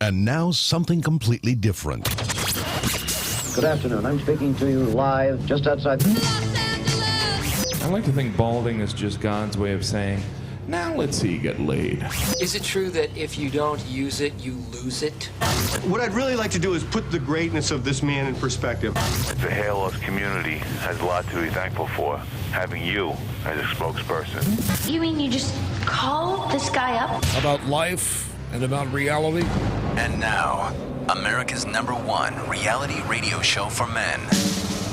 And now something completely different. Good afternoon. I'm speaking to you live just outside I like to think balding is just God's way of saying, now let's see you get laid. Is it true that if you don't use it, you lose it? What I'd really like to do is put the greatness of this man in perspective. The hair loss community has a lot to be thankful for, having you as a spokesperson. You mean you just call this guy up? About life and about reality. And now, America's #1 reality radio show for men.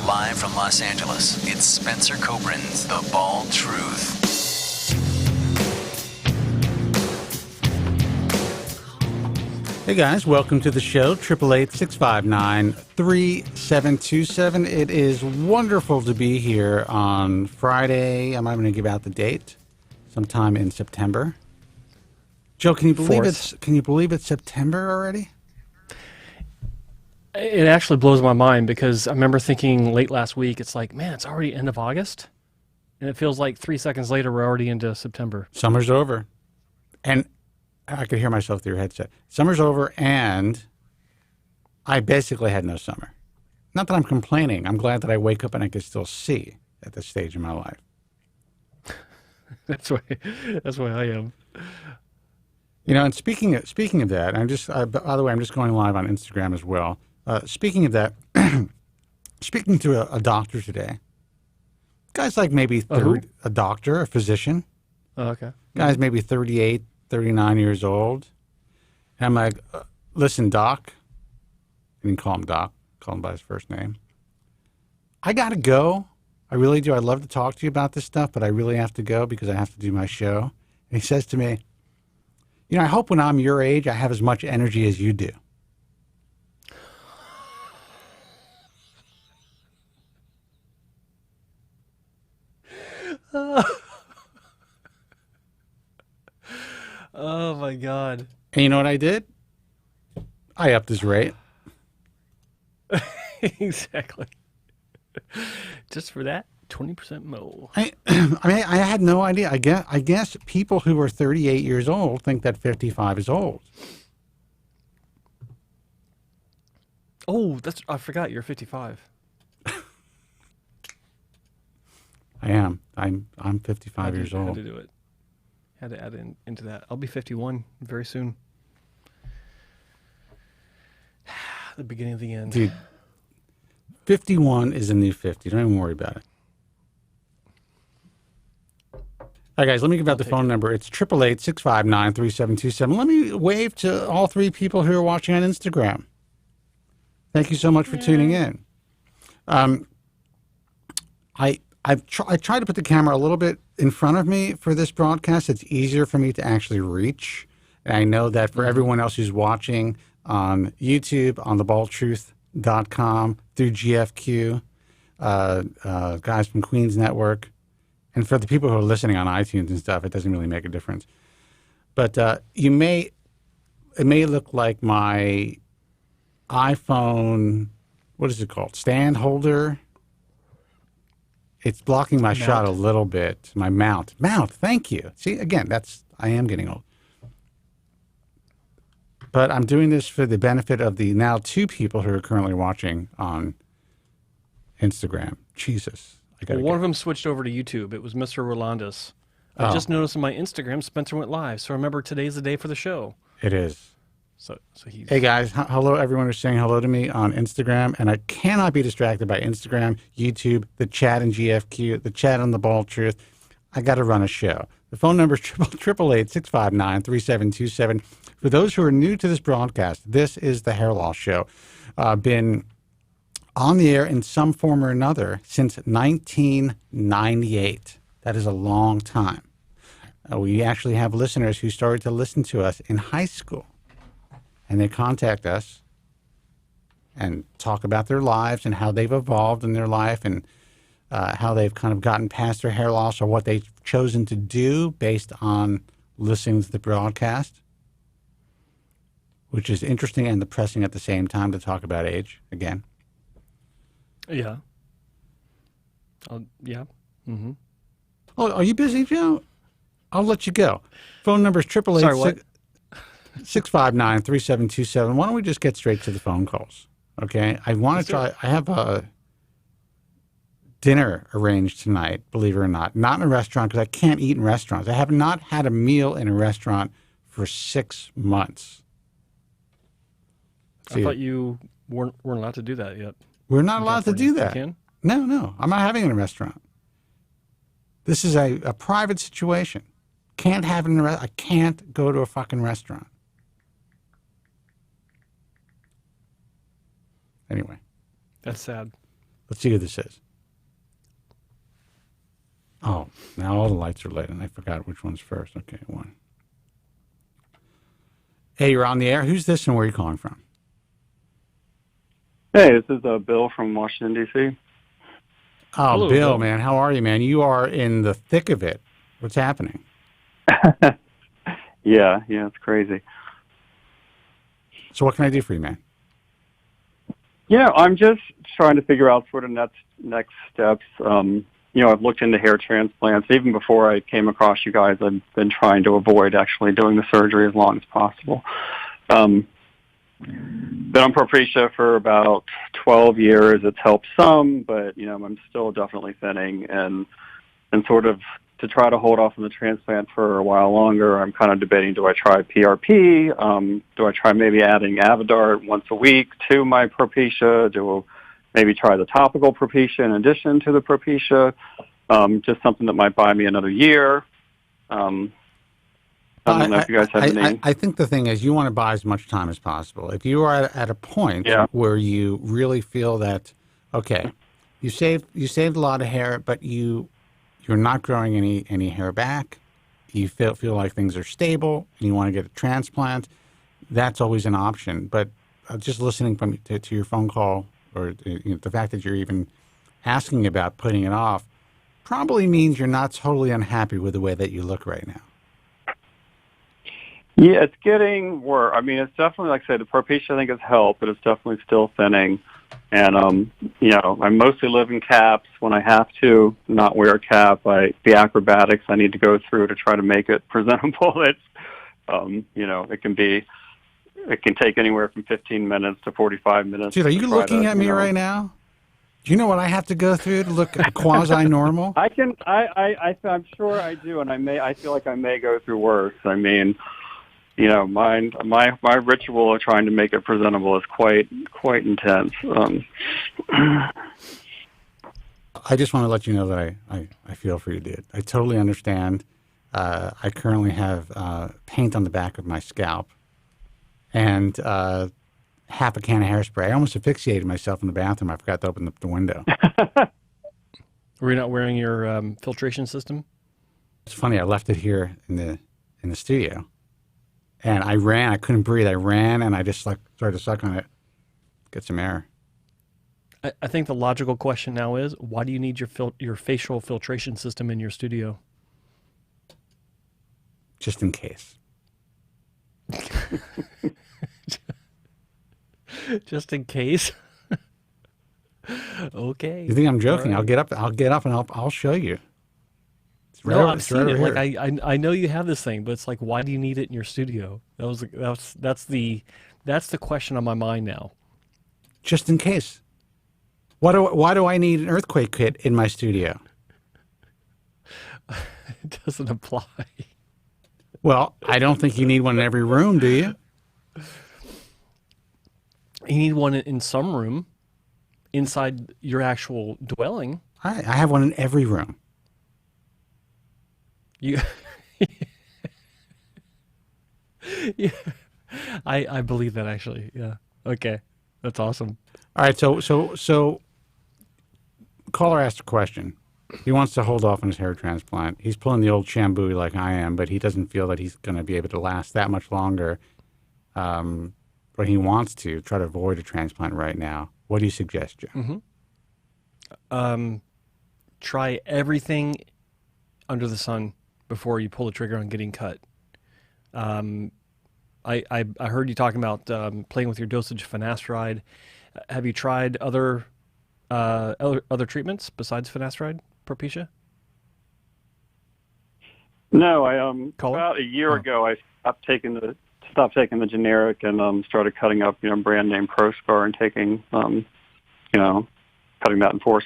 Live from Los Angeles, it's Spencer Kobren's The Bald Truth. Hey guys, welcome to the show, 888-659-3727. It is wonderful to be here on Friday. I'm not going to give out the date. Sometime in September. Joe, can you believe it's September already? It actually blows my mind because I remember thinking late last week, it's like, man, it's already end of August. And it feels like 3 seconds later, we're already into September. Summer's over. And I could hear myself through your headset. Summer's over, and I basically had no summer. Not that I'm complaining. I'm glad that I wake up and I can still see at this stage in my life. That's why I am. You know, and speaking of that, by the way, I'm just going live on Instagram as well. Speaking of that, speaking to a doctor today. Guy's like maybe a doctor, a physician. Oh, okay. Guy's maybe 38, 39 years old. And I'm like, listen, doc. I didn't call him doc. Call him by his first name. I got to go. I really do. I'd love to talk to you about this stuff, but I really have to go because I have to do my show. And he says to me, you know, I hope when I'm your age, I have as much energy as you do. Oh, my God. And you know what I did? I upped his rate. Exactly. Just for that, 20% more. I had no idea. I guess people who are 38 years old think that 55 is old. Oh, I forgot you're 55. I am. I'm 55 years old. Had to do it. Had to add into that. I'll be 51 very soon. The beginning of the end. Dude, 51 is a new 50. Don't even worry about it. All right, guys, let me give out the phone number. It's 888-659-3727. Let me wave to all three people who are watching on Instagram. Thank you so much for tuning in. I tried to put the camera a little bit in front of me for this broadcast. It's easier for me to actually reach. And I know that for everyone else who's watching on YouTube, on thebaldtruth.com, through GFQ, guys from Queens Network, and for the people who are listening on iTunes and stuff, it doesn't really make a difference. But it may look like my iPhone, what is it called? Stand holder. It's blocking my shot a little bit. My mount. Thank you. See, again, I am getting old. But I'm doing this for the benefit of the now two people who are currently watching on Instagram. Jesus. One of them switched over to YouTube. It was Mr. Rolandus. I just noticed on my Instagram, Spencer went live. So remember, today's the day for the show. It is. So he's... Hey, guys. Hello, everyone who's saying hello to me on Instagram. And I cannot be distracted by Instagram, YouTube, the chat in GFQ, the chat on The Bald Truth. I got to run a show. The phone number is 888-659-3727. For those who are new to this broadcast, this is the Hair Loss Show. Been on the air in some form or another since 1998. That is a long time. We actually have listeners who started to listen to us in high school. And they contact us and talk about their lives and how they've evolved in their life and how they've kind of gotten past their hair loss or what they've chosen to do based on listening to the broadcast, which is interesting and depressing at the same time to talk about age again. Yeah. Yeah. Mm-hmm. Oh, are you busy, Joe? I'll let you go. Phone number is 888. Sorry, what? 659-3727. Why don't we just get straight to the phone calls? Okay. I want to try. I have a dinner arranged tonight, believe it or not. Not in a restaurant because I can't eat in restaurants. I have not had a meal in a restaurant for 6 months. I thought you weren't allowed to do that yet. We're not allowed to do that. You can? No. I'm not having it in a restaurant. This is a private situation. Can't have it in a restaurant. I can't go to a fucking restaurant. Anyway. That's sad. Let's see who this is. Oh, now all the lights are lit, and I forgot which one's first. Okay, one. Hey, you're on the air. Who's this and where are you calling from? Hey, this is Bill from Washington, D.C. Oh, Hello, Bill, man. How are you, man? You are in the thick of it. What's happening? Yeah, it's crazy. So what can I do for you, man? Yeah, I'm just trying to figure out sort of next steps. I've looked into hair transplants. Even before I came across you guys, I've been trying to avoid actually doing the surgery as long as possible. Been on Propecia for about 12 years. It's helped some, but, I'm still definitely thinning. And sort of to try to hold off on the transplant for a while longer, I'm kind of debating, do I try PRP? Do I try maybe adding Avodart once a week to my Propecia? Do maybe try the topical Propecia in addition to the Propecia? Just something that might buy me another year. I don't know if you guys have any. I think the thing is you want to buy as much time as possible. If you are at a point where you really feel that, okay, you saved a lot of hair, but you're not growing any hair back, you feel like things are stable, and you want to get a transplant, that's always an option. But just listening to your phone call, or the fact that you're even asking about putting it off, probably means you're not totally unhappy with the way that you look right now. Yeah, it's getting worse. I mean, it's definitely, like I said, the Propecia I think has helped, but it's definitely still thinning. And, I mostly live in caps. When I have to not wear a cap, the acrobatics I need to go through to try to make it presentable. It's, it can take anywhere from 15 minutes to 45 minutes. Dude, are you looking at me right now? Do you know what I have to go through to look quasi-normal? I'm sure I do, and I feel like I may go through worse. I mean, my ritual of trying to make it presentable is quite intense. I just want to let you know that I feel for you, dude. I totally understand. I currently have paint on the back of my scalp and half a can of hairspray. I almost asphyxiated myself in the bathroom. I forgot to open up the window. Were you not wearing your filtration system? It's funny. I left it here in the studio. And I ran. I couldn't breathe. I ran, and I just started to suck on it, get some air. I think the logical question now is, why do you need your facial filtration system in your studio? Just in case. Just in case. Okay. You think I'm joking? Right. I'll get up, and I'll show you. No, I've seen it. Like I know you have this thing, but it's like, why do you need it in your studio? That's the question on my mind now. Just in case. Why do I need an earthquake kit in my studio? It doesn't apply. Well, I don't think you need one in every room, do you? You need one in some room, inside your actual dwelling. I have one in every room. Yeah, I believe that actually. Yeah. Okay. That's awesome. All right. So caller asked a question. He wants to hold off on his hair transplant. He's pulling the old Shambui like I am, but he doesn't feel that he's going to be able to last that much longer. But he wants to try to avoid a transplant right now. What do you suggest, Joe? Mm-hmm. Try everything under the sun before you pull the trigger on getting cut. I heard you talking about playing with your dosage of finasteride. Have you tried other treatments besides finasteride, Propecia? No, about a year ago I stopped taking the stopped taking the generic and started cutting up, brand name ProScar and taking, cutting that in four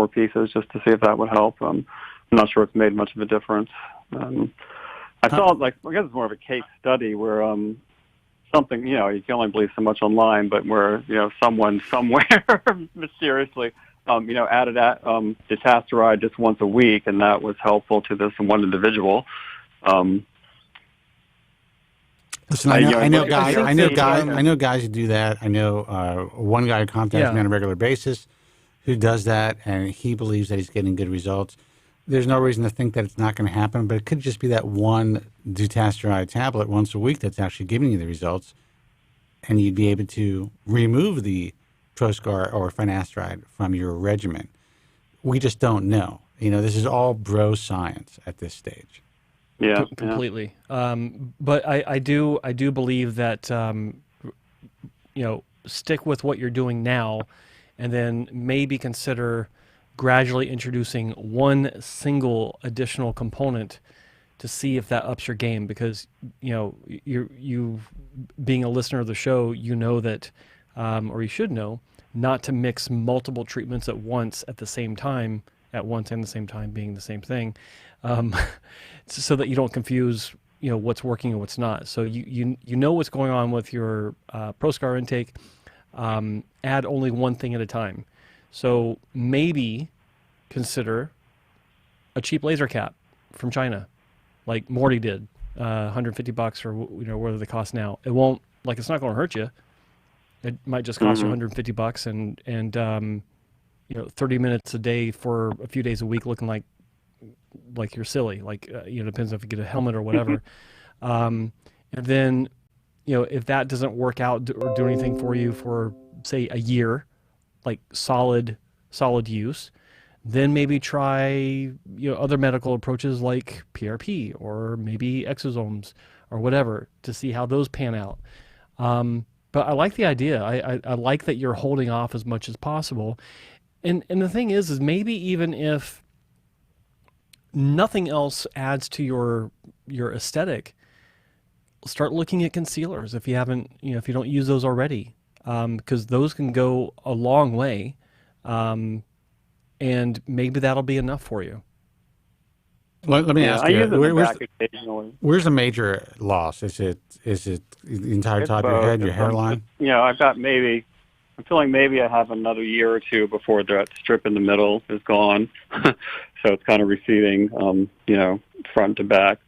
pieces just to see if that would help. I'm not sure it's made much of a difference. I saw, I guess it's more of a case study where something, you can only believe so much online, but where, someone somewhere mysteriously, added dutasteride just once a week, and that was helpful to this one individual. Listen, I know guys who do that. I know one guy who contacts me on a regular basis who does that, and he believes that he's getting good results. There's no reason to think that it's not going to happen, but it could just be that one dutasteride tablet once a week that's actually giving you the results, and you'd be able to remove the ProScar or finasteride from your regimen. We just don't know. This is all bro science at this stage. Yeah, completely. But I do believe that stick with what you're doing now, and then maybe consider gradually introducing one single additional component to see if that ups your game. Because you being a listener of the show, that, or you should know, not to mix multiple treatments at once and the same time being the same thing. So that you don't confuse, what's working and what's not. So you know what's going on with your ProScar intake. Add only one thing at a time. So maybe consider a cheap laser cap from China, like Morty did, $150 or whatever they cost now. It won't, it's not going to hurt you. It might just cost you $150 and 30 minutes a day for a few days a week, looking like you're silly. Depends if you get a helmet or whatever. And then, if that doesn't work out or do anything for you for, say, a year, solid use, then maybe try, other medical approaches like PRP or maybe exosomes or whatever to see how those pan out. But I like the idea. I like that you're holding off as much as possible. And the thing is maybe even if nothing else adds to your aesthetic, start looking at concealers if you haven't, if you don't use those already, because those can go a long way, and maybe that'll be enough for you. Let me ask you, where's the major loss? Is it the entire top of your head, your hairline? I'm feeling maybe I have another year or two before that strip in the middle is gone. So it's kind of receding, front to back.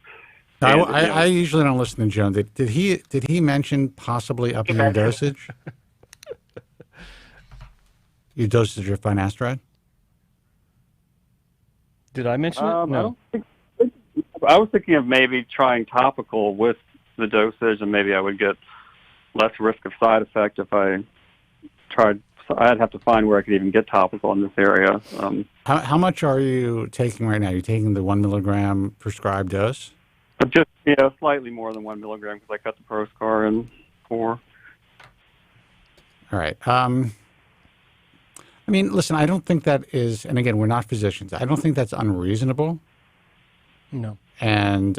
I usually don't listen to Joe. Did he mention possibly upping your dosage? Your dosage of finasteride? Did I mention it? No. I was thinking of maybe trying topical with the dosage, and maybe I would get less risk of side effect if I tried. So I'd have to find where I could even get topical in this area. How much are you taking right now? You're taking the 1 milligram prescribed dose? Just slightly more than 1 milligram because I cut the ProScar in 4. All right. Listen, I don't think that is, and again, we're not physicians. I don't think that's unreasonable. No. And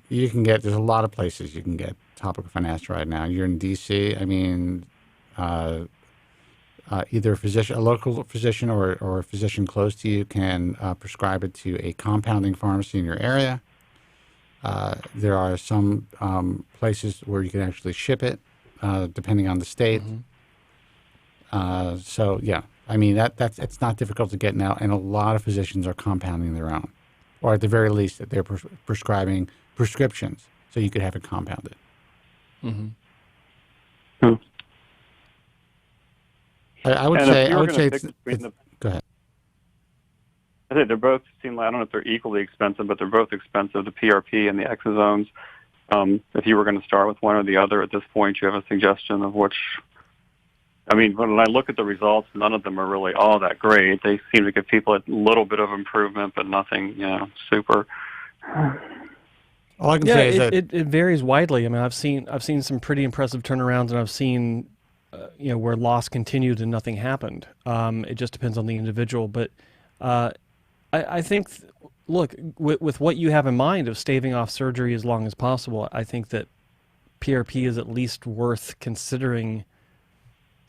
you can there's a lot of places you can get topical finasteride now. You're in D.C. Either a local physician or a physician close to you can prescribe it to a compounding pharmacy in your area. There are some places where you can actually ship it, depending on the state. It's not difficult to get now, and a lot of physicians are compounding their own, or at the very least, that they're prescribing prescriptions, so you could have it compounded. I would say go ahead. I think they both seem like, I don't know if they're equally expensive, but they're both expensive, the PRP and the exosomes. If you were going to start with one or the other at this point, you have a suggestion of which? When I look at the results, none of them are really all that great. They seem to give people a little bit of improvement, but nothing, super. All I can say is that it varies widely. I've seen some pretty impressive turnarounds, and I've seen where loss continued and nothing happened. It just depends on the individual. But I think, look, with what you have in mind of staving off surgery as long as possible, I think that PRP is at least worth considering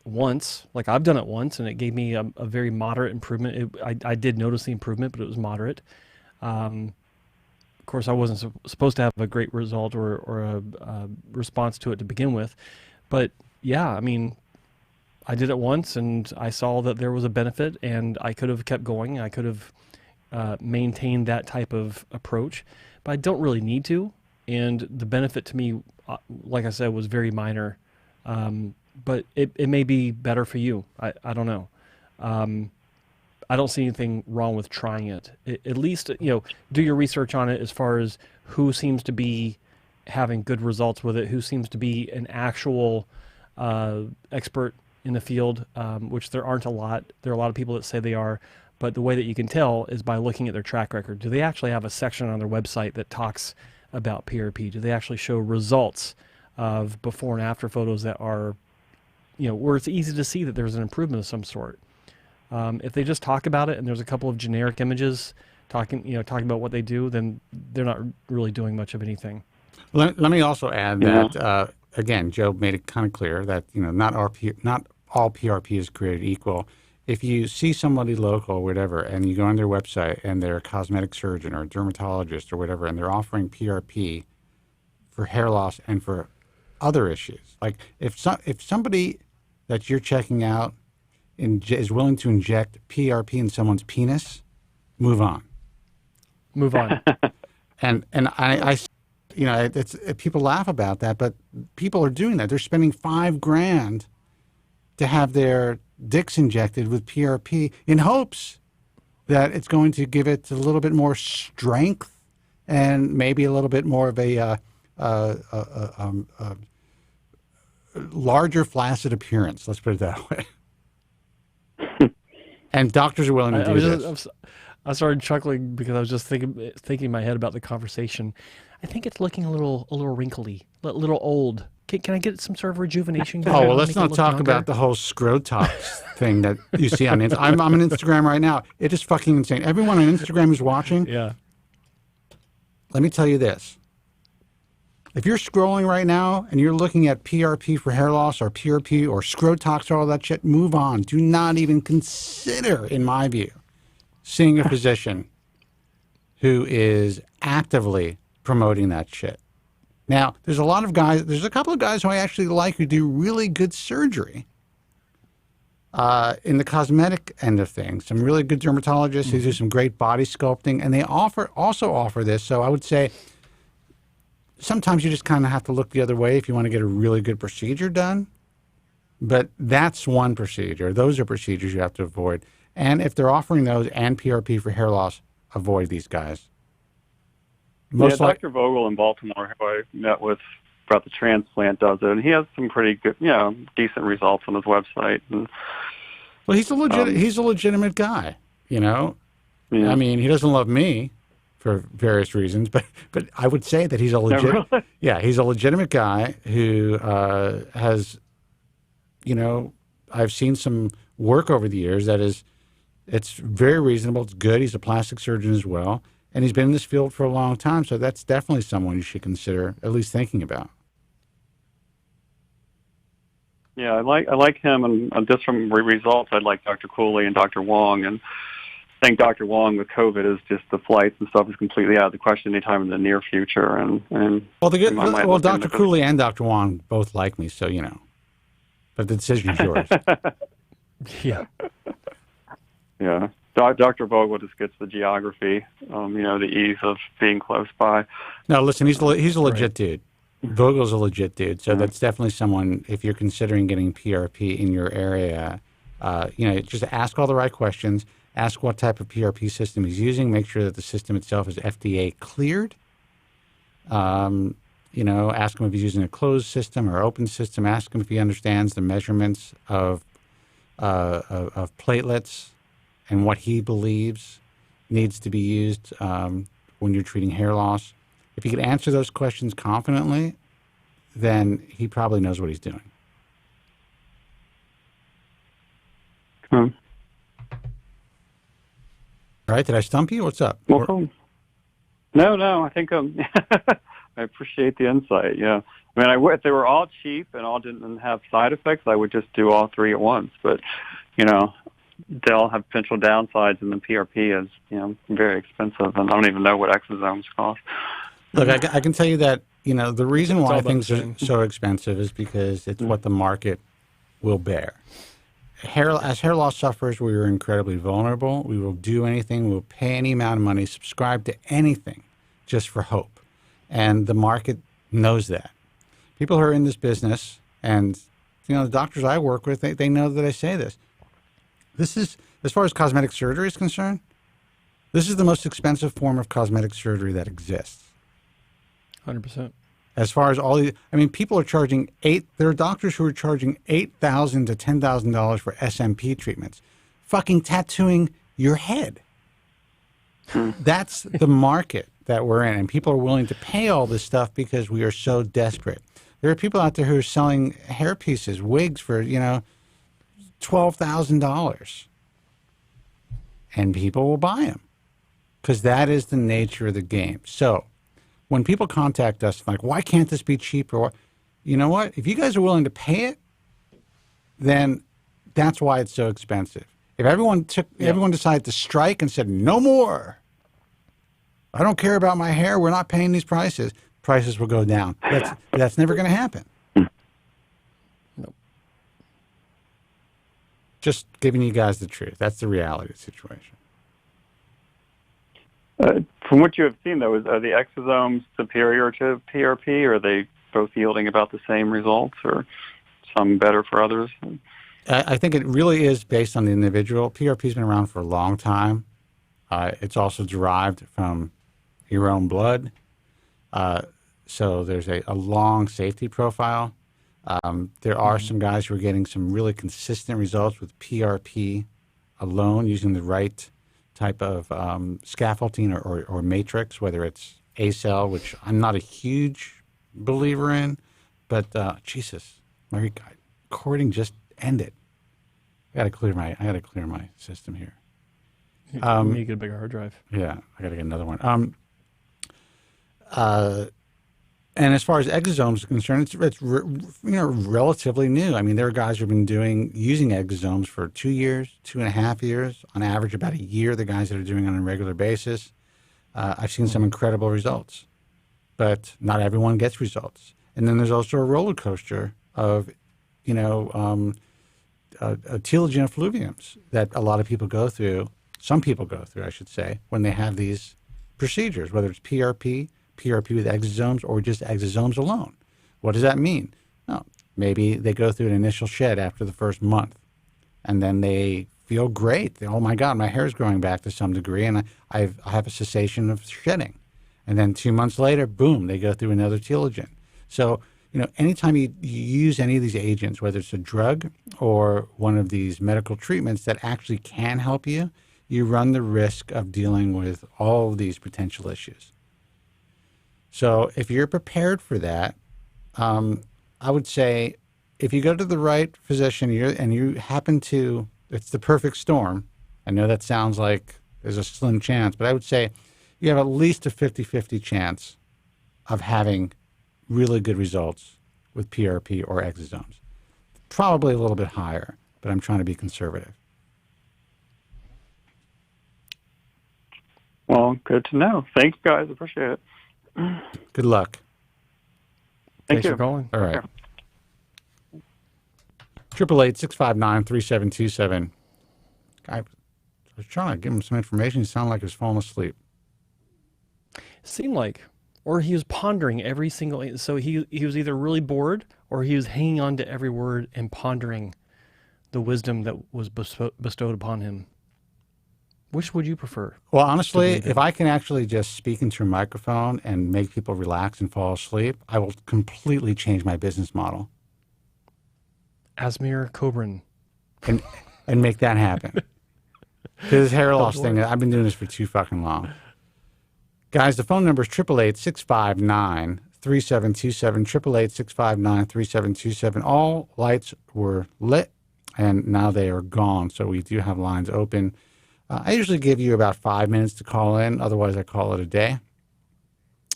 once. Like I've done it once, and it gave me a very moderate improvement. I did notice the improvement, but it was moderate. Of course, I wasn't supposed to have a great result or a response to it to begin with. But yeah, I mean, I did it once, and I saw that there was a benefit, and I could have kept going. I could have maintained that type of approach, but I don't really need to. And the benefit to me, like I said, was very minor. But it may be better for you. I don't know. I don't see anything wrong with trying it. At least, do your research on it as far as who seems to be having good results with it, who seems to be an actual expert in the field, which there aren't a lot. There are a lot of people that say they are, but the way that you can tell is by looking at their track record. Do they actually have a section on their website that talks about PRP? Do they actually show results of before and after photos that are, where it's easy to see that there's an improvement of some sort? If they just talk about it and there's a couple of generic images talking about what they do, then they're not really doing much of anything. Let me also add that, again, Joe made it kind of clear that, not all PRP is created equal. If you see somebody local or whatever, and you go on their website and they're a cosmetic surgeon or a dermatologist or whatever, and they're offering PRP for hair loss and for other issues, like if somebody that you're checking out is willing to inject PRP in someone's penis, move on. Move on. and I people laugh about that, but people are doing that. They're spending $5,000 to have their dicks injected with PRP in hopes that it's going to give it a little bit more strength and maybe a little bit more of a larger flaccid appearance. Let's put it that way. And doctors are willing to do this. I started chuckling because I was just thinking in my head about the conversation. I think it's looking a little wrinkly, a little old. Can I get some sort of rejuvenation? Oh, well, let's not talk about the whole Scrotox thing that you see on Instagram. I'm on Instagram right now. It is fucking insane. Everyone on Instagram who's watching, yeah. Let me tell you this. If you're scrolling right now and you're looking at PRP for hair loss or PRP or Scrotox or all that shit, move on. Do not even consider, in my view, seeing a physician who is actively promoting that shit. Now, there's a couple of guys who I actually like who do really good surgery in the cosmetic end of things. Some really good dermatologists who do some great body sculpting, and they also offer this. So I would say sometimes you just kind of have to look the other way if you want to get a really good procedure done. But that's one procedure. Those are procedures you have to avoid. And if they're offering those and PRP for hair loss, avoid these guys. Dr. Vogel in Baltimore, who I met with about the transplant, does it, and he has some pretty good, decent results on his website. And, well, he's a legitimate guy, Yeah. I mean, he doesn't love me for various reasons, but I would say that he's he's a legitimate guy who has, I've seen some work over the years that it's very reasonable. It's good. He's a plastic surgeon as well. And he's been in this field for a long time, so that's definitely someone you should consider at least thinking about. Yeah, I like him, and just from results, I'd like Dr. Cooley and Dr. Wong. And I think Dr. Wong with COVID is just the flights and stuff is completely out of the question anytime in the near future. And Dr. Cooley and Dr. Wong both like me, so but the decision is yours. Yeah. Yeah. Dr. Vogel just gets the geography, the ease of being close by. No, listen, he's a legit dude. Vogel's a legit dude, so that's definitely someone, if you're considering getting PRP in your area, just ask all the right questions, ask what type of PRP system he's using, make sure that the system itself is FDA cleared. Ask him if he's using a closed system or open system, ask him if he understands the measurements of platelets, and what he believes needs to be used when you're treating hair loss. If he could answer those questions confidently, then he probably knows what he's doing. All right, did I stump you? What's up? Well, no, I think I appreciate the insight, yeah. I mean, if they were all cheap and all didn't have side effects, I would just do all three at once. But, they all have potential downsides, and the PRP is, very expensive, and I don't even know what exosomes cost. Look, I can tell you that, the reason why things are so expensive is because it's what the market will bear. As hair loss sufferers, we are incredibly vulnerable. We will do anything. We'll pay any amount of money, subscribe to anything just for hope. And the market knows that. People who are in this business, and, the doctors I work with, they know that I say this. This is, as far as cosmetic surgery is concerned, this is the most expensive form of cosmetic surgery that exists. 100%. As far as people are charging there are doctors who are charging $8,000 to $10,000 for SMP treatments. Fucking tattooing your head. That's the market that we're in, and people are willing to pay all this stuff because we are so desperate. There are people out there who are selling hair pieces, wigs for, $12,000. And people will buy them because that is the nature of the game. So when people contact us, like, why can't this be cheaper? You know what? If you guys are willing to pay it, then that's why it's so expensive. If everyone decided to strike and said, no more, I don't care about my hair, we're not paying these prices, prices will go down. That's never going to happen. Nope. Just giving you guys the truth. That's the reality of the situation. From what you have seen, though, are the exosomes superior to PRP, or are they both yielding about the same results, or some better for others? I think it really is based on the individual. PRP's been around for a long time. It's also derived from your own blood. So there's a long safety profile. There are some guys who are getting some really consistent results with PRP alone, using the right type of scaffolding or matrix, whether it's A-cell, which I'm not a huge believer in, but Jesus, my recording just ended. I gotta clear my system here. You need to get a bigger hard drive. Yeah, I gotta get another one. And as far as exosomes are concerned, it's relatively new. I mean, there are guys who've been using exosomes for 2 years, 2.5 years, on average about a year. The guys that are doing it on a regular basis, I've seen some incredible results, but not everyone gets results. And then there's also a roller coaster of, telogen effluviums that a lot of people go through. Some people go through, I should say, when they have these procedures, whether it's PRP with exosomes, or just exosomes alone. What does that mean? No, maybe they go through an initial shed after the first month, and then they feel great. Oh my God, my hair is growing back to some degree, and I have a cessation of shedding. And then 2 months later, boom, they go through another telogen. So, anytime you use any of these agents, whether it's a drug or one of these medical treatments that actually can help you, you run the risk of dealing with all of these potential issues. So if you're prepared for that, I would say if you go to the right physician and you happen to, it's the perfect storm. I know that sounds like there's a slim chance, but I would say you have at least a 50-50 chance of having really good results with PRP or exosomes. Probably a little bit higher, but I'm trying to be conservative. Well, good to know. Thanks, guys. Appreciate it. Good luck. Thanks for calling. All right. 888-659-3727. I was trying to give him some information. He sounded like he was falling asleep. It seemed like, or he was pondering every single. So he was either really bored, or he was hanging on to every word and pondering the wisdom that was bestowed upon him. Which would you prefer? Well, honestly, if I can actually just speak into a microphone and make people relax and fall asleep, I will completely change my business model. Asmir Kobren. And make that happen. This hair loss thing, I've been doing this for too fucking long. Guys, the phone number is 888-659-3727, 888-659-3727. All lights were lit, and now they are gone, so we do have lines open. I usually give you about 5 minutes to call in. Otherwise, I call it a day.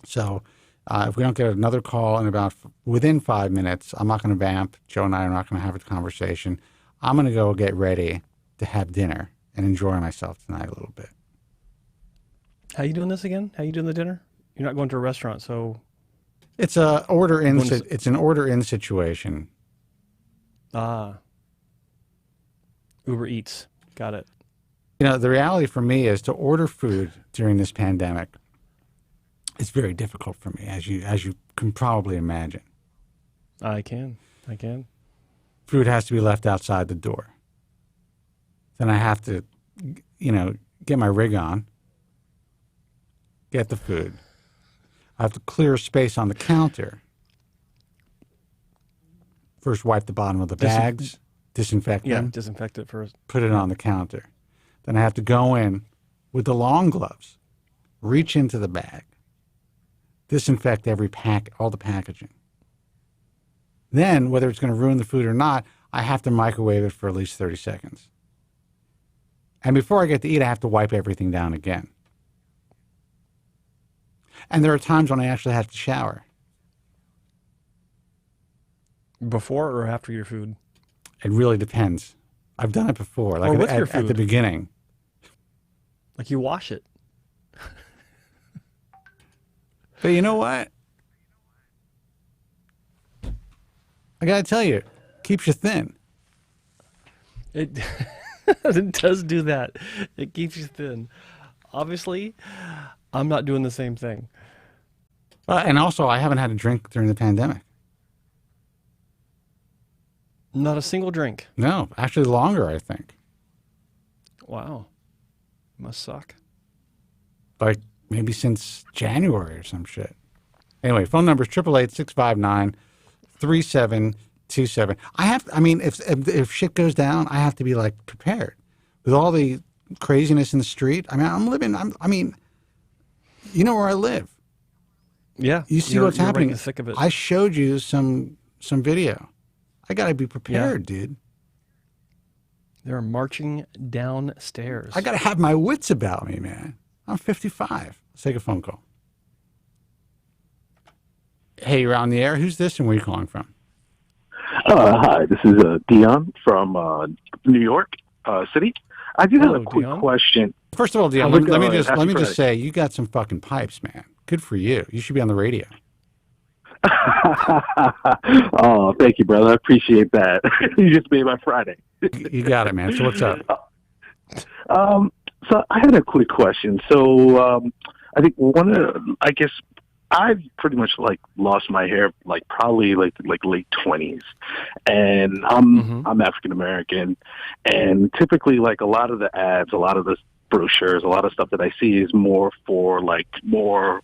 So If we don't get another call in within 5 minutes, I'm not going to vamp. Joe and I are not going to have a conversation. I'm going to go get ready to have dinner and enjoy myself tonight a little bit. How you doing this again? How you doing the dinner? You're not going to a restaurant, so it's an order in situation. Ah, Uber Eats, got it. You know, the reality for me is to order food during this pandemic. It's very difficult for me, as you can probably imagine. I can. Food has to be left outside the door. Then I have to, get my rig on, get the food. I have to clear space on the counter. First, wipe the bottom of the bags, disinfect them. Yeah, disinfect it first. Put it on the counter. Then I have to go in with the long gloves, reach into the bag, disinfect all the packaging. Then, whether it's going to ruin the food or not, I have to microwave it for at least 30 seconds. And before I get to eat, I have to wipe everything down again. And there are times when I actually have to shower. Before or after your food? It really depends. I've done it before, like at the beginning. Like you wash it. But you know what? I got to tell you, keeps you thin. It does do that. It keeps you thin. Obviously, I'm not doing the same thing. And also, I haven't had a drink during the pandemic. Not a single drink. No, actually longer, I think. Wow. Must suck. Like maybe since January or some shit. Anyway, phone number is 888-659-3727. If shit goes down, I have to be like prepared. With all the craziness in the street, you know where I live. Yeah. You see what's happening. Right in the thick of it. I showed you some video. I got to be prepared, dude. They're marching downstairs. I got to have my wits about me, man. I'm 55. Let's take a phone call. Hey, you're on the air. Who's this and where are you calling from? Hi, this is Dion from New York City. I do have a quick question. First of all, Dion, let me just say, you got some fucking pipes, man. Good for you. You should be on the radio. Oh, thank you, brother. I appreciate that. You just made my Friday. You got it, man. So what's up? So I had a quick question. So I think I've pretty much lost my hair probably late 20s, and I'm African American, and typically a lot of the ads, a lot of the brochures, a lot of stuff that I see is more for more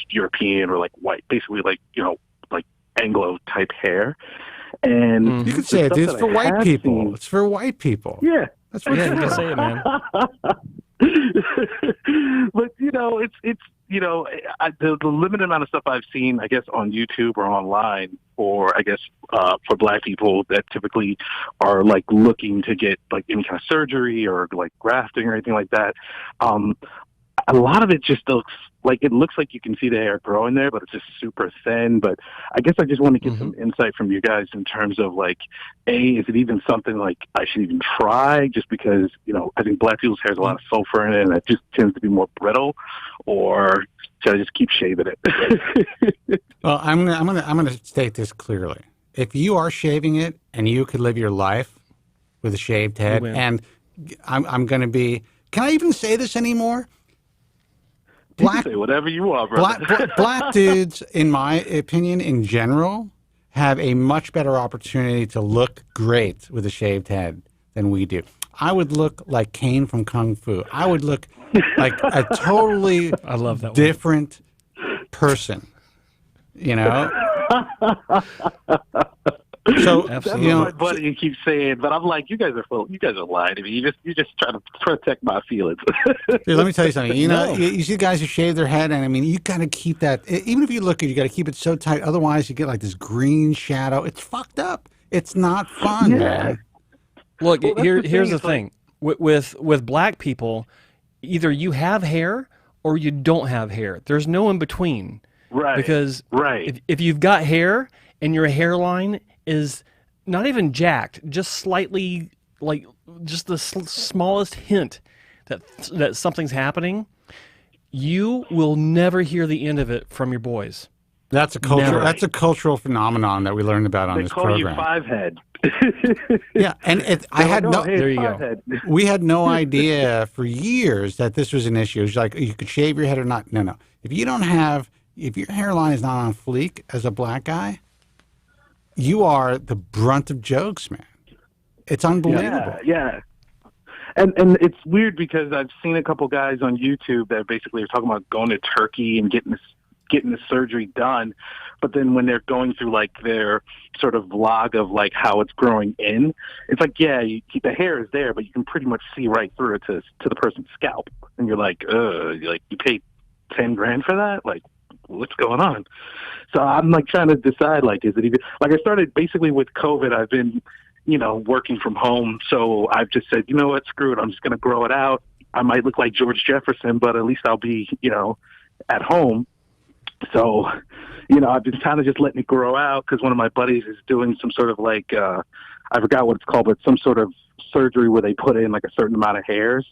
European or white, basically Anglo type hair. And you could say it, dude. It's for white people. It's for white people. Yeah, that's what you can say it, man. But it's the limited amount of stuff I've seen, I guess, on YouTube or online for Black people that typically are looking to get any kind of surgery or grafting or anything like that. A lot of it just looks like you can see the hair growing there, but it's just super thin. But I guess I just want to get some insight from you guys in terms of is it even something I should even try? Just because I think Black people's hair has a lot of sulfur in it, and it just tends to be more brittle. Or should I just keep shaving it? Well, I'm gonna state this clearly. If you are shaving it and you could live your life with a shaved head, and I'm going to be, can I even say this anymore? You can say whatever you want, brother. Black dudes, in my opinion, in general, have a much better opportunity to look great with a shaved head than we do. I would look like Kane from Kung Fu. I would look like a totally different person, So that's what my buddy keeps saying, but I'm like, you guys are lying to me. You just trying to protect my feelings. Dude, let me tell you something. You see guys who shave their head, and you gotta keep that. Even if you look at it, you gotta keep it so tight. Otherwise, you get this green shadow. It's fucked up. It's not fun, man. Look, here's the thing. With Black people, either you have hair or you don't have hair. There's no in between. Right. Because right. if you've got hair and your hairline is not even jacked, just slightly, like just the smallest hint that something's happening, you will never hear the end of it from your boys. That's a cultural phenomenon that we learned about on this program. They call you five head. Yeah, and I had no. There you go. We had no idea for years that this was an issue. It's like you could shave your head or not. No. If your hairline is not on fleek as a black guy, you are the brunt of jokes, man. It's unbelievable. Yeah. And it's weird because I've seen a couple guys on YouTube that basically are talking about going to Turkey and getting the surgery done, but then when they're going through like their sort of vlog of like how it's growing in, it's like the hair is there, but you can pretty much see right through it to the person's scalp, and you're like, you paid $10,000 for that? Like, what's going on? So I'm like trying to decide, like, is it even like I started basically with COVID? I've been working from home, so I've just said, you know what, screw it, I'm just going to grow it out. I might look like George Jefferson, but at least I'll be at home. So, I've been kind of just letting it grow out because one of my buddies is doing some sort of like, I forgot what it's called, but some sort of surgery where they put in like a certain amount of hairs.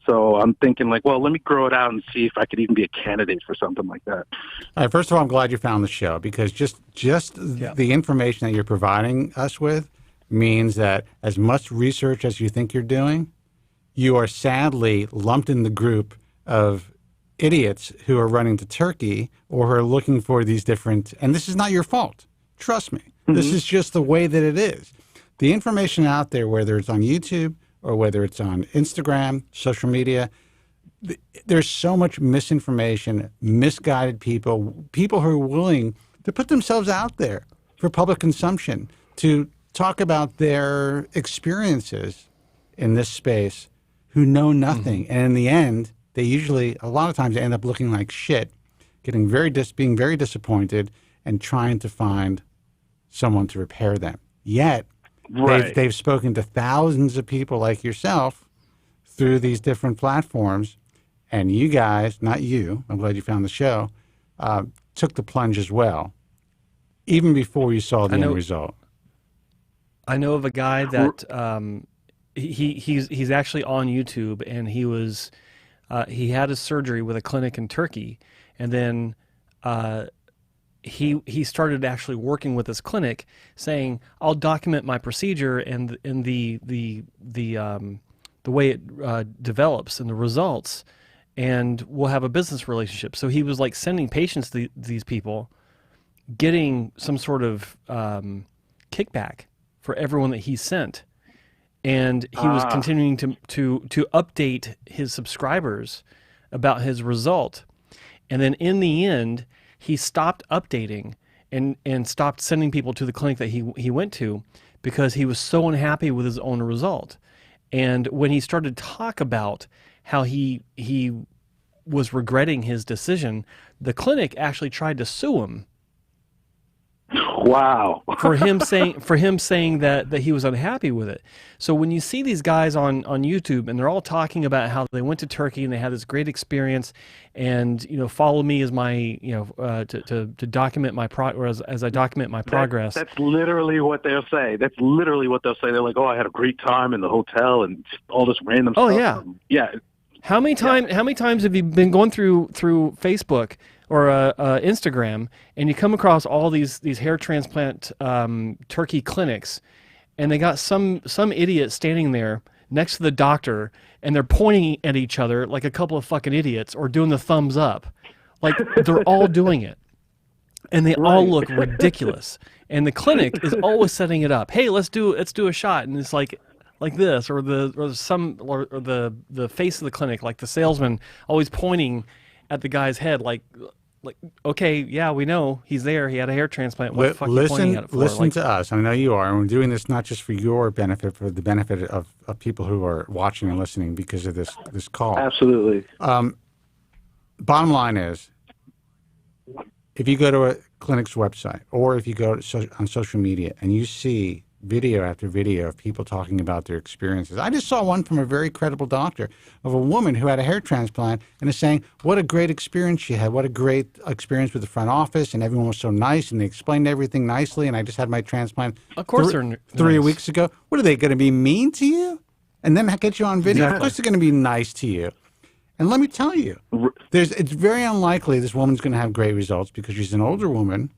So I'm thinking like, well, let me grow it out and see if I could even be a candidate for something like that. All right, first of all, I'm glad you found the show because just the information that you're providing us with means that as much research as you think you're doing, you are sadly lumped in the group of idiots who are running to Turkey or who are looking for these different, and this is not your fault. Trust me. Mm-hmm. This is just the way that it is. The information out there, whether it's on YouTube or whether it's on Instagram, social media, there's so much misinformation, misguided people who are willing to put themselves out there for public consumption, to talk about their experiences in this space, who know nothing. Mm-hmm. And in the end, they usually, a lot of times, they end up looking like shit, being very disappointed, and trying to find someone to repair them. Yet, they've spoken to thousands of people like yourself through these different platforms, and you guys, not you, I'm glad you found the show, took the plunge as well, even before you saw the end result. I know of a guy that he's actually on YouTube, and he had a surgery with a clinic in Turkey, and then he started actually working with this clinic, saying, "I'll document my procedure and the way it develops and the results, and we'll have a business relationship." So he was like sending patients to these people, getting some sort of kickback for everyone that he sent. And he was continuing to update his subscribers about his result. And then in the end, he stopped updating and stopped sending people to the clinic that he went to because he was so unhappy with his own result. And when he started to talk about how he was regretting his decision, the clinic actually tried to sue him. Wow. for him saying that he was unhappy with it. So when you see these guys on YouTube and they're all talking about how they went to Turkey and they had this great experience, and follow me as my to document my as I document my progress. That's literally what they'll say. That's literally what they'll say. They're like, "Oh, I had a great time in the hotel and all this random stuff." Oh yeah, yeah. How many times have you been going through Facebook or Instagram, and you come across all these hair transplant Turkey clinics, and they got some idiot standing there next to the doctor, and they're pointing at each other like a couple of fucking idiots, or doing the thumbs up, like they're all doing it, and they all look ridiculous. And the clinic is always setting it up. Hey, let's do a shot, and it's like this, or the face of the clinic, like the salesman always pointing at the guy's head, like, okay, yeah, we know he's there. He had a hair transplant. What the fuck are you pointing at it for? Listen to us. I know you are, and we're doing this not just for your benefit, for the benefit of people who are watching and listening because of this call. Absolutely. Bottom line is, if you go to a clinic's website or if you go on social media and you see video after video of people talking about their experiences. I just saw one from a very credible doctor of a woman who had a hair transplant and is saying what a great experience she had, what a great experience with the front office, and everyone was so nice, and they explained everything nicely, and I just had my transplant Of course they're three nice. weeks ago. What are they going to be, mean to you? And then get you on video? Of course they're going to be nice to you. And let me tell you, it's very unlikely this woman's going to have great results because she's an older woman.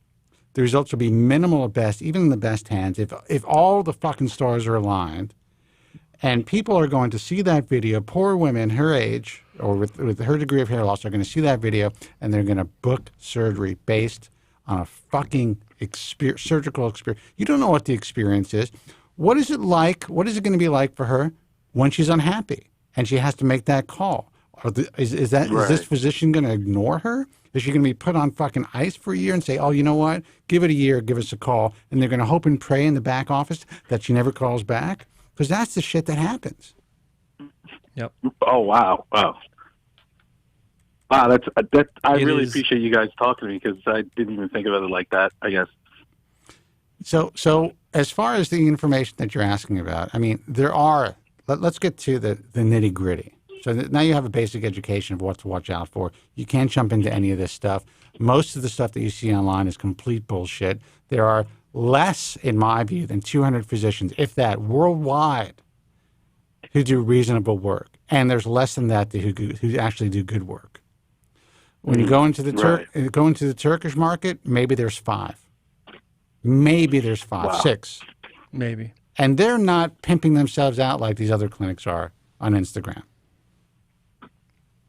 The results will be minimal at best, even in the best hands, if all the fucking stars are aligned. And people are going to see that video. Poor women her age or with her degree of hair loss are going to see that video, and they're going to book surgery based on a fucking surgical experience. You don't know what the experience is. What is it like? What is it going to be like for her when she's unhappy and she has to make that call? Is this physician going to ignore her? Is she going to be put on fucking ice for a year and say, oh, you know what? Give it a year, give us a call. And they're going to hope and pray in the back office that she never calls back? Because that's the shit that happens. Yep. Oh, wow. Wow. Wow, I really appreciate you guys talking to me because I didn't even think about it like that, I guess. So as far as the information that you're asking about, I mean, let's get to the nitty gritty. So now you have a basic education of what to watch out for. You can't jump into any of this stuff. Most of the stuff that you see online is complete bullshit. There are less, in my view, than 200 physicians, if that, worldwide, who do reasonable work. And there's less than that who actually do good work. When you go into the Turkish market, maybe there's 5. Maybe there's 5, Wow. 6. Maybe. And they're not pimping themselves out like these other clinics are on Instagram.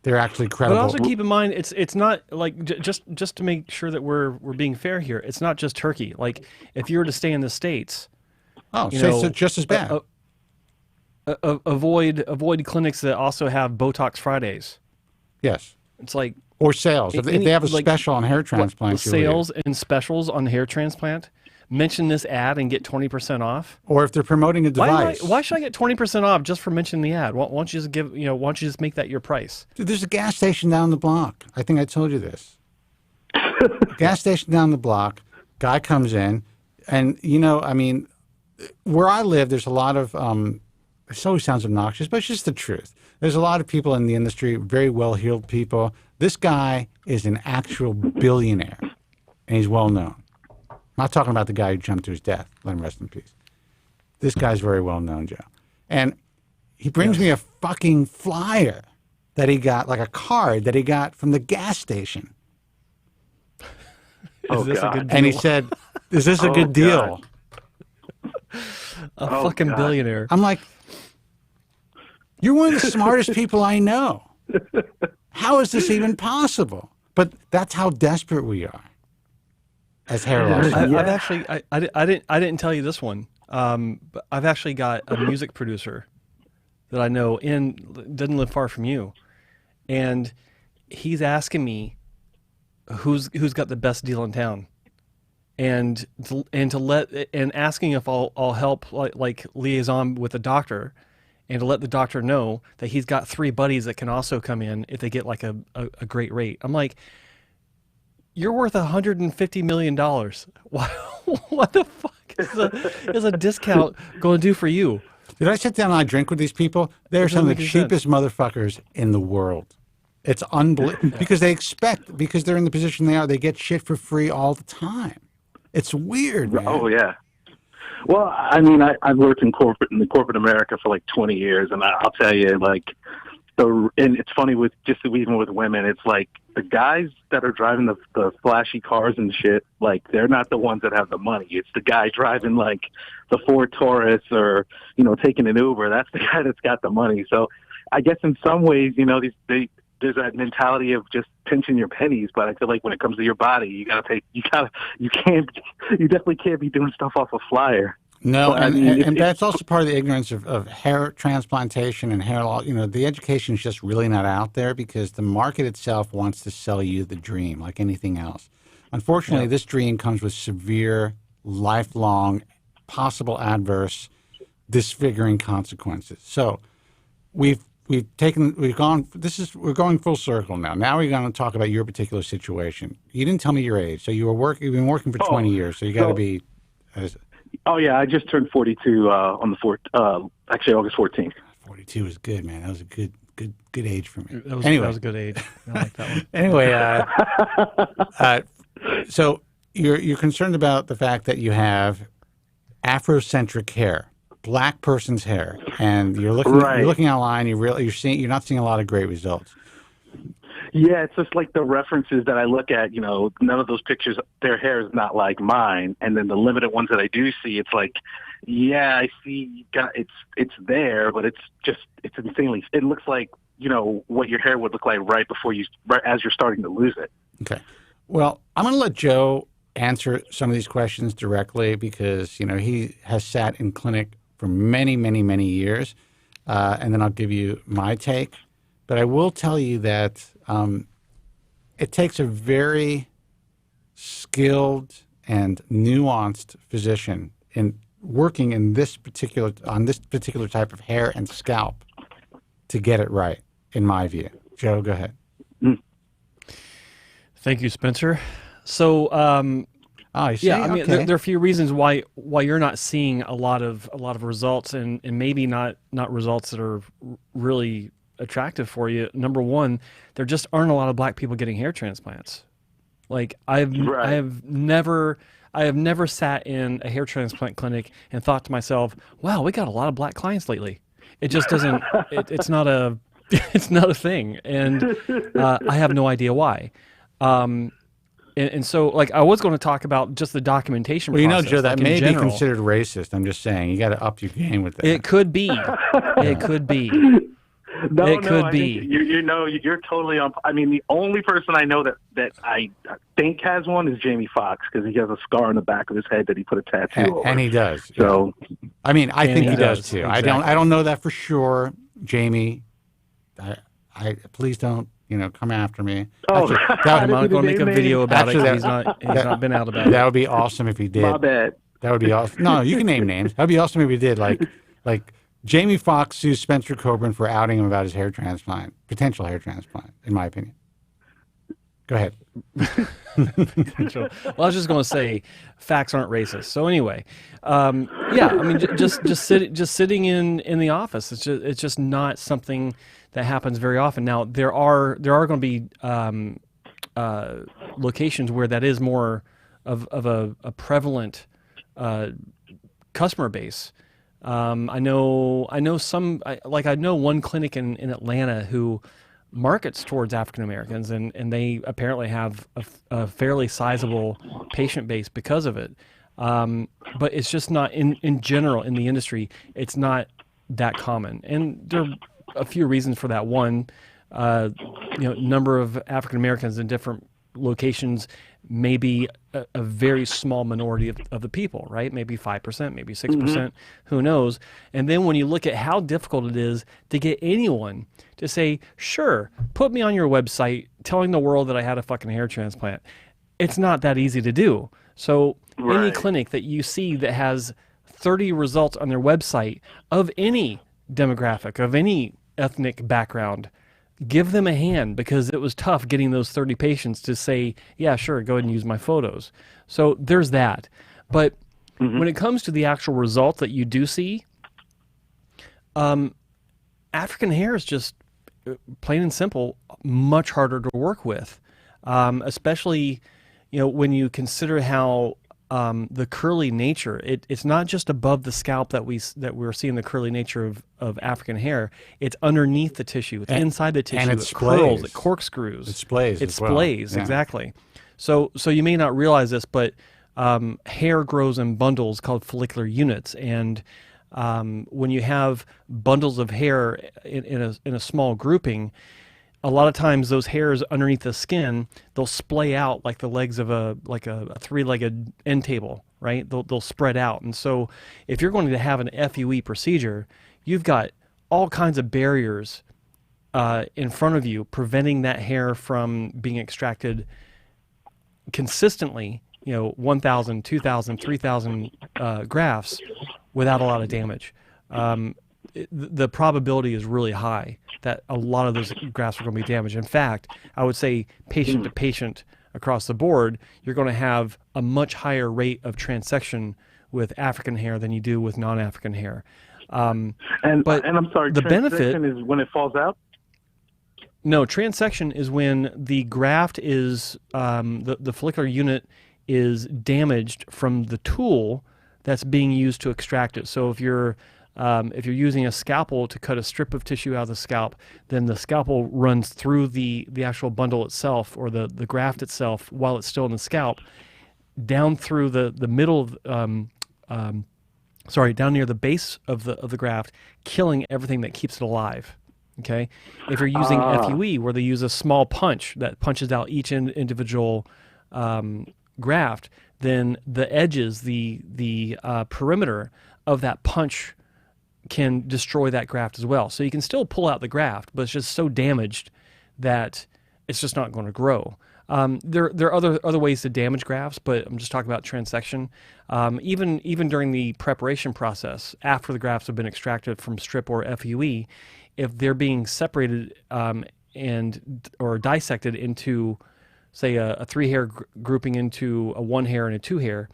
They're actually credible. But also keep in mind, it's not like just to make sure that we're being fair here. It's not just Turkey. Like if you were to stay in the States, so just as bad. Avoid clinics that also have Botox Fridays. Yes. It's like or sales. If they have a special on hair transplants, sales and specials on hair transplant. Mention this ad and get 20% off. Or if they're promoting a device. Why should I get 20% off just for mentioning the ad? Why don't you just why don't you just make that your price? Dude, there's a gas station down the block. I think I told you this. Gas station down the block. Guy comes in, and I mean, where I live, there's a lot of. It always sounds obnoxious, but it's just the truth. There's a lot of people in the industry, very well-heeled people. This guy is an actual billionaire, and he's well known. I'm not talking about the guy who jumped to his death. Let him rest in peace. This guy's very well known, Joe. And he brings me a fucking flyer that he got, like a card that he got from the gas station. Is this a good deal? And he said, is this a good deal? A fucking billionaire. I'm like, you're one of the smartest people I know. How is this even possible? But that's how desperate we are. As hair loss. I've actually, I didn't tell you this one. But I've actually got a music producer that I know doesn't live far from you, and he's asking me who's got the best deal in town, and asking if I'll help like liaison with the doctor, and to let the doctor know that he's got 3 buddies that can also come in if they get like a great rate. I'm like, you're worth $150 million. What the fuck is a discount going to do for you? Did I sit down and I drink with these people? They're some of the cheapest motherfuckers in the world. It's unbelievable. Because because they're in the position they are, they get shit for free all the time. It's weird, man. Oh, yeah. Well, I mean, I've worked in corporate America for like 20 years, and I'll tell you, like, and it's funny even with women, it's like the guys that are driving the flashy cars and shit, like they're not the ones that have the money. It's the guy driving like the Ford Taurus or, taking an Uber. That's the guy that's got the money. So I guess in some ways, there's that mentality of just pinching your pennies. But I feel like when it comes to your body, you definitely can't be doing stuff off a flyer. No, but, and that's also part of the ignorance of hair transplantation and hair loss. The education is just really not out there because the market itself wants to sell you the dream like anything else. Unfortunately, this dream comes with severe, lifelong, possible adverse, disfiguring consequences. So we're going full circle now. Now we're going to talk about your particular situation. You didn't tell me your age, so you've been working for 20 years, so you got to be. Oh yeah, I just turned 42 on the actually August 14th. 42 is good, man. That was a good age for me. That was a good age. I like that one. Anyway, so you're concerned about the fact that you have Afrocentric hair, black person's hair, and you're looking online. You're not seeing a lot of great results. Yeah, it's just like the references that I look at, none of those pictures, their hair is not like mine. And then the limited ones that I do see, it's like, yeah, I see it's there, but it's insanely, it looks like, what your hair would look like right as you're starting to lose it. Okay. Well, I'm going to let Joe answer some of these questions directly because, he has sat in clinic for many, many, many years. And then I'll give you my take. But I will tell you that it takes a very skilled and nuanced physician in working on this particular type of hair and scalp to get it right, in my view. Joe, go ahead. Thank you, Spencer. So, there are a few reasons why you're not seeing a lot of results, and maybe not results that are really attractive for you. Number one, there just aren't a lot of black people getting hair transplants. Like I have never sat in a hair transplant clinic and thought to myself, "Wow, we got a lot of black clients lately." It just doesn't. It's not a thing, and I have no idea why. And so, like, I was going to talk about just the documentation process. Well, Joe, that may be general. considered racist. I'm just saying, you got to up your game with that. It could be. It could be. You're totally on. I mean, the only person I know that I think has one is Jamie Foxx because he has a scar on the back of his head that he put a tattoo over. And he does. So, I mean, I think he does too. Exactly. I don't know that for sure, Jamie. I please don't. Come after me. Oh, I'm not going to make a video about it. He's not been out about it. That would be awesome if he did. My bad. That would be awesome. No, you can name names. That would be awesome if he did. Like Jamie Foxx sues Spencer Kobren for outing him about his potential hair transplant, in my opinion. Go ahead. Well, I was just going to say, facts aren't racist. So anyway, I mean, just sitting in the office, it's just not something that happens very often. Now there are going to be locations where that is more of a prevalent customer base. I know one clinic in Atlanta who markets towards African Americans, and they apparently have a fairly sizable patient base because of it. But it's just not in general in the industry. It's not that common, and there are a few reasons for that. One, number of African Americans in different locations may be a very small minority of the people, right? Maybe 5%, maybe 6%, who knows? And then when you look at how difficult it is to get anyone to say, sure, put me on your website telling the world that I had a fucking hair transplant, it's not that easy to do. So any clinic that you see that has 30 results on their website of any demographic, of any ethnic background, give them a hand, because it was tough getting those 30 patients to say, yeah, sure, go ahead and use my photos. So there's that. But when it comes to the actual results that you do see, African hair is just, plain and simple, much harder to work with, especially when you consider how the curly nature, it's not just above the scalp that we're seeing the curly nature of African hair. It's underneath the tissue. It's inside the tissue. And it curls. It corkscrews. It splays. It splays, exactly. So you may not realize this, but hair grows in bundles called follicular units, and when you have bundles of hair in a small grouping, a lot of times those hairs underneath the skin, they'll splay out like the legs of a three-legged end table, right? They'll spread out. And so if you're going to have an FUE procedure, you've got all kinds of barriers in front of you preventing that hair from being extracted consistently, 1,000, 2,000, 3,000 grafts without a lot of damage. The probability is really high that a lot of those grafts are going to be damaged. In fact, I would say patient to patient across the board, you're going to have a much higher rate of transection with African hair than you do with non-African hair. And I'm sorry, the benefit transection is when it falls out? No, transection is when the graft is, the follicular unit is damaged from the tool that's being used to extract it. So if you're using a scalpel to cut a strip of tissue out of the scalp, then the scalpel runs through the actual bundle itself, or the graft itself, while it's still in the scalp, down through the middle of, down near the base of the graft, killing everything that keeps it alive. Okay, if you're using FUE, where they use a small punch that punches out each individual graft, then the edges, the perimeter of that punch can destroy that graft as well. So you can still pull out the graft, but it's just so damaged that it's just not going to grow. There are other ways to damage grafts, but I'm just talking about transection. Even during the preparation process, after the grafts have been extracted from strip or FUE, if they're being separated or dissected into, say, a 3-hair grouping into a 1-hair and a 2-hair,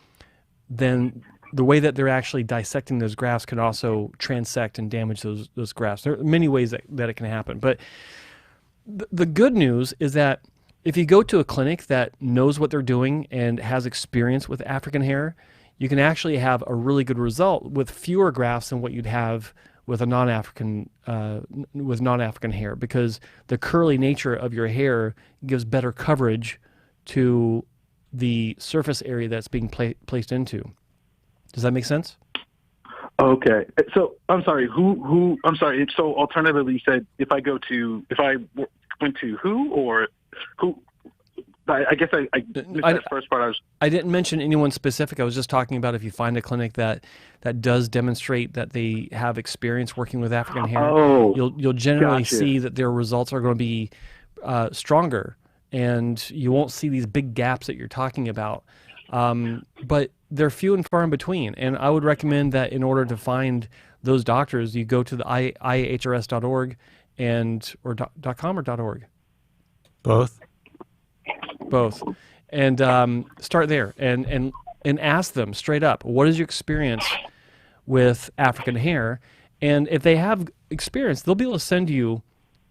then the way that they're actually dissecting those grafts can also transect and damage those grafts. There are many ways that it can happen. But the good news is that if you go to a clinic that knows what they're doing and has experience with African hair, you can actually have a really good result with fewer grafts than what you'd have with a non-African hair, because the curly nature of your hair gives better coverage to the surface area that's being placed into. Does that make sense? Okay. So I'm sorry. I'm sorry. So alternatively, you said if I went to who or who? I guess I missed that first part. I didn't mention anyone specific. I was just talking about if you find a clinic that does demonstrate that they have experience working with African hair, you'll generally see that their results are going to be stronger, and you won't see these big gaps that you're talking about. But they're few and far in between, and I would recommend that in order to find those doctors, you go to the IHRS.org or .com or .org. Both, and start there and ask them straight up, what is your experience with African hair? And if they have experience, they'll be able to send you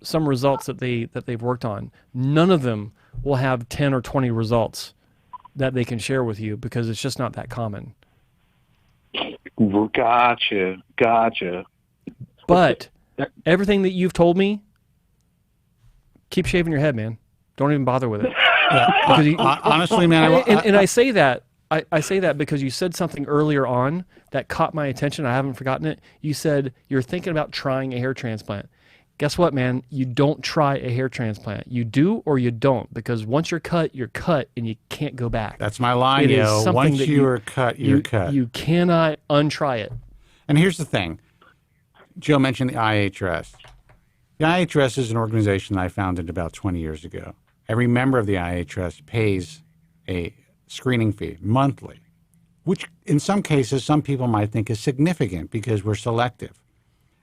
some results that they've worked on. None of them will have 10 or 20 results that they can share with you, because it's just not that common. Gotcha. But everything that you've told me, keep shaving your head, man. Don't even bother with it. Honestly, man, and I say that I say that because you said something earlier on that caught my attention. I haven't forgotten it. You said you're thinking about trying a hair transplant. Guess what, man? You don't try a hair transplant. You do or you don't, because once you're cut, and you can't go back. That's my line, yo. Once you are cut, you're cut. You cannot untry it. And here's the thing. Joe mentioned the IHRS. The IHRS is an organization that I founded about 20 years ago. Every member of the IHRS pays a screening fee monthly, which in some cases, some people might think is significant because we're selective.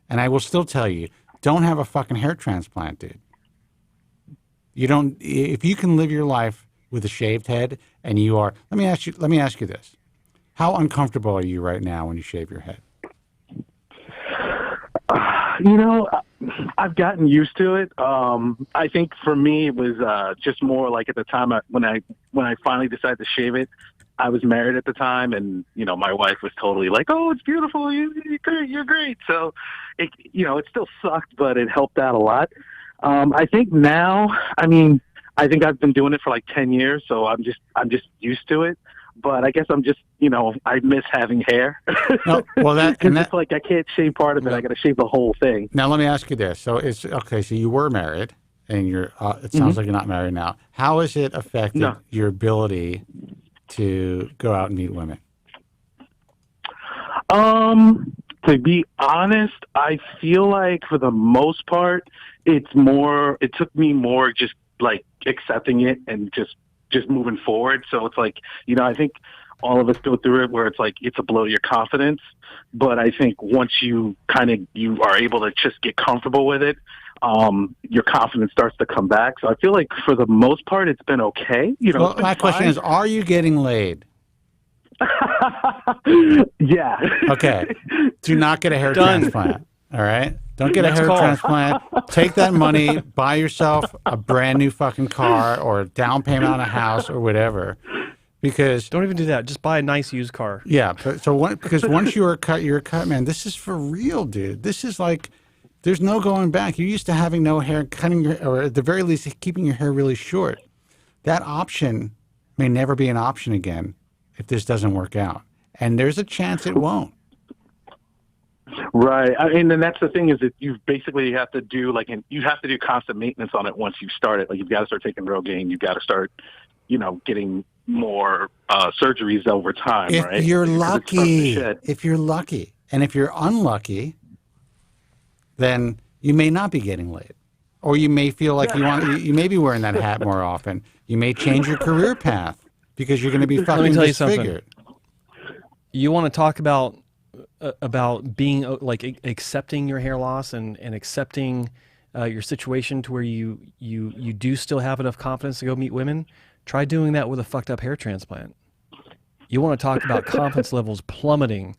And I will still tell you, don't have a fucking hair transplant, dude. If you can live your life with a shaved head and you are, let me ask you this. How uncomfortable are you right now when you shave your head? I've gotten used to it. I think for me it was just more like at the time when I finally decided to shave it. I was married at the time, and my wife was totally like, "Oh, it's beautiful. You're great." So, it still sucked, but it helped out a lot. I think now, I think I've been doing it for like 10 years, so I'm just used to it. But I guess I'm just, I miss having hair. No, well, it's like I can't shave part of it. I got to shave the whole thing. Now, let me ask you this. So it's okay. So you were married, and it sounds like you're not married now. How has it affected your ability to go out and meet women? To be honest, I feel like for the most part, it took me more just like accepting it and just moving forward. So it's like, I think all of us go through it where it's like, it's a blow to your confidence. But I think once you are able to just get comfortable with it, your confidence starts to come back. So I feel like for the most part, it's been okay. Well, my question is, are you getting laid? Yeah. Okay. Do not get a hair Done. transplant. All right. Don't get Next a hair call. transplant. Take that money, buy yourself a brand new fucking car or a down payment on a house or whatever. Because Don't even do that. Just buy a nice used car. yeah, because once you are cut, you're cut, man. This is for real, dude. This is like, there's no going back. You're used to having no hair, cutting your, or at the very least, keeping your hair really short. That option may never be an option again if this doesn't work out, and there's a chance it won't. Right. I mean, and that's the thing is that you basically have to do you have to do constant maintenance on it once you start it. Like you've got to start taking Rogaine. You've got to start, getting more surgeries over time. If right. you're Because lucky, and if you're unlucky, then you may not be getting laid, or you may feel like you may be wearing that hat more often. You may change your career path because you're going to be Let me fucking tell you disfigured. something. You want to talk about being like accepting your hair loss and accepting your situation to where you do still have enough confidence to go meet women. Try doing that with a fucked up hair transplant. You want to talk about confidence levels plummeting.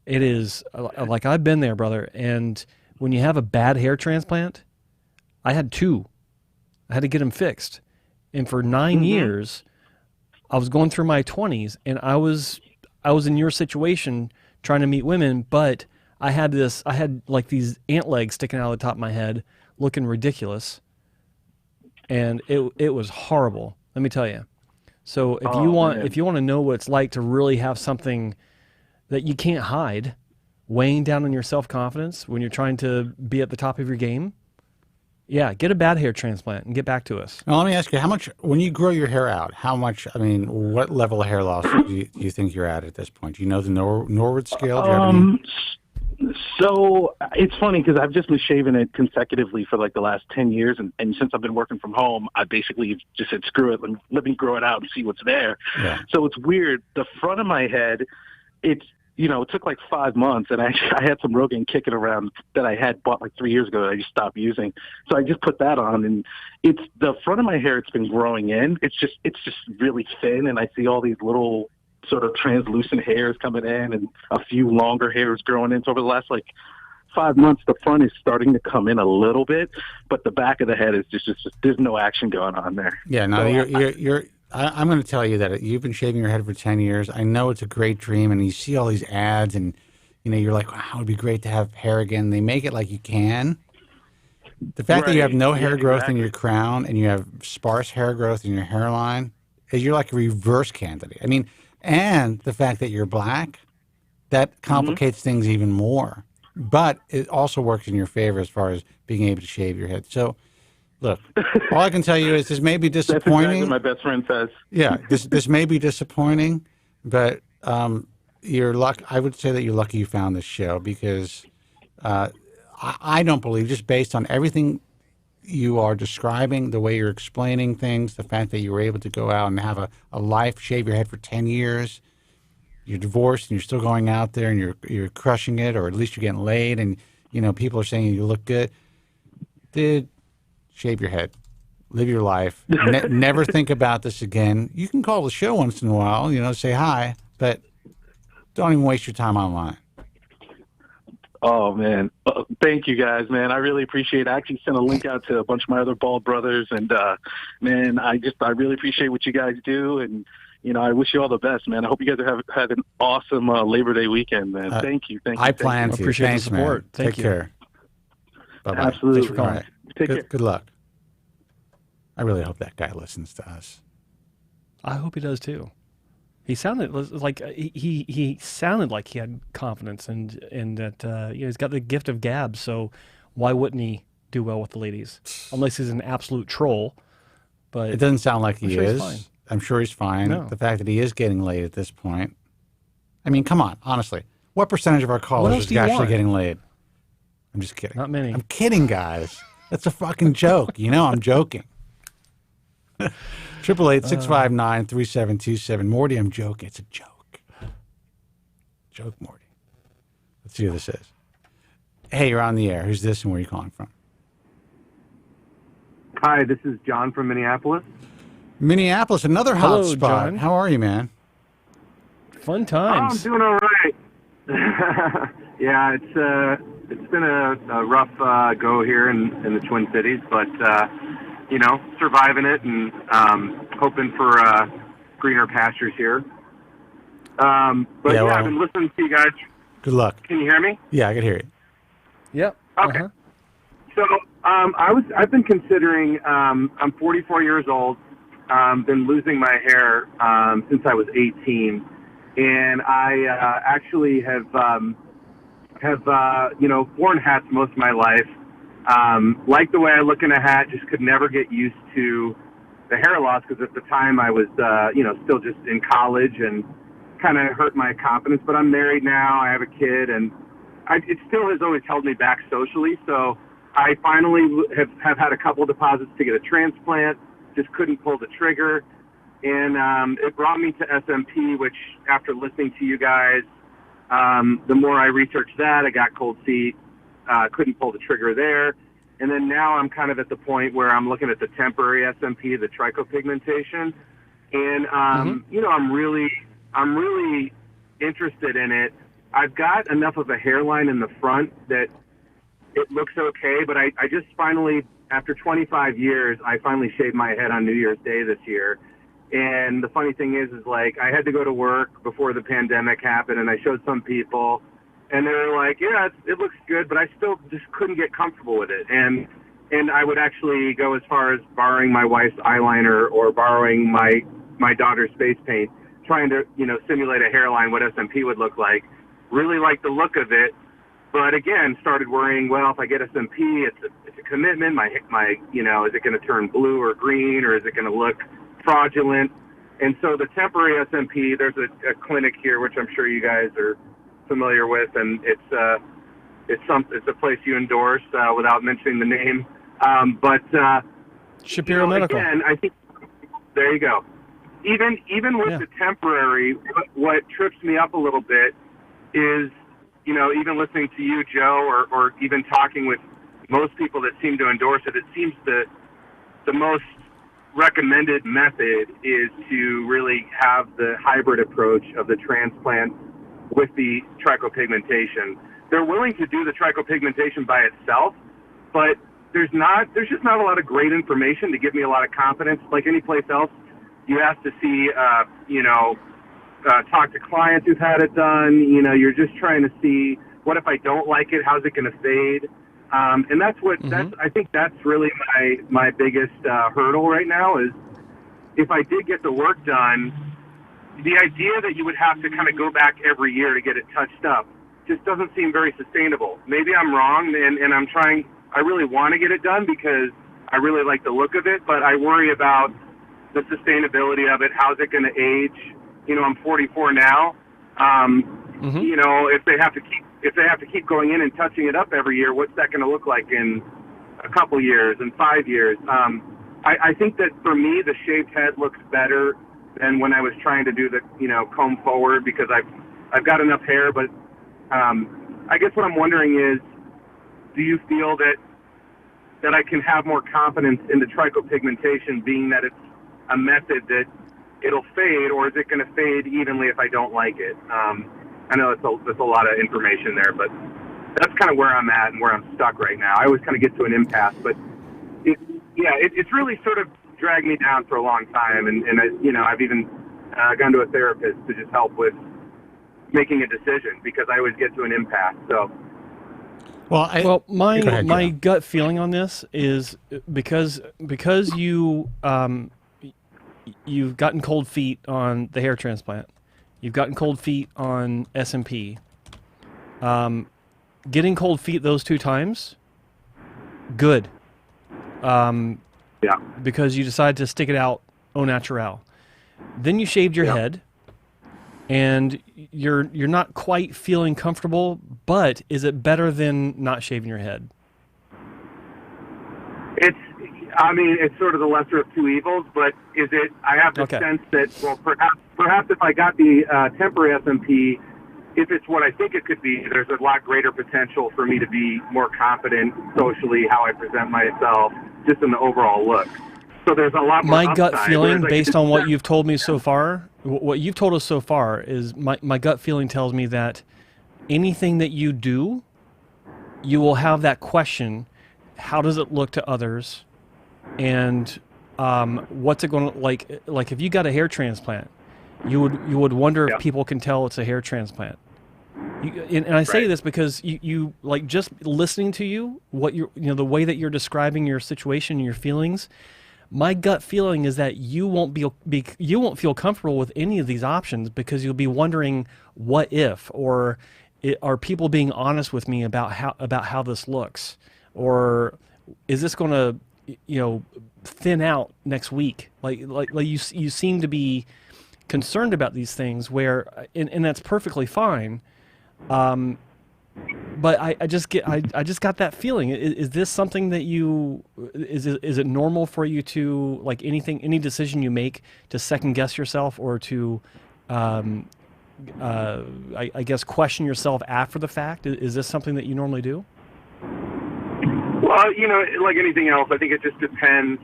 It is like I've been there, brother. And when you have a bad hair transplant, I had 2. I had to get them fixed. And for 9 years, I was going through my 20s, and I was in your situation trying to meet women, but I had like these ant legs sticking out of the top of my head, looking ridiculous. And it was horrible. Let me tell you. So if you want to know what it's like to really have something that you can't hide, weighing down on your self-confidence when you're trying to be at the top of your game, yeah, get a bad hair transplant and get back to us. Now, let me ask you, how much, when you grow your hair out, what level of hair loss do you think you're at this point? Do you know the Norwood scale? Do you have any? So it's funny because I've just been shaving it consecutively for like the last 10 years. And since I've been working from home, I basically just said, screw it, let me grow it out and see what's there. Yeah. So it's weird. The front of my head, it took like 5 months, and I had some Rogaine kicking around that I had bought like 3 years ago that I just stopped using. So I just put that on, and it's the front of my hair. It's been growing in. It's just really thin, and I see all these little sort of translucent hairs coming in, and a few longer hairs growing in. So over the last like 5 months, the front is starting to come in a little bit, but the back of the head is just there's no action going on there. Yeah, no, so I'm going to tell you that you've been shaving your head for 10 years. I know it's a great dream, and you see all these ads, and you're like, wow, it would be great to have hair again. They make it like you can. The fact that you have no hair growth in your crown and you have sparse hair growth in your hairline, you're like a reverse candidate. I mean, and the fact that you're black, that complicates things even more. But it also works in your favor as far as being able to shave your head. So, look, all I can tell you is this may be disappointing. That's exactly what my best friend says. Yeah, this may be disappointing, but you're lucky. I would say that you're lucky you found this show because I don't believe, just based on everything you are describing, the way you're explaining things, the fact that you were able to go out and have a life, shave your head for 10 years, you're divorced and you're still going out there and you're crushing it, or at least you're getting laid, and people are saying you look good. Dude, shave your head. Live your life. Never think about this again. You can call the show once in a while, say hi, but don't even waste your time online. Oh, man. Thank you, guys, man. I really appreciate it. I actually sent a link out to a bunch of my other bald brothers, and, man, I really appreciate what you guys do, and, I wish you all the best, man. I hope you guys have had an awesome Labor Day weekend, man. Thank you. I plan to. Appreciate Thanks, the support. Man. Take care. Bye-bye. Absolutely. Thanks for calling. All right. Take care. Good luck. I really hope that guy listens to us. I hope he does too. He sounded like he sounded like he had confidence and that he's got the gift of gab. So why wouldn't he do well with the ladies? Unless he's an absolute troll. But it doesn't sound like he is. Fine. I'm sure he's fine. No. The fact that he is getting laid at this point. I mean, come on, honestly. What percentage of our callers is actually getting laid? I'm just kidding. Not many. I'm kidding, guys. That's a fucking joke. I'm joking. 888-659-3727. Morty, I'm joking. It's a joke. Joke, Morty. Let's see who this is. Hey, you're on the air. Who's this and where are you calling from? Hi, this is John from Minneapolis. Minneapolis, another hot Hello, spot. John. How are you, man? Fun I'm times. doing all right. Yeah, it's been a rough go here in the Twin Cities, but surviving it and hoping for greener pastures here. But Yeah, well, I've been listening to you guys. Good luck. Can you hear me? Yeah, I can hear you. Yep. Okay. So I've been considering. I'm 44 years old. Been losing my hair since I was 18, and I actually have worn hats most of my life. Like the way I look in a hat, just could never get used to the hair loss because at the time I was still just in college and kind of hurt my confidence. But I'm married now. I have a kid, and it still has always held me back socially. So I finally have had a couple of deposits to get a transplant. Just couldn't pull the trigger, and it brought me to SMP, which after listening to you guys, the more I researched that, I got cold feet, couldn't pull the trigger there, and then now I'm kind of at the point where I'm looking at the temporary SMP, the tricho pigmentation, and I'm really interested in it. I've got enough of a hairline in the front that it looks okay, but I just finally, after 25 years, I finally shaved my head on New Year's Day this year. And the funny thing is like, I had to go to work before the pandemic happened, and I showed some people, and they were like, yeah, it looks good, but I still just couldn't get comfortable with it. And I would actually go as far as borrowing my wife's eyeliner or borrowing my daughter's face paint, trying to, simulate a hairline, what SMP would look like. Really liked the look of it. But again, started worrying, well, if I get SMP, it's a commitment. My is it going to turn blue or green, or is it going to look fraudulent? And so the temporary SMP, there's a clinic here, which I'm sure you guys are familiar with, and it's a place you endorse without mentioning the name. Shapiro Medical. Again, I think there you go. Even with the temporary, what trips me up a little bit is, even listening to you, Joe, or even talking with most people that seem to endorse it, it seems the most recommended method is to really have the hybrid approach of the transplant with the trichopigmentation. They're willing to do the trichopigmentation by itself, but there's just not a lot of great information to give me a lot of confidence. Like any place else, you have to see, talk to clients who've had it done. You're just trying to see, what if I don't like it? How's it going to fade? And that's what I think that's really my biggest hurdle right now is if I did get the work done, the idea that you would have to kind of go back every year to get it touched up just doesn't seem very sustainable. Maybe I'm wrong, and I really want to get it done because I really like the look of it, but I worry about the sustainability of it. How's it going to age? I'm 44 now. If they have to keep going in and touching it up every year, what's that going to look like in a couple years and 5 years? I think that for me, the shaved head looks better than when I was trying to do the comb forward because I've got enough hair. But I guess what I'm wondering is, do you feel that I can have more confidence in the trichopigmentation, being that it's a method that it'll fade, or is it going to fade evenly if I don't like it? I know that's a lot of information there, but that's kind of where I'm at and where I'm stuck right now. I always kind of get to an impasse, but it's really sort of dragged me down for a long time, and I've even gone to a therapist to just help with making a decision because I always get to an impasse. So. Well, my gut feeling on this is because you you've gotten cold feet on the hair transplant, you've gotten cold feet on SMP. Getting cold feet those 2 times, good. Because you decided to stick it out au naturel. Then you shaved your head, and you're not quite feeling comfortable, but is it better than not shaving your head? It's sort of the lesser of two evils, but is it, I have the sense that, well, perhaps if I got the temporary SMP, if it's what I think it could be, there's a lot greater potential for me to be more confident socially, how I present myself, just in the overall look. So there's a lot more My gut upside, feeling, based on what you've told me so far, what you've told us so far is my gut feeling tells me that anything that you do, you will have that question: how does it look to others, and what's it going to like? Like if you got a hair transplant, you would wonder if people can tell it's a hair transplant. And I say this because you like just listening to you, what the way that you're describing your situation and your feelings. My gut feeling is that you won't you won't feel comfortable with any of these options because you'll be wondering what if, or are people being honest with me about how this looks, or is this going to thin out next week? Like you seem to be concerned about these things and that's perfectly fine. But I just got that feeling. Is this something that is it normal for you to, like, any decision you make, to second guess yourself, or to I guess question yourself after the fact? Is this something that you normally do? Well, like anything else, I think it just depends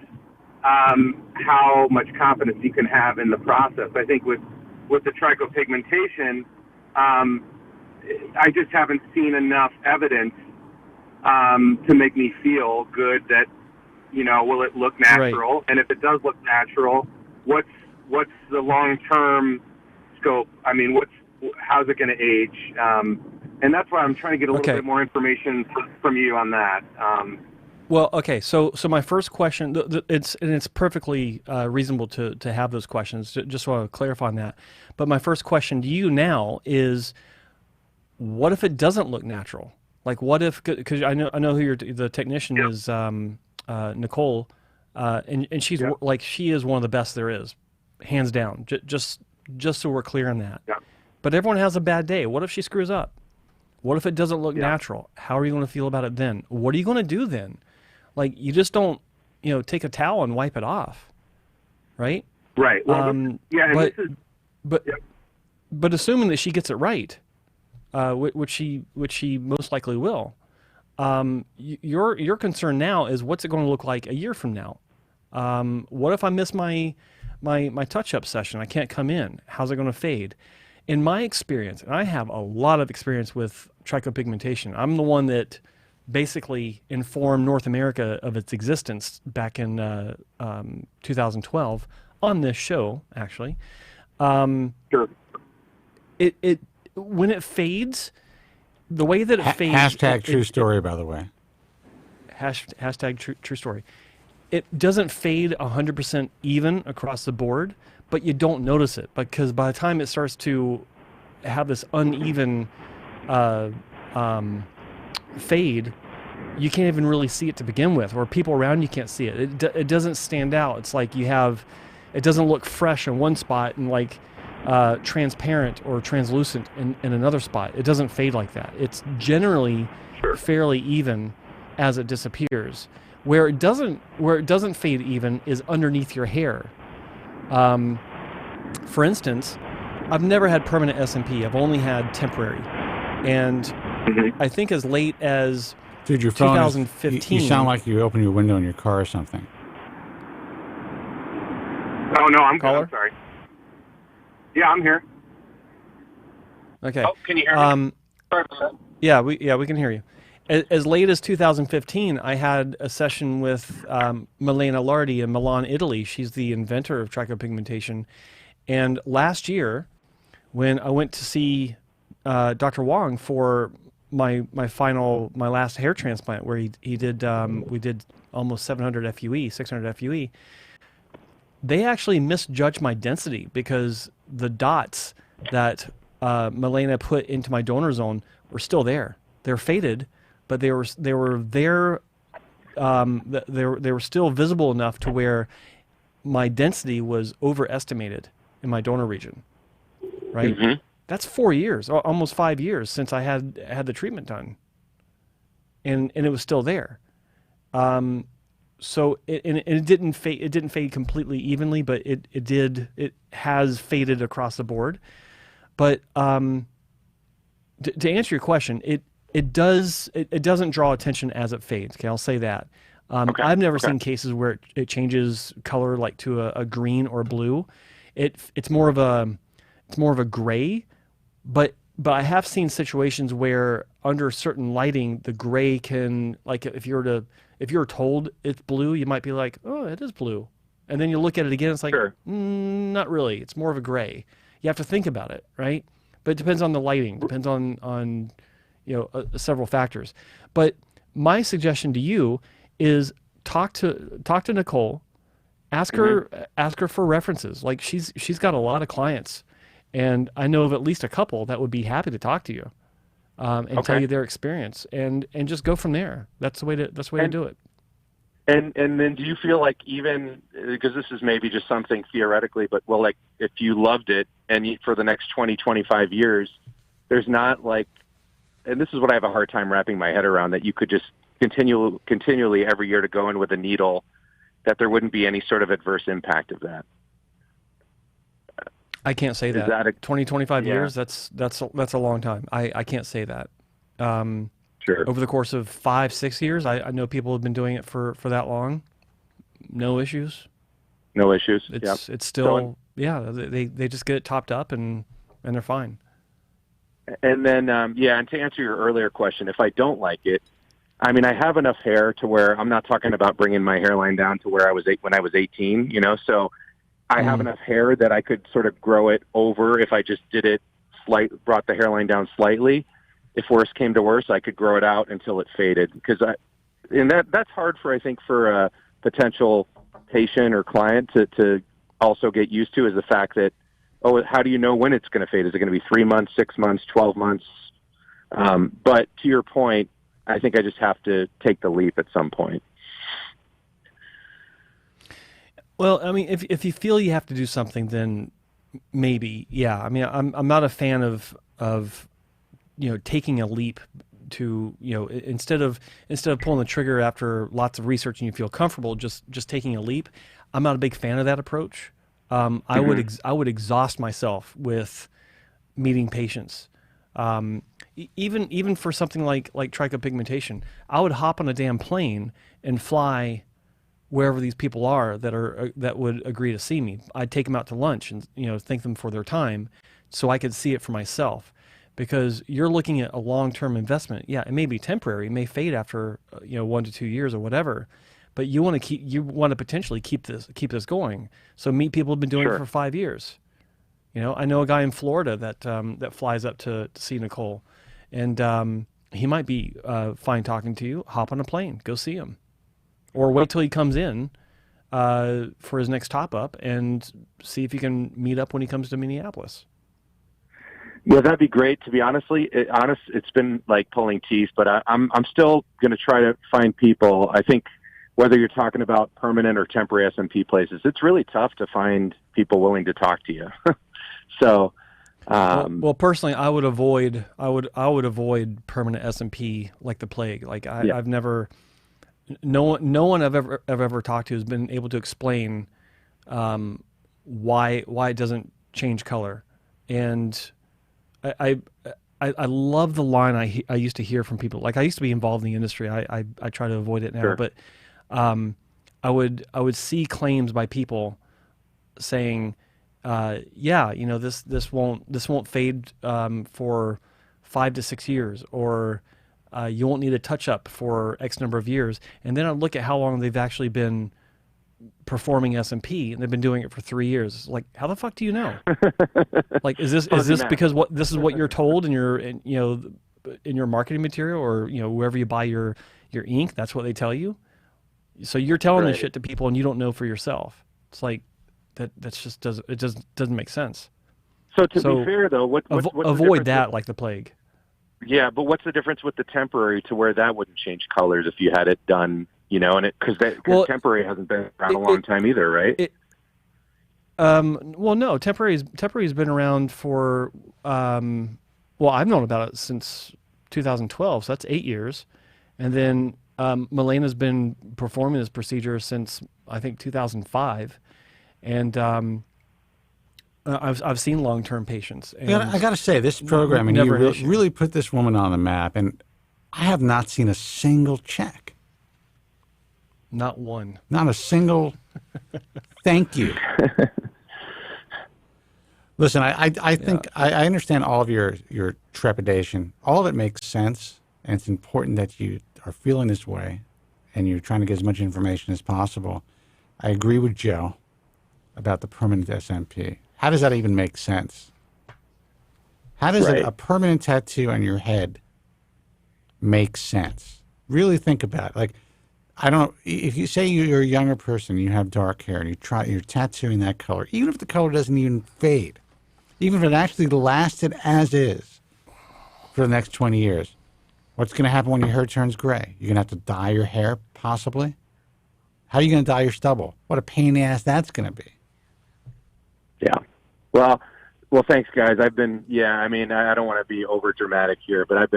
how much confidence you can have in the process. I think with the trichopigmentation, I just haven't seen enough evidence to make me feel good that, will it look natural? Right. And if it does look natural, what's the long-term scope? I mean, how's it going to age? And that's why I'm trying to get a little bit more information from you on that. Well, okay. So my first question, it's perfectly reasonable to have those questions. Just want to clarify on that. But my first question to you now is, what if it doesn't look natural? Like, what if? Because I know who the technician is, Nicole, and she's she is one of the best there is, hands down. Just so we're clear on that. Yeah. But everyone has a bad day. What if she screws up? What if it doesn't look natural? How are you going to feel about it then? What are you going to do then? Like, you just don't, take a towel and wipe it off, right? Right. Well, but assuming that she gets it right, which she most likely will, your concern now is, what's it going to look like a year from now? What if I miss my touch-up session? I can't come in. How's it going to fade? In my experience, and I have a lot of experience with trichopigmentation, I'm the one that basically informed North America of its existence back in 2012 on this show, actually. Sure. It when it fades, the way that it fades... Hashtag true story, by the way. Hashtag true story. It doesn't fade 100% even across the board, but you don't notice it, because by the time it starts to have this uneven fade, you can't even really see it to begin with, or people around you can't see it. It doesn't stand out. It's like it doesn't look fresh in one spot and like transparent or translucent in another spot. It doesn't fade like that. It's generally fairly even as it disappears. Where it doesn't fade even is underneath your hair. For instance, I've never had permanent SMP. I've only had temporary. And I think as late as 2015... You sound like you open your window in your car or something. Oh, no, I'm sorry. Yeah, I'm here. Okay. Oh, can you hear me? Sorry about that. Yeah, we can hear you. As late as 2015, I had a session with Milena Lardi in Milan, Italy. She's the inventor of trichopigmentation. And last year, when I went to see Dr. Wong for my last hair transplant, where he did we did almost 700 FUE, 600 FUE, they actually misjudged my density, because the dots that Milena put into my donor zone were still there. They're faded, but they were there. They were still visible enough to where my density was overestimated in my donor region. Right. Mm-hmm. That's 4 years, almost 5 years since I had the treatment done, and it was still there. So it didn't fade. It didn't fade completely evenly, but it has faded across the board. But to answer your question, it doesn't draw attention as it fades. Okay, I'll say that. I've never seen cases where it changes color, like to a green or blue. it's more of a gray, but I have seen situations where under certain lighting, the gray can, like if you're told it's blue, you might be like, oh, it is blue. And then you look at it again, it's like, not really. It's more of a gray. You have to think about it, right? But it depends on the lighting, depends on several factors. But my suggestion to you is talk to Nicole, ask her for references. Like she's got a lot of clients. And I know of at least a couple that would be happy to talk to you and tell you their experience, and just go from there. That's the way to do it. And then do you feel like, even because this is maybe just something theoretically, but like if you loved it and for the next 20, 25 years, there's not like, and this is what I have a hard time wrapping my head around, that you could just continually every year to go in with a needle, that there wouldn't be any sort of adverse impact of that. I can't say that. 20, 25 years, that's a long time. I can't say that. Sure. Over the course of 5-6 years, I know people have been doing it for that long. No issues. No issues. It's still, they just get it topped up and they're fine. And then, and to answer your earlier question, if I don't like it, I mean, I have enough hair to where I'm not talking about bringing my hairline down to where I was when I was 18, so I have enough hair that I could sort of grow it over if I just did it brought the hairline down slightly. If worse came to worse, I could grow it out until it faded. That's hard I think for a potential patient or client to also get used to, is the fact that, how do you know when it's going to fade? Is it going to be 3 months, 6 months, 12 months? But to your point, I think I just have to take the leap at some point. Well, I mean, if you feel you have to do something, then maybe, yeah. I mean, I'm not a fan of taking a leap to, instead of pulling the trigger after lots of research and you feel comfortable just taking a leap. I'm not a big fan of that approach. I would exhaust myself with meeting patients. Even for something like tricho pigmentation, I would hop on a damn plane and fly wherever these people are that would agree to see me. I'd take them out to lunch and thank them for their time, so I could see it for myself. Because you're looking at a long-term investment. Yeah, it may be temporary, it may fade after 1 to 2 years or whatever, but you want to potentially keep this going. So meet people who've been doing it for 5 years. I know a guy in Florida that flies up to see Nicole, and he might be fine talking to you. Hop on a plane, go see him, or wait till he comes in for his next top up and see if you can meet up when he comes to Minneapolis. Yeah, that'd be great. To be it's been like pulling teeth, but I'm still going to try to find people. I think whether you're talking about permanent or temporary SMP places, it's really tough to find people willing to talk to you. So, well, personally, I would avoid permanent SMP like the plague. Like I've never, no one I've ever talked to has been able to explain why it doesn't change color. And I love the line I used to hear from people. Like, I used to be involved in the industry. I try to avoid it now, but I would see claims by people saying, this won't fade for 5 to 6 years, or you won't need a touch up for X number of years. And then I look at how long they've actually been performing SMP, and they've been doing it for 3 years. Like, how the fuck do you know? Like, is this because this is what you're told in your marketing material, or wherever you buy your ink, that's what they tell you? So you're telling this shit to people and you don't know for yourself. It's like that's just doesn't make sense. So to be fair though, what's avoid that like the plague. Yeah, but what's the difference with the temporary to where that wouldn't change colors if you had it done? Because temporary hasn't been around a long time either, right? Well, no, temporary's been around for, I've known about it since 2012, so that's 8 years. And then Milena's been performing this procedure since, I think, 2005. And I've seen long-term patients. And I got to say, this program, and you really put this woman on the map, and I have not seen a single check. Not one. Not a single thank you. Listen, I think I understand all of your trepidation. All of it makes sense, and it's important that you are feeling this way, and you're trying to get as much information as possible. I agree with Joe about the permanent SMP. How does that even make sense? How does a permanent tattoo on your head make sense? Really think about it. Like, if you say you're a younger person, you have dark hair, and you're tattooing that color, even if the color doesn't even fade, even if it actually lasted as is for the next 20 years, what's going to happen when your hair turns gray? You're going to have to dye your hair, possibly? How are you going to dye your stubble? What a pain in the ass that's going to be. Yeah. Well, thanks, guys. I don't want to be over dramatic here, but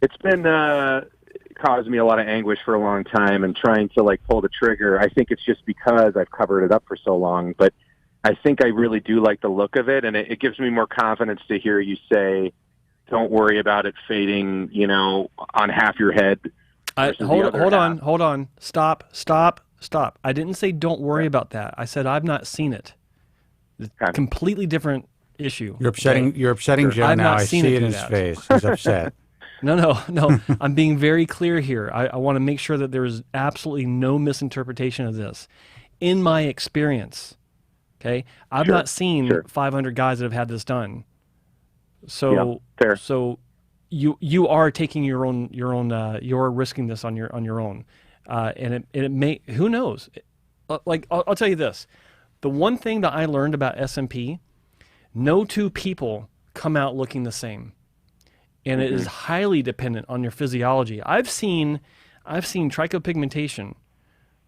it's been caused me a lot of anguish for a long time, and trying to pull the trigger. I think it's just because I've covered it up for so long, but I think I really do like the look of it, and it gives me more confidence to hear you say, don't worry about it fading, on half your head. Hold on. Stop. I didn't say don't worry about that. I said I've not seen it. It's a completely different issue. You're upsetting Joe now. I see it in his face. He's upset. No. I'm being very clear here. I want to make sure that there is absolutely no misinterpretation of this. In my experience, okay, I've not seen 500 guys that have had this done. So, fair. So you are taking you're risking this on your own, and it may, who knows? I'll tell you this: the one thing that I learned about SMP, no two people come out looking the same. And it is highly dependent on your physiology. I've seen trichopigmentation,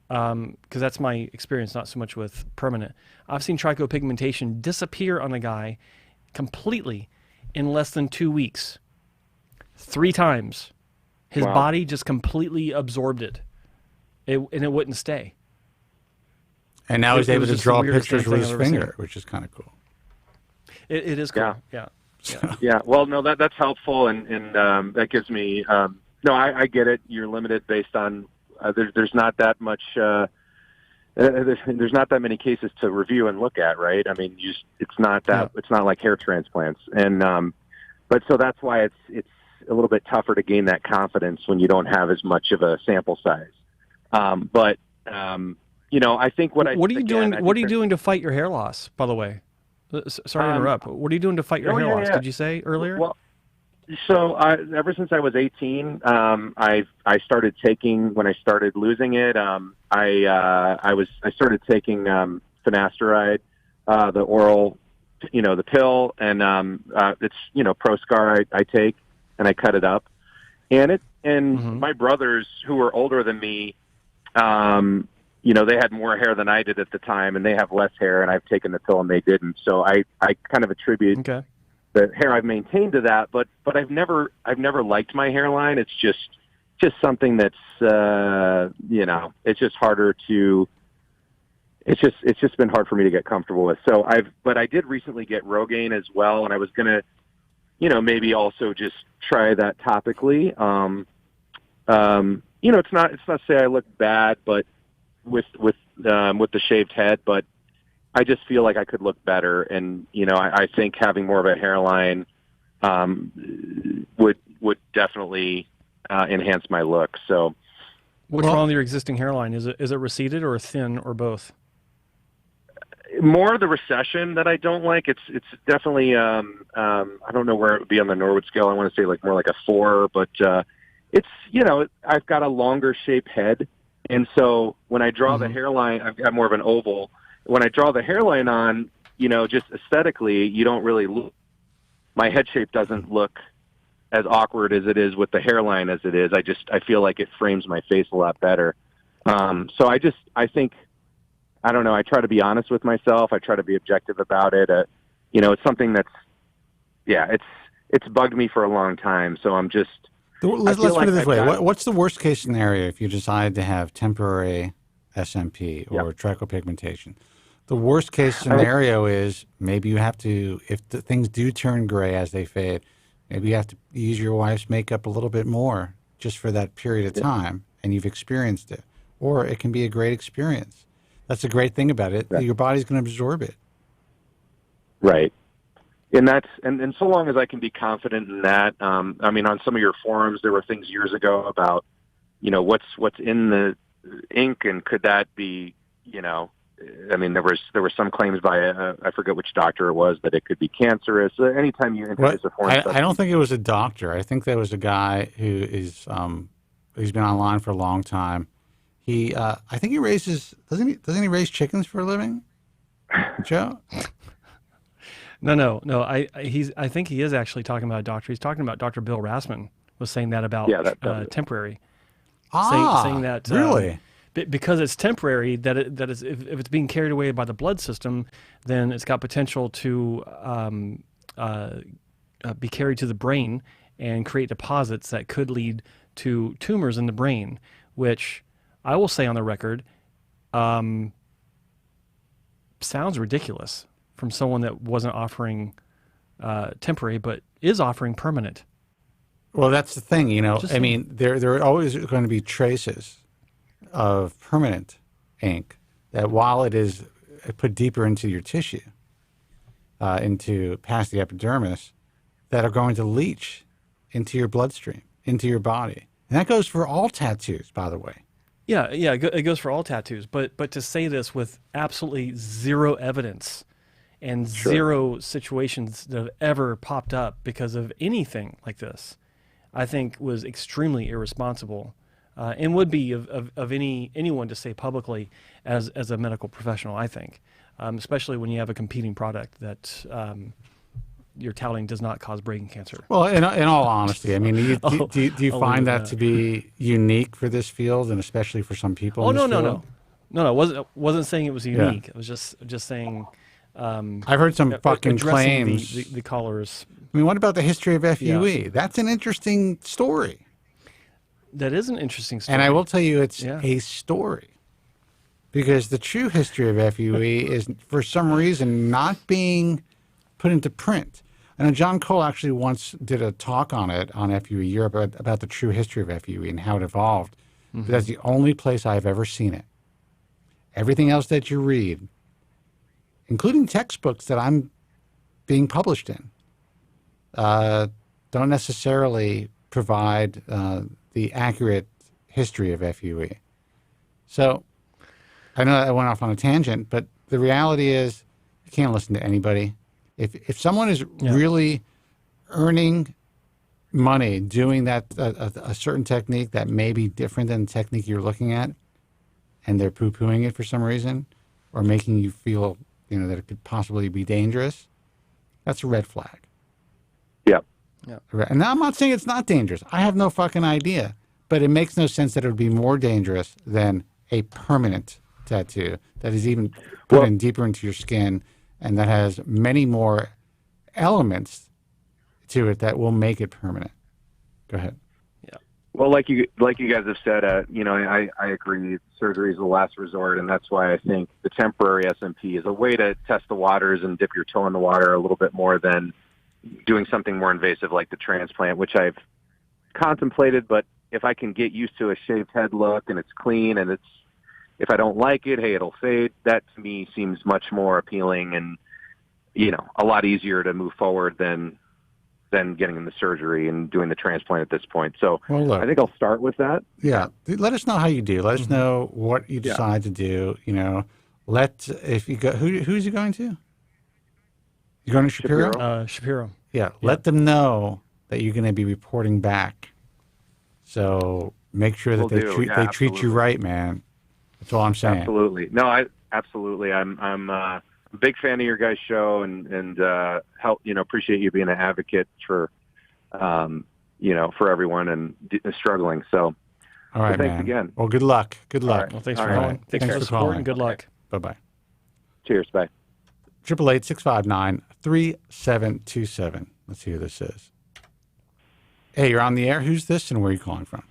because that's my experience, not so much with permanent. I've seen trichopigmentation disappear on a guy completely in less than 2 weeks. 3 times. His body just completely absorbed it. And it wouldn't stay. And now he's able to draw pictures with his finger, which is kind of cool. It is cool, yeah. Yeah. Well, no, that's helpful, and that gives me. No, I get it. You're limited based on there's not that much. There's not that many cases to review and look at, right? I mean, it's not that. It's not like hair transplants, and but so that's why it's a little bit tougher to gain that confidence when you don't have as much of a sample size. But I think what are you doing to fight your hair loss? By the way. Sorry to interrupt. What are you doing to fight your hair loss? Did you say earlier? Well, so ever since I was 18, I started taking, when I started losing it, I started taking finasteride, the oral, the pill, and it's ProScar I take, and I cut it up, and my brothers who were older than me. They had more hair than I did at the time, and they have less hair, and I've taken the pill and they didn't. So I kind of attribute the hair I've maintained to that, but I've never liked my hairline. It's just something that's, it's just harder to, it's just been hard for me to get comfortable with. So but I did recently get Rogaine as well, and I was going to, maybe also just try that topically. It's not to say I look bad, but with the shaved head, but I just feel like I could look better, and I think having more of a hairline would definitely enhance my look. So, what's wrong with your existing hairline? Is it receded or thin or both? More the recession that I don't like. It's definitely I don't know where it would be on the Norwood scale. I want to say more like a 4, but it's I've got a longer shaped head. And so when I draw the hairline, I've got more of an oval. When I draw the hairline on, just aesthetically, you don't really look. My head shape doesn't look as awkward as it is with the hairline as it is. I feel like it frames my face a lot better. So I think, I don't know, I try to be honest with myself. I try to be objective about it. It's something that's, it's bugged me for a long time. So I'm just, let's put it this way. What's the worst case scenario if you decide to have temporary SMP or trichopigmentation? The worst case scenario is maybe you have to, if the things do turn gray as they fade, maybe you have to use your wife's makeup a little bit more just for that period of time, and you've experienced it. Or it can be a great experience. That's a great thing about it. Your body's going to absorb it. Right. And that's and so long as I can be confident in that, I mean, on some of your forums, there were things years ago about, what's in the ink, and could that be, I mean, there were some claims by I forget which doctor it was that it could be cancerous. Anytime you introduce a foreign substance, I don't think it was a doctor. I think there was a guy who is who's been online for a long time. I think he raises doesn't he raise chickens for a living, Joe? No. I think he is actually talking about a doctor. He's talking about Dr. Bill Rassman was saying that about temporary. Saying that really. Because it's temporary, that is if it's being carried away by the blood system, then it's got potential to be carried to the brain and create deposits that could lead to tumors in the brain, which I will say on the record sounds ridiculous from someone that wasn't offering temporary but is offering permanent. Well, that's the thing, I mean, there are always going to be traces of permanent ink that, while it is put deeper into your tissue, into past the epidermis, that are going to leach into your bloodstream, into your body. And that goes for all tattoos, by the way. Yeah, it goes for all tattoos. But to say this with absolutely zero evidence and zero situations that have ever popped up because of anything like this, I think was extremely irresponsible. And would be of anyone to say publicly as a medical professional, I think, especially when you have a competing product that you're touting does not cause brain cancer. Well, in all honesty, I mean, do you find that to be unique for this field, and especially for some people? No. Wasn't saying it was unique. I was just saying. I've heard some fucking claims. The callers. I mean, what about the history of FUE? Yeah. That's an interesting story. That is an interesting story. And I will tell you, it's a story. Because the true history of FUE is, for some reason, not being put into print. And John Cole actually once did a talk on it, on FUE Europe, about the true history of FUE and how it evolved. Mm-hmm. But that's the only place I've ever seen it. Everything else that you read, including textbooks that I'm being published in, don't necessarily provide the accurate history of FUE. So I know I went off on a tangent, but the reality is you can't listen to anybody. If someone is really earning money doing that a certain technique that may be different than the technique you're looking at, and they're poo-pooing it for some reason, or making you feel that it could possibly be dangerous, that's a red flag. Yeah. And now I'm not saying it's not dangerous. I have no fucking idea. But it makes no sense that it would be more dangerous than a permanent tattoo that is even put in deeper into your skin and that has many more elements to it that will make it permanent. Go ahead. Yeah. Well, like you guys have said, I agree. Surgery is the last resort, and that's why I think the temporary SMP is a way to test the waters and dip your toe in the water a little bit more than doing something more invasive like the transplant, which I've contemplated. But if I can get used to a shaved head look and it's clean and if I don't like it, hey, it'll fade. That to me seems much more appealing and, a lot easier to move forward than getting in the surgery and doing the transplant at this point. So I think I'll start with that. Yeah. Let us know how you do. Let us know what you decide to do. If you go, who's you going to? You going to Shapiro? Shapiro. Yeah. Let them know that you're going to be reporting back. So make sure that they treat you right, man. That's all I'm saying. Absolutely. No, absolutely. I'm a big fan of your guys' show and appreciate you being an advocate for everyone and struggling. So, all right, thanks again. Well, good luck. Good luck. Right. Well, thanks for calling. Thanks for the support and good luck. Bye-bye. Cheers. Bye. 888-659-3727. Let's see who this is. Hey, you're on the air. Who's this and where are you calling from?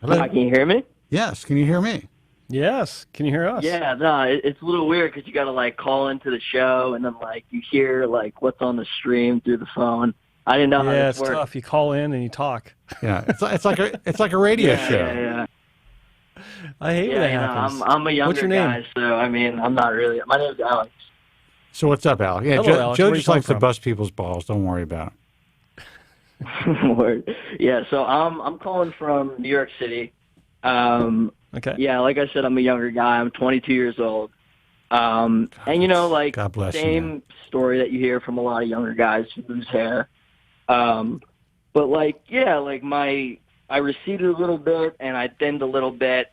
Hello? Can you hear me? Yes. Can you hear me? Yes. Can you hear us? Yeah, no, it's a little weird because you got to call into the show and then you hear what's on the stream through the phone. I didn't know how this worked. Yeah, it's tough. You call in and you talk. Yeah, it's like a radio show. Yeah. I hate when that happens. I'm a younger What's your name? guy, so I'm not really. My name's Alex. So what's up, Al? Yeah, Hello, Alex. Joe Where just you likes to from? bust people's balls. Don't worry about it. Word. Yeah, so I'm calling from New York City. Okay. Yeah, like I said, I'm a younger guy. I'm 22 years old. And like God bless you, same story that you hear from a lot of younger guys who lose hair. But like, yeah, like I receded a little bit and I thinned a little bit.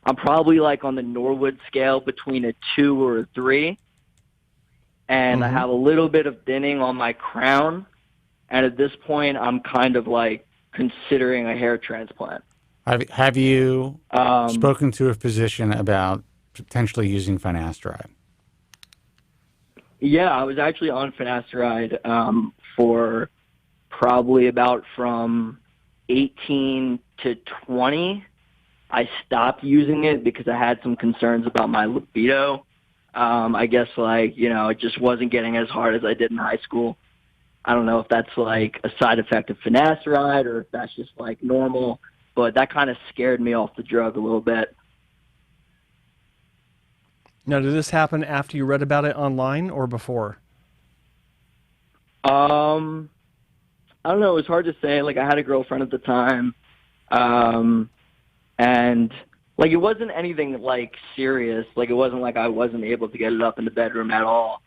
I'm probably like on the Norwood scale between a 2 or a 3. And I have a little bit of thinning on my crown. And at this point, I'm kind of like considering a hair transplant. Have you spoken to a physician about potentially using finasteride? Yeah, I was actually on finasteride for probably about from 18 to 20. I stopped using it because I had some concerns about my libido. I guess it just wasn't getting as hard as I did in high school. I don't know if that's like a side effect of finasteride or if that's just like normal, but that kind of scared me off the drug a little bit. Now, did this happen after you read about it online or before? I don't know. It was hard to say. Like, I had a girlfriend at the time, and like it wasn't anything like serious. Like, it wasn't like I wasn't able to get it up in the bedroom at all.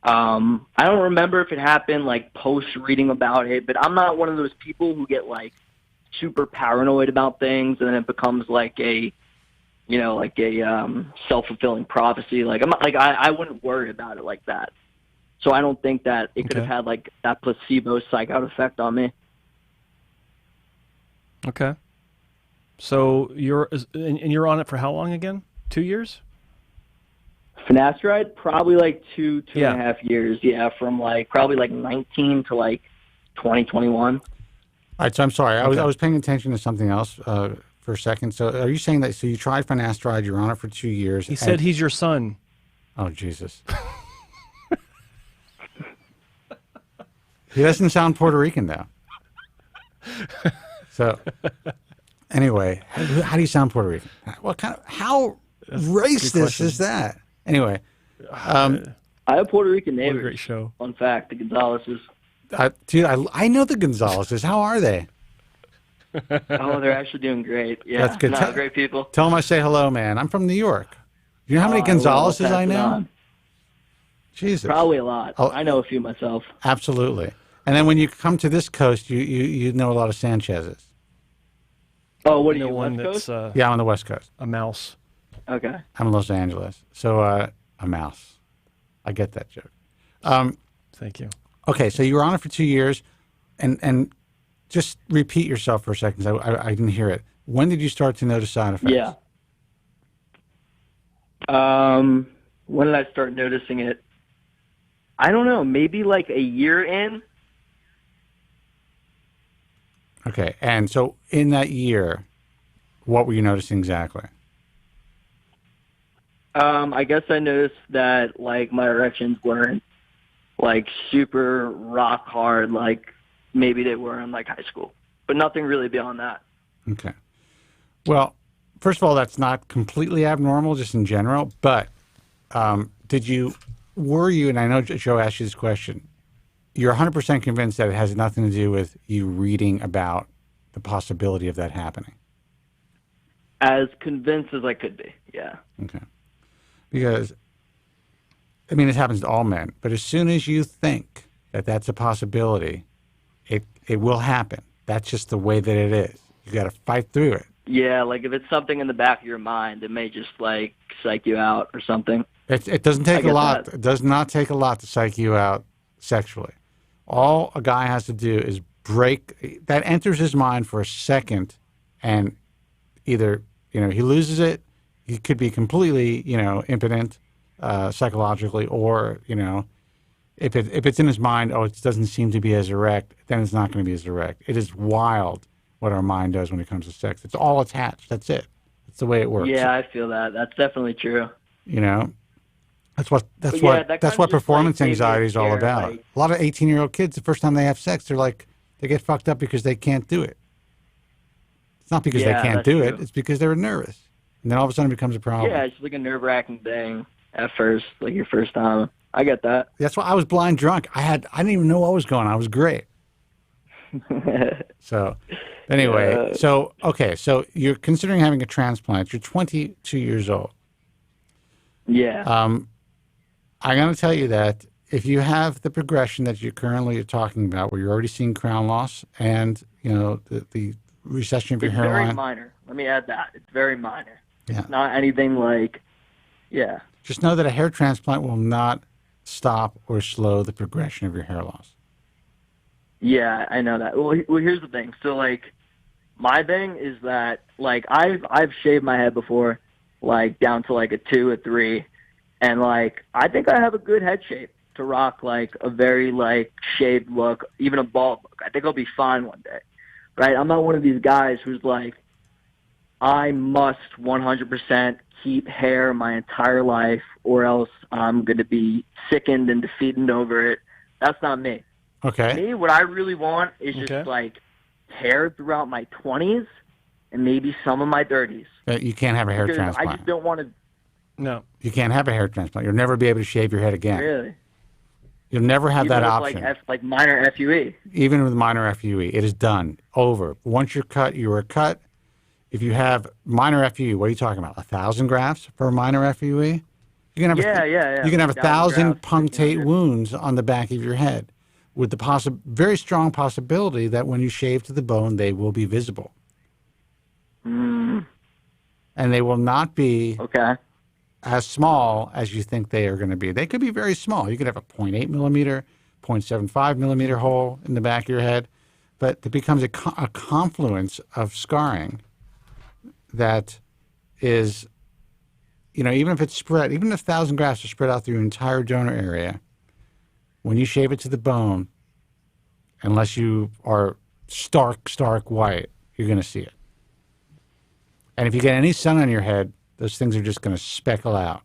I don't remember if it happened like post reading about it, but I'm not one of those people who get like super paranoid about things and then it becomes like a self-fulfilling prophecy. Like I wouldn't worry about it like that. So I don't think that it could have had like that placebo psych-out effect on me. Okay. So you're on it for how long again? 2 years? Finasteride, probably like two and a half years. Yeah, from like probably like 19 to like 2021. All right, so I'm sorry. I was paying attention to something else for a second. So are you saying that, so you tried finasteride, you're on it for 2 years. He said he's your son. Oh, Jesus. He doesn't sound Puerto Rican, though. So, anyway, how do you sound Puerto Rican? How racist is that? Anyway. I have Puerto Rican neighbors. What a great show. Fun fact, the Gonzaleses. Dude, I know the Gonzaleses. How are they? Oh, they're actually doing great. Yeah, That's good. No, great people. Tell them I say hello, man. I'm from New York. You know how many Gonzaleses I know? Jesus. Probably a lot. I know a few myself. Absolutely. And then when you come to this coast, you know a lot of Sanchez's. Oh, what are you, one West that's Yeah, I'm on the West Coast. a mouse. Okay. I'm in Los Angeles. So a mouse. I get that joke. Thank you. Okay, so you were on it for 2 years, and just repeat yourself for a second, 'cause I didn't hear it. When did you start to notice side effects? Yeah. When did I start noticing it? I don't know. Maybe like a year in. Okay, and so in that year, what were you noticing exactly? I guess I noticed that like my erections weren't like super rock hard, like maybe they were in like high school, but nothing really beyond that. Okay. Well, first of all, that's not completely abnormal, just in general. But were you? And I know Joe asked you this question. You're 100% convinced that it has nothing to do with you reading about the possibility of that happening. As convinced as I could be. Yeah. Okay. Because, I mean, it happens to all men. But as soon as you think that that's a possibility, it will happen. That's just the way that it is. You got to fight through it. Yeah, like if it's something in the back of your mind, it may just like psych you out or something. It doesn't take a lot. It does not take a lot to psych you out sexually. All a guy has to do is break that enters his mind for a second, and either he loses it. He could be completely impotent psychologically, or if it's in his mind, oh, it doesn't seem to be as erect, then it's not going to be as erect. It is wild what our mind does when it comes to sex. It's all attached. That's it. That's the way it works. Yeah, I feel that. That's definitely true. That's what performance anxiety is all about. Like, a lot of 18-year-old kids, the first time they have sex, they get fucked up because they can't do it. It's not because they can't do it. It's because they're nervous. And then all of a sudden it becomes a problem. Yeah, it's like a nerve-wracking thing. at first, like your first time. I get that. That's why I was blind drunk. I didn't even know what was going on. I was great. So anyway, so you're considering having a transplant. You're 22 years old. Yeah. I'm going to tell you that if you have the progression that you currently are talking about, where you're already seeing crown loss and the recession of your hairline, very minor. Let me add that it's very minor. Yeah. It's not anything like, yeah. Just know that a hair transplant will not stop or slow the progression of your hair loss. Yeah, I know that. Well, here's the thing. So, like, my thing is that, like, I've shaved my head before, like, down to, like, a 2, a 3, and, like, I think I have a good head shape to rock, like, a very, like, shaved look, even a bald look. I think I'll be fine one day, right? I'm not one of these guys who's like, I must 100% keep hair my entire life or else I'm going to be sickened and defeated over it. That's not me. Okay. Me, what I really want is just like hair throughout my 20s and maybe some of my 30s. You can't have a hair transplant. I just don't want to. No. You can't have a hair transplant. You'll never be able to shave your head again. Really? You'll never have Even that with, option. like minor FUE. Even with minor FUE, it is done. Over. Once you're cut, you are cut. If you have minor FUE, what are you talking about? 1,000 grafts for a minor FUE? You can have Yeah. You can have 1,000 grafts, punctate wounds on the back of your head, with the very strong possibility that when you shave to the bone, they will be visible. Mm. And they will not be as small as you think they are going to be. They could be very small. You could have a 0.8 millimeter, 0.75 millimeter hole in the back of your head, but it becomes a confluence of scarring that is, even if it's spread, even if 1,000 grafts are spread out through your entire donor area, when you shave it to the bone, unless you are stark white, you're going to see it. And if you get any sun on your head, those things are just going to speckle out.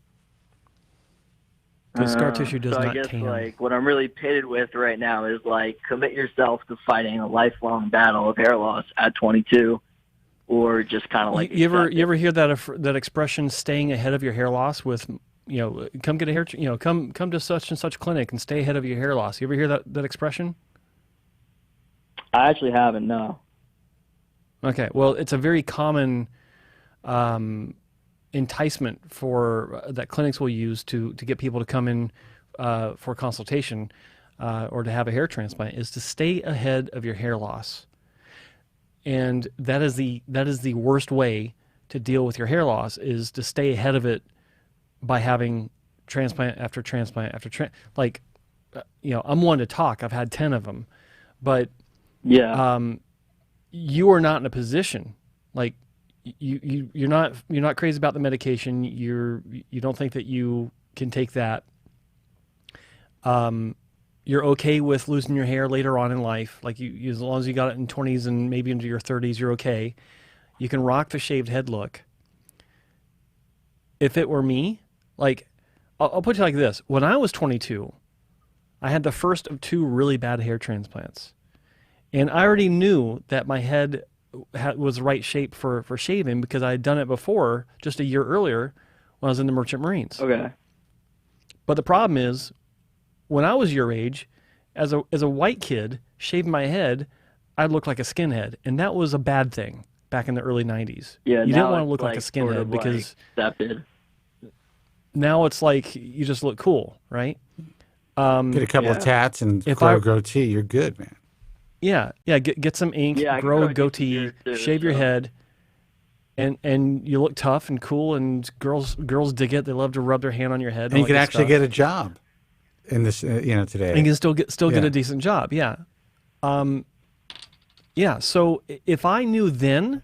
The scar tissue does so not I guess tan. like what I'm really pitted with right now is like commit yourself to fighting a lifelong battle of hair loss at 22, or just kind of like you ever hear that expression, staying ahead of your hair loss with, come get a hair, come to such and such clinic and stay ahead of your hair loss. You ever hear that expression? I actually haven't, no. Okay, well, it's a very common enticement for that clinics will use to get people to come in for consultation or to have a hair transplant, is to stay ahead of your hair loss. And that is the worst way to deal with your hair loss, is to stay ahead of it by having transplant after transplant after transplant. I'm one to talk. I've had 10 of them, but you are not in a position, like you're not crazy about the medication. You don't think that you can take that. You're okay with losing your hair later on in life. Like you as long as you got it in 20s and maybe into your 30s, you're okay. You can rock the shaved head look. If it were me, like, I'll put it like this. When I was 22, I had the first of 2 really bad hair transplants. And I already knew that my head was the right shape for shaving because I had done it before, just a year earlier, when I was in the Merchant Marines. Okay. But the problem is, when I was your age, as a white kid, shaving my head, I'd look like a skinhead. And that was a bad thing back in the early 90s. Yeah, you didn't want to look like a skinhead sort of because accepted. Now it's like you just look cool, right? Get a couple of tats and grow a goatee, you're good, man. Yeah. Get some ink, grow a goatee, shave your head, and you look tough and cool. And girls dig it. They love to rub their hand on your head. And you can actually get a job in this, today. And you can still get a decent job. Yeah. So if I knew then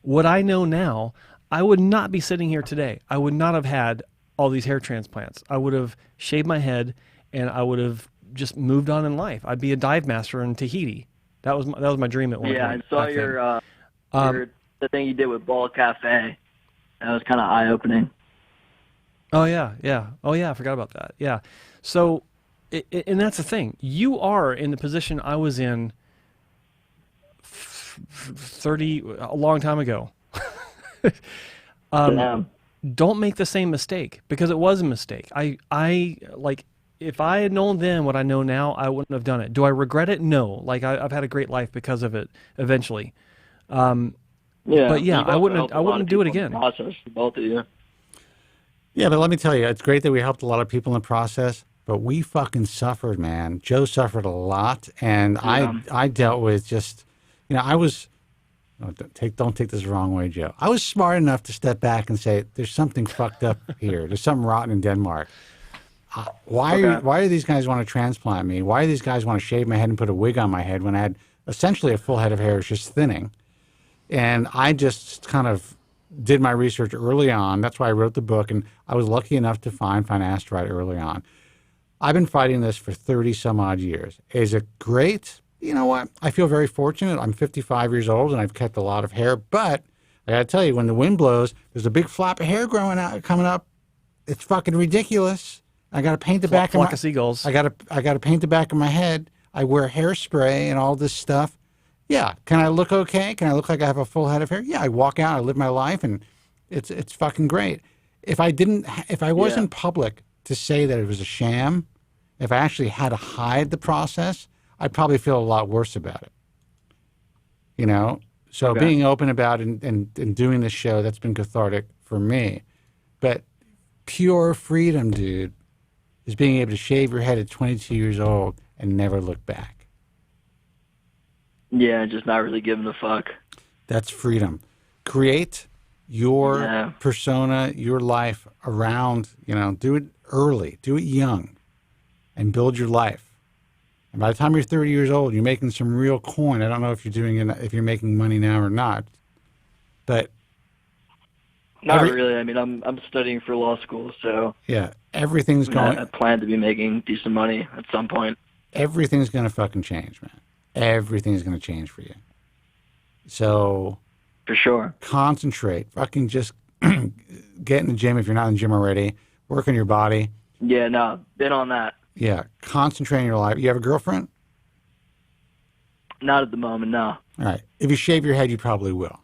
what I know now, I would not be sitting here today. I would not have had all these hair transplants. I would have shaved my head, and I would have just moved on in life. I'd be a dive master in Tahiti. That was my dream at one point. Yeah, I saw your the thing you did with Ball Cafe. That was kind of eye opening. Oh yeah. Oh yeah, I forgot about that. Yeah. So, and that's the thing. You are in the position I was in a long time ago. don't make the same mistake, because it was a mistake. I like, if I had known then what I know now, I wouldn't have done it. Do I regret it? No. Like, I've had a great life because of it eventually. But yeah, I wouldn't do it again. Process for both of you. Yeah, but let me tell you, it's great that we helped a lot of people in the process, but we fucking suffered, man. Joe suffered a lot, and I dealt with just, I was, don't take this the wrong way, Joe. I was smart enough to step back and say, there's something fucked up here. There's something rotten in Denmark. Why do these guys want to transplant me? Why do these guys want to shave my head and put a wig on my head when I had essentially a full head of hair? It was just thinning. And I just kind of did my research early on. That's why I wrote the book, and I was lucky enough to find finasteride early on. I've been fighting this for 30 some odd years. Is it great? You know what? I feel very fortunate. I'm 55 years old and I've kept a lot of hair, but I got to tell you, when the wind blows, there's a big flap of hair coming up. It's fucking ridiculous. I got to paint the back of seagulls. I got to paint the back of my head. I wear hairspray and all this stuff. Yeah. Can I look okay? Can I look like I have a full head of hair? Yeah. I walk out, I live my life, and it's fucking great. If I wasn't public to say that it was a sham, if I actually had to hide the process, I'd probably feel a lot worse about it. So being open about it and doing this show, that's been cathartic for me. But pure freedom, dude, is being able to shave your head at 22 years old and never look back. Yeah, just not really giving a fuck. That's freedom. Create your persona, your life around, do it early, do it young, and build your life. And by the time you're 30 years old, you're making some real coin. I don't know if you're making money now or not, but not really. I mean, I'm studying for law school, so yeah, everything's going. I plan to be making decent money at some point. Everything's going to fucking change, man. Everything's going to change for you. So, for sure, concentrate. Fucking just get in the gym if you're not in the gym already. Work on your body. Yeah, no, been on that. Yeah, concentrate on your life. You have a girlfriend? Not at the moment, no. All right. If you shave your head, you probably will.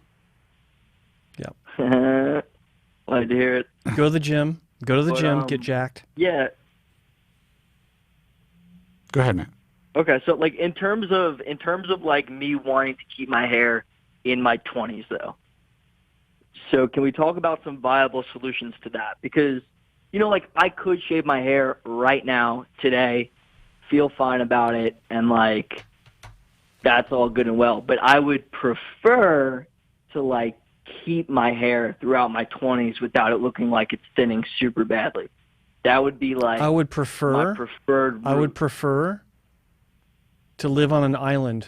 Yeah. Glad to hear it. Go to the gym. Get jacked. Yeah. Go ahead, man. Okay, so like in terms of like me wanting to keep my hair in my 20s though. So can we talk about some viable solutions to that? Because like I could shave my hair right now today, feel fine about it, and like that's all good and well, but I would prefer to like keep my hair throughout my 20s without it looking like it's thinning super badly. That would be like I would prefer my preferred route. I would prefer to live on an island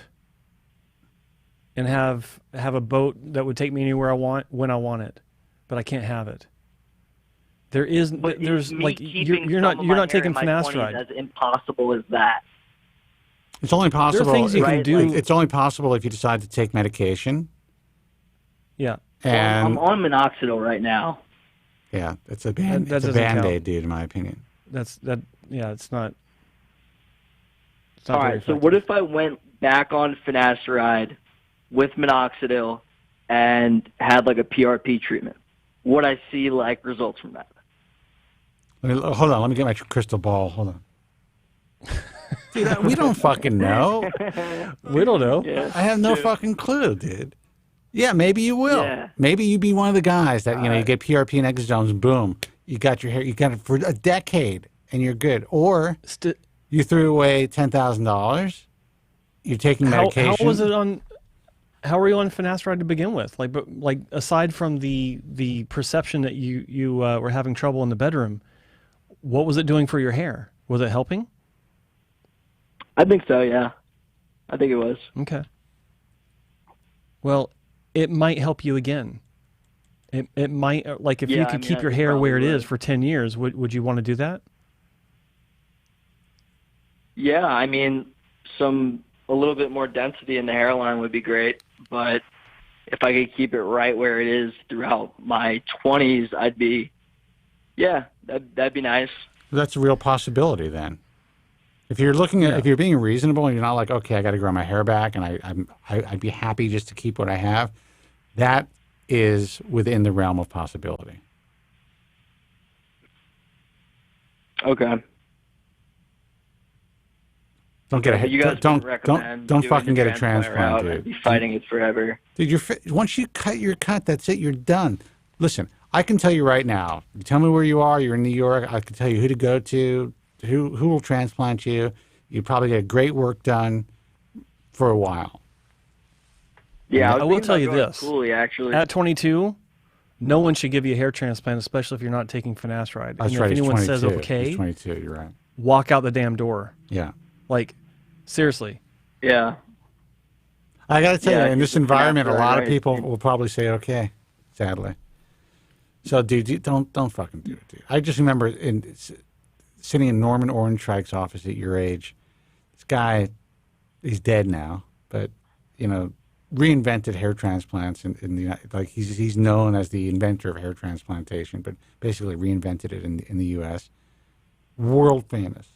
and have a boat that would take me anywhere I want when I want it, but I can't have it. You're not taking finasteride. As impossible as that. It's only possible. There are things you can do. It's only possible if you decide to take medication. Yeah. And I'm on minoxidil right now. Yeah, it's a Band-Aid, dude, in my opinion. It's not. All right, so what if I went back on finasteride with minoxidil and had like a PRP treatment? Would I see like results from that? Hold on, let me get my crystal ball. Hold on. Dude, we don't fucking know. We don't know. Yeah, I have no fucking clue, dude. Yeah, maybe you will. Yeah. Maybe you be one of the guys that, you get PRP and exosomes, and boom, you got your hair, you got it for a decade, and you're good. Or you threw away $10,000. You're taking medication. How was it on? How were you on finasteride to begin with? Like aside from the perception that you were having trouble in the bedroom, what was it doing for your hair? Was it helping? I think so. Yeah, I think it was. Okay. Well, it might help you again. It might, like if you could keep your hair where it is for 10 years, would you want to do that? Yeah, I mean, a little bit more density in the hairline would be great, but if I could keep it right where it is throughout my 20s, that'd be nice. That's a real possibility then. If you're looking at, if you're being reasonable and you're not like, okay, I got to grow my hair back, and I'd be happy just to keep what I have, that is within the realm of possibility. Okay. Don't get a You guys don't recommend don't doing fucking the get a transplant, route. dude. I'd be fighting it forever. Dude, once you cut your cut, that's it. You're done. Listen, I can tell you right now. You tell me where you are. You're in New York. I can tell you who to go to, who will transplant you. You probably get great work done for a while. Yeah, I will tell you this. Cooley, actually. At 22, no one should give you a hair transplant, especially if you're not taking finasteride. That's and right. If anyone says He's okay, 22. You're right. walk out the damn door. Yeah. Like, seriously. Yeah. I got to tell you, in this environment, a lot of right. people will probably say okay. Sadly. So, dude, don't fucking do it, dude. I just remember sitting in Norman Orenschreik's office at your age. This guy, he's dead now, but reinvented hair transplants in the like he's known as the inventor of hair transplantation, but basically reinvented it in the U.S. World famous.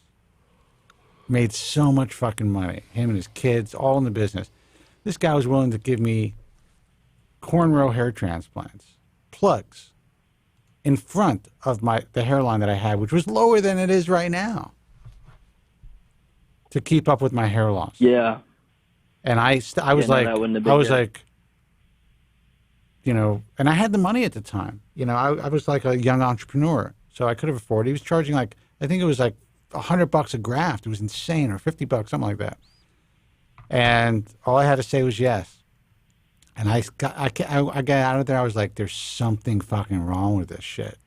Made so much fucking money. Him and his kids, all in the business. This guy was willing to give me cornrow hair transplants, plugs, in front of the hairline that I had, which was lower than it is right now, to keep up with my hair loss. Yeah. And I was like, and I had the money at the time. I was like a young entrepreneur, so I could have afforded. He was charging I think it was like $100 a graft. It was insane, or $50, something like that. And all I had to say was yes. And I got out of there. I was like, there's something fucking wrong with this shit.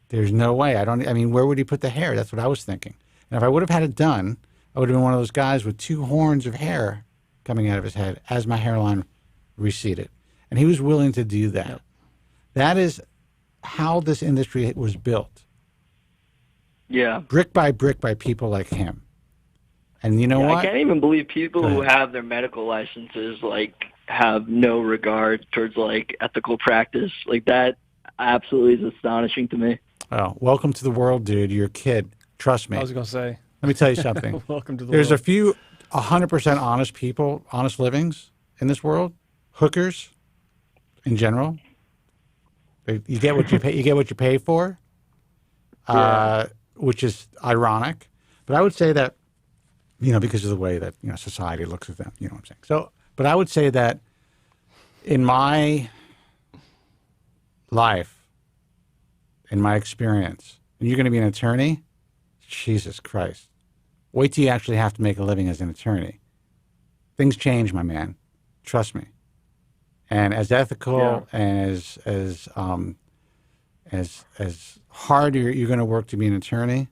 There's no way. Where would he put the hair? That's what I was thinking. And if I would have had it done, I would have been one of those guys with 2 horns of hair coming out of his head as my hairline receded. And he was willing to do that. Yep. That is how this industry was built. Yeah. Brick by people like him. And you know what? I can't even believe people who have their medical licenses have no regard towards ethical practice. That absolutely is astonishing to me. Oh, welcome to the world, dude. You're a kid. Trust me. I was going to say. Let me tell you something. Welcome to the There's world. a few 100% honest people, honest livings in this world. Hookers, in general. You get what you pay. You get what you pay for, which is ironic. But I would say that, because of the way that society looks at them. You know what I'm saying? So, but I would say that in my life, in my experience, and you're going to be an attorney. Jesus Christ. Wait till you actually have to make a living as an attorney. Things change, my man. Trust me. And as ethical and as hard you're going to work to be an attorney,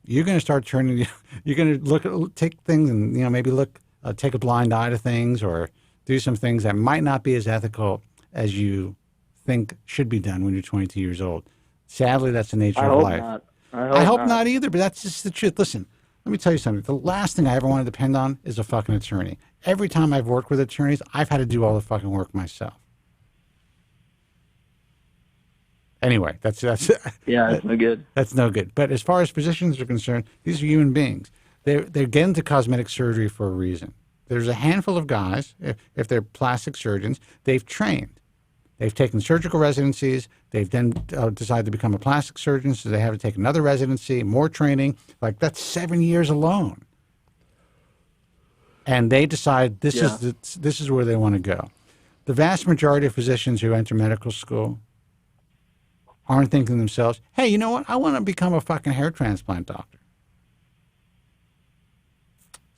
you're going to start turning. You're going to take things and maybe take a blind eye to things, or do some things that might not be as ethical as you think should be done when you're 22 years old. Sadly, that's the nature of life. Not. I hope not either, but that's just the truth. Listen, let me tell you something. The last thing I ever want to depend on is a fucking attorney. Every time I've worked with attorneys, I've had to do all the fucking work myself. Anyway, that's that's no good. That's no good. But as far as physicians are concerned, these are human beings. They're getting to cosmetic surgery for a reason. There's a handful of guys, if they're plastic surgeons, they've trained. They've taken surgical residencies. They've then decided to become a plastic surgeon, so they have to take another residency, more training. That's 7 years alone. And they decide this is where they want to go. The vast majority of physicians who enter medical school aren't thinking to themselves, hey, you know what? I want to become a fucking hair transplant doctor.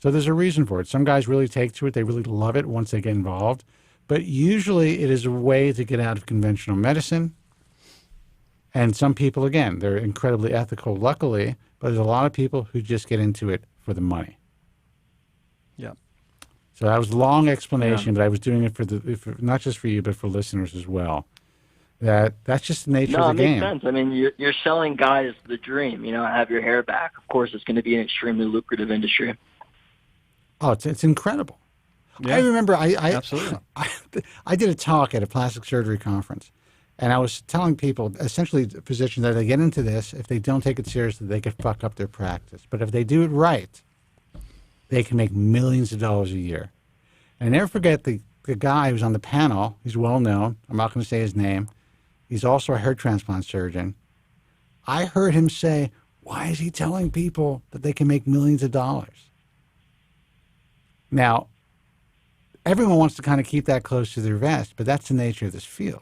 So there's a reason for it. Some guys really take to it. They really love it once they get involved. But usually it is a way to get out of conventional medicine. And some people, again, they're incredibly ethical, luckily, but there's a lot of people who just get into it for the money. Yeah. So that was a long explanation, but I was doing it for not just for you, but for listeners as well. That's just the nature of the game. No, it makes sense. You're selling guys the dream, have your hair back. Of course, it's going to be an extremely lucrative industry. Oh, it's incredible. Yeah, I remember absolutely. I did a talk at a plastic surgery conference, and I was telling people, essentially physicians, that they get into this, if they don't take it seriously, they could fuck up their practice. But if they do it right, they can make millions of dollars a year. And I never forget the guy who was on the panel. He's well known. I'm not going to say his name. He's also a hair transplant surgeon. I heard him say, Why is he telling people that they can make millions of dollars? Now, everyone wants to kind of keep that close to their vest, but that's the nature of this field.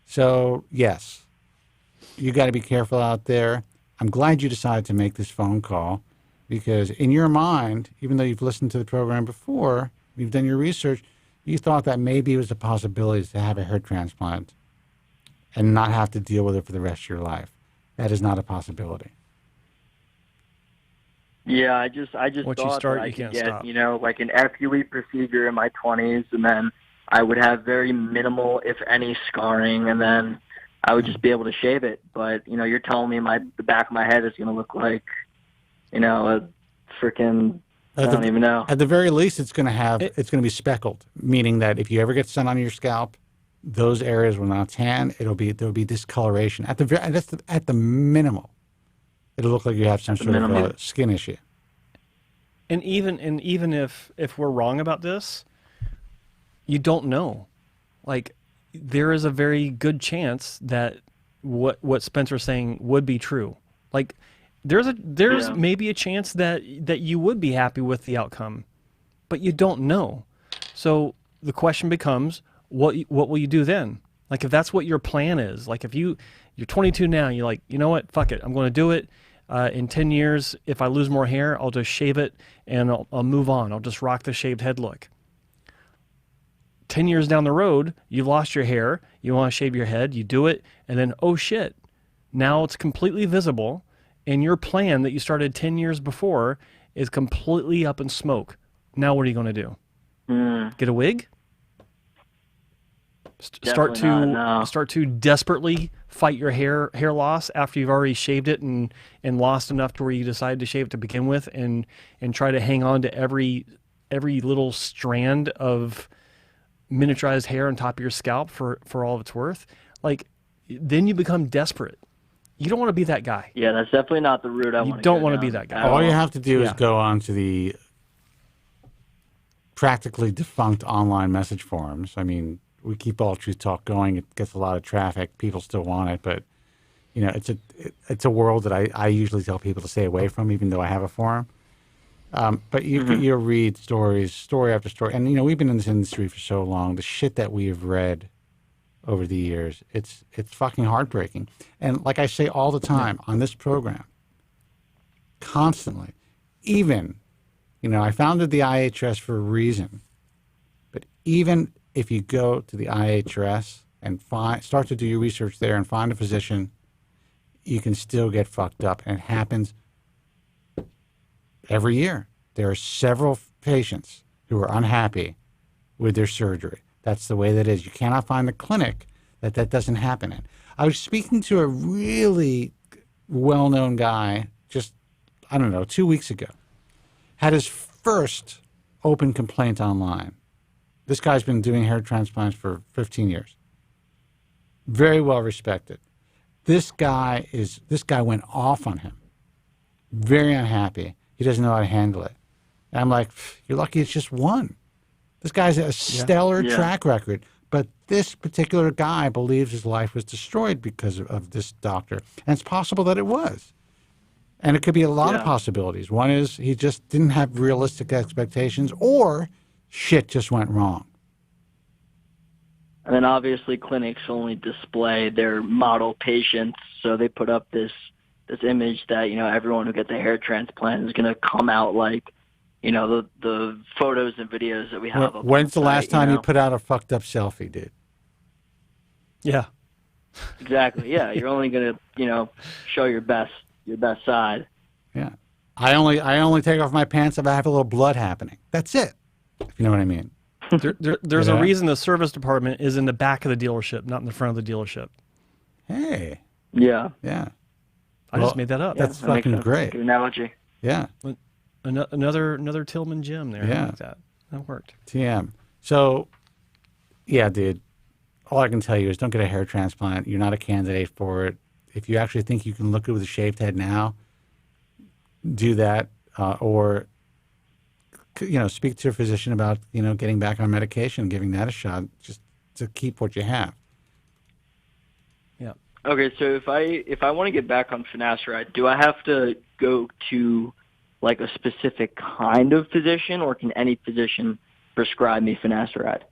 So, yes, you got to be careful out there. I'm glad you decided to make this phone call because in your mind, even though you've listened to the program before, you've done your research, you thought that maybe it was a possibility to have a hair transplant and not have to deal with it for the rest of your life. That is not a possibility. Yeah, I just Once you thought start, that I you could can't get, stop. like an FUE procedure in my 20s, and then I would have very minimal, if any, scarring, and then I would just be able to shave it. But, you're telling me the back of my head is going to look like, a freaking, I don't even know. At the very least, it's going to be speckled, meaning that if you ever get sun on your scalp, those areas will not tan. There'll be discoloration. At the minimal, it'll look like you have some sort of a skin issue. And even if we're wrong about this, you don't know. Like, there is a very good chance that what Spencer's saying would be true. Like, there's maybe a chance that you would be happy with the outcome, but you don't know. So the question becomes, what will you do then? Like, if that's what your plan is, like if you're 22 now, you're like, you know what, fuck it, I'm going to do it. In 10 years, if I lose more hair, I'll just shave it and I'll move on. I'll just rock the shaved head look. 10 years down the road, you've lost your hair, you want to shave your head, you do it, and then, oh shit, now it's completely visible, and your plan that you started 10 years before is completely up in smoke. Now what are you going to do? Get a wig? Start to desperately fight your hair loss after you've already shaved it and lost enough to where you decided to shave it to begin with, and try to hang on to every little strand of miniaturized hair on top of your scalp for all of it's worth. Like, then you become desperate. You don't want to be that guy. Yeah, that's definitely not the route I want to go. You don't want to be that guy. All you have to do is go on to the practically defunct online message forums. I mean, we keep All Truth Talk going. It gets a lot of traffic. People still want it, but it's a world that I usually tell people to stay away from, even though I have a forum. But you'll read story after story, and we've been in this industry for so long. The shit that we have read over the years, it's fucking heartbreaking. And like I say all the time on this program, constantly, even, I founded the IHRS for a reason, but even if you go to the IHRS and start to do your research there and find a physician, you can still get fucked up, and it happens every year. There are several patients who are unhappy with their surgery. That's the way that is. You cannot find the clinic that doesn't happen in. I was speaking to a really well-known guy just, 2 weeks ago. Had his first open complaint online. This guy's been doing hair transplants for 15 years. Very well respected. This guy went off on him. Very unhappy. He doesn't know how to handle it. And I'm like, you're lucky it's just one. This guy's a stellar track record. But this particular guy believes his life was destroyed because of this doctor. And it's possible that it was. And it could be a lot of possibilities. One is he just didn't have realistic expectations, or shit just went wrong. And then obviously clinics only display their model patients, so they put up this image that, everyone who gets a hair transplant is going to come out like, the photos and videos that we have. When's the last time you put out a fucked up selfie, dude? Yeah. Exactly. Yeah, you're only going to, show your best side. Yeah. I only take off my pants if I have a little blood happening. That's it. If you know what I mean. There's a reason the service department is in the back of the dealership, not in the front of the dealership. Hey. Yeah. Yeah. I just made that up. That's fucking great. Good analogy. Yeah. Another Tillman gem there. Yeah. I like that. That worked. TM. So, yeah, dude, all I can tell you is don't get a hair transplant. You're not a candidate for it. If you actually think you can look good with a shaved head now, do that. Or, speak to your physician about, getting back on medication and giving that a shot just to keep what you have. Yeah. Okay, so if I want to get back on finasteride, do I have to go to like a specific kind of physician, or can any physician prescribe me finasteride?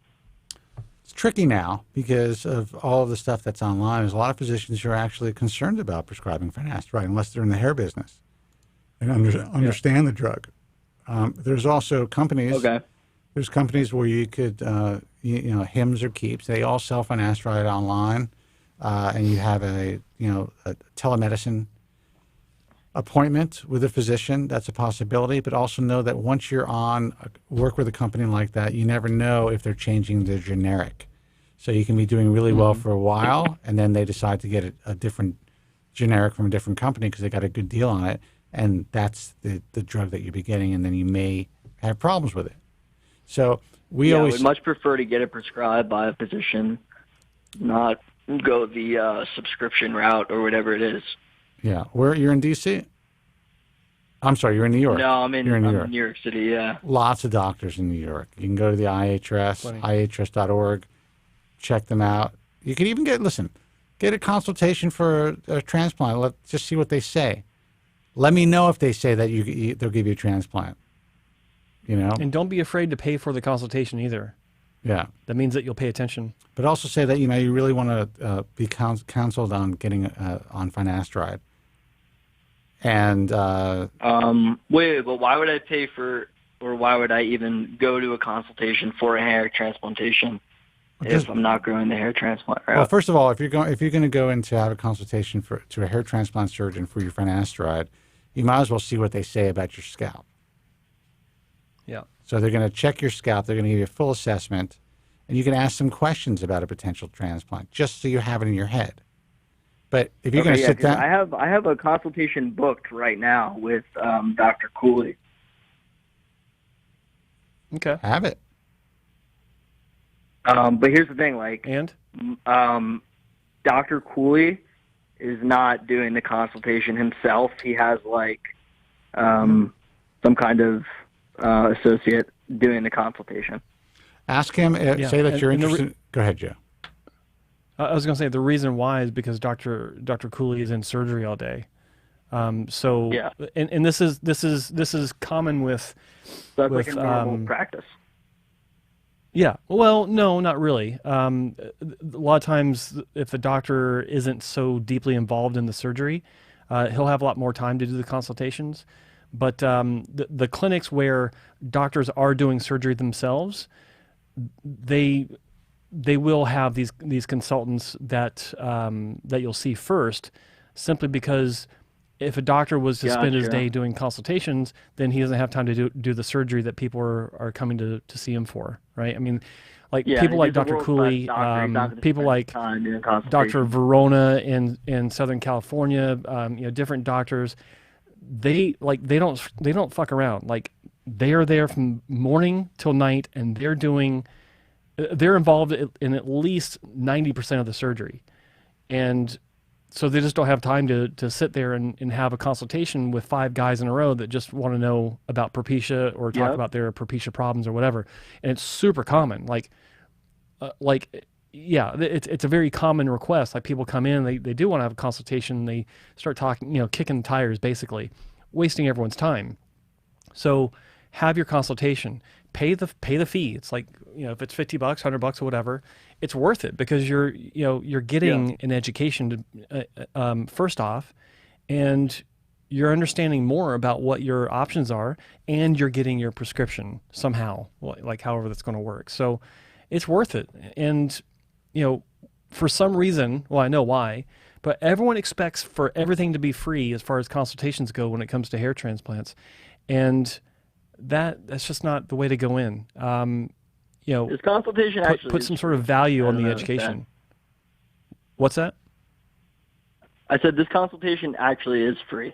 It's tricky now because of all of the stuff that's online. There's a lot of physicians who are actually concerned about prescribing finasteride unless they're in the hair business and understand the drug. There's also companies. Okay. There's companies where you could, Hims or Keeps. They all sell finasteride online, and you have a telemedicine appointment with a physician. That's a possibility. But also know that once you're work with a company like that, you never know if they're changing their generic. So you can be doing really well for a while, and then they decide to get a different generic from a different company because they got a good deal on it, and that's the drug that you'll be getting, and then you may have problems with it. So I would much prefer to get it prescribed by a physician, not go the subscription route or whatever it is. Yeah. You're in D.C.? I'm sorry, you're in New York. No, I'm in New York City, yeah. Lots of doctors in New York. You can go to the IHRS, ihrs.org, check them out. You can even get a consultation for a transplant. Let's just see what they say. Let me know if they say that they'll give you a transplant. And don't be afraid to pay for the consultation either. Yeah. That means that you'll pay attention. But also say that, you really want to be counseled on getting on finasteride. And wait, but why would I pay for, or why would I even go to a consultation for a hair transplantation if I'm not growing the hair transplant route? Well, first of all, if you're going to go in to have a consultation to a hair transplant surgeon for your finasteride, you might as well see what they say about your scalp. Yeah. So they're going to check your scalp. They're going to give you a full assessment, and you can ask them questions about a potential transplant, just so you have it in your head. But if you're going to sit down, I have a consultation booked right now with Dr. Cooley. Okay. Have it. But here's the thing, Dr. Cooley is not doing the consultation himself. He has some kind of associate doing the consultation. Ask him. Say that you're interested. Go ahead, Joe. I was going to say the reason why is because Dr. Cooley is in surgery all day. And this is common with. So that's like a normal practice. Yeah. Well, no, not really. A lot of times, if the doctor isn't so deeply involved in the surgery, he'll have a lot more time to do the consultations. But the clinics where doctors are doing surgery themselves, they will have these consultants that you'll see first, simply because if a doctor was to spend his day doing consultations, then he doesn't have time to do the surgery that people are coming to see him for, right? I mean, people like Dr. Cooley, people like Dr. Verona in Southern California, different doctors. They don't fuck around. They are there from morning till night, and they're involved in at least 90% of the surgery. And so they just don't have time to sit there and have a consultation with 5 guys in a row that just want to know about Propecia or talk about their Propecia problems or whatever. And it's super common. It's a very common request. Like, people come in, they do want to have a consultation, they start talking, kicking tires, basically, wasting everyone's time. So have your consultation, pay the fee. It's like, if it's $50, $100 or whatever, it's worth it, because you're getting an education to, first off, and you're understanding more about what your options are, and you're getting your prescription somehow, however that's going to work. So it's worth it. And for some reason, well, I know why, but everyone expects for everything to be free as far as consultations go when it comes to hair transplants, and that's just not the way to go in. This consultation put some sort of value on the education. What's that? I said this consultation actually is free.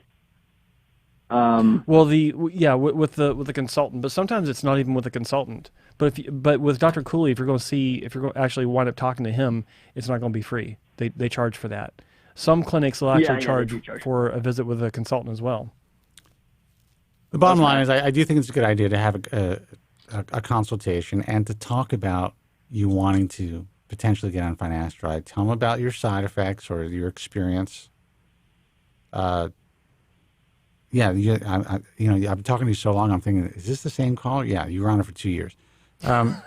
Well, with the consultant, but sometimes it's not even with a consultant. But with Dr. Cooley, if you're going to actually wind up talking to him, it's not going to be free. They charge for that. Some clinics will actually charge for a visit with a consultant as well. The bottom line is, I do think it's a good idea to have a consultation and to talk about you wanting to potentially get on finasteride. Tell them about your side effects or your experience. Yeah, I've been talking to you so long. I'm thinking, is this the same call? Yeah, you were on it for 2 years. He's in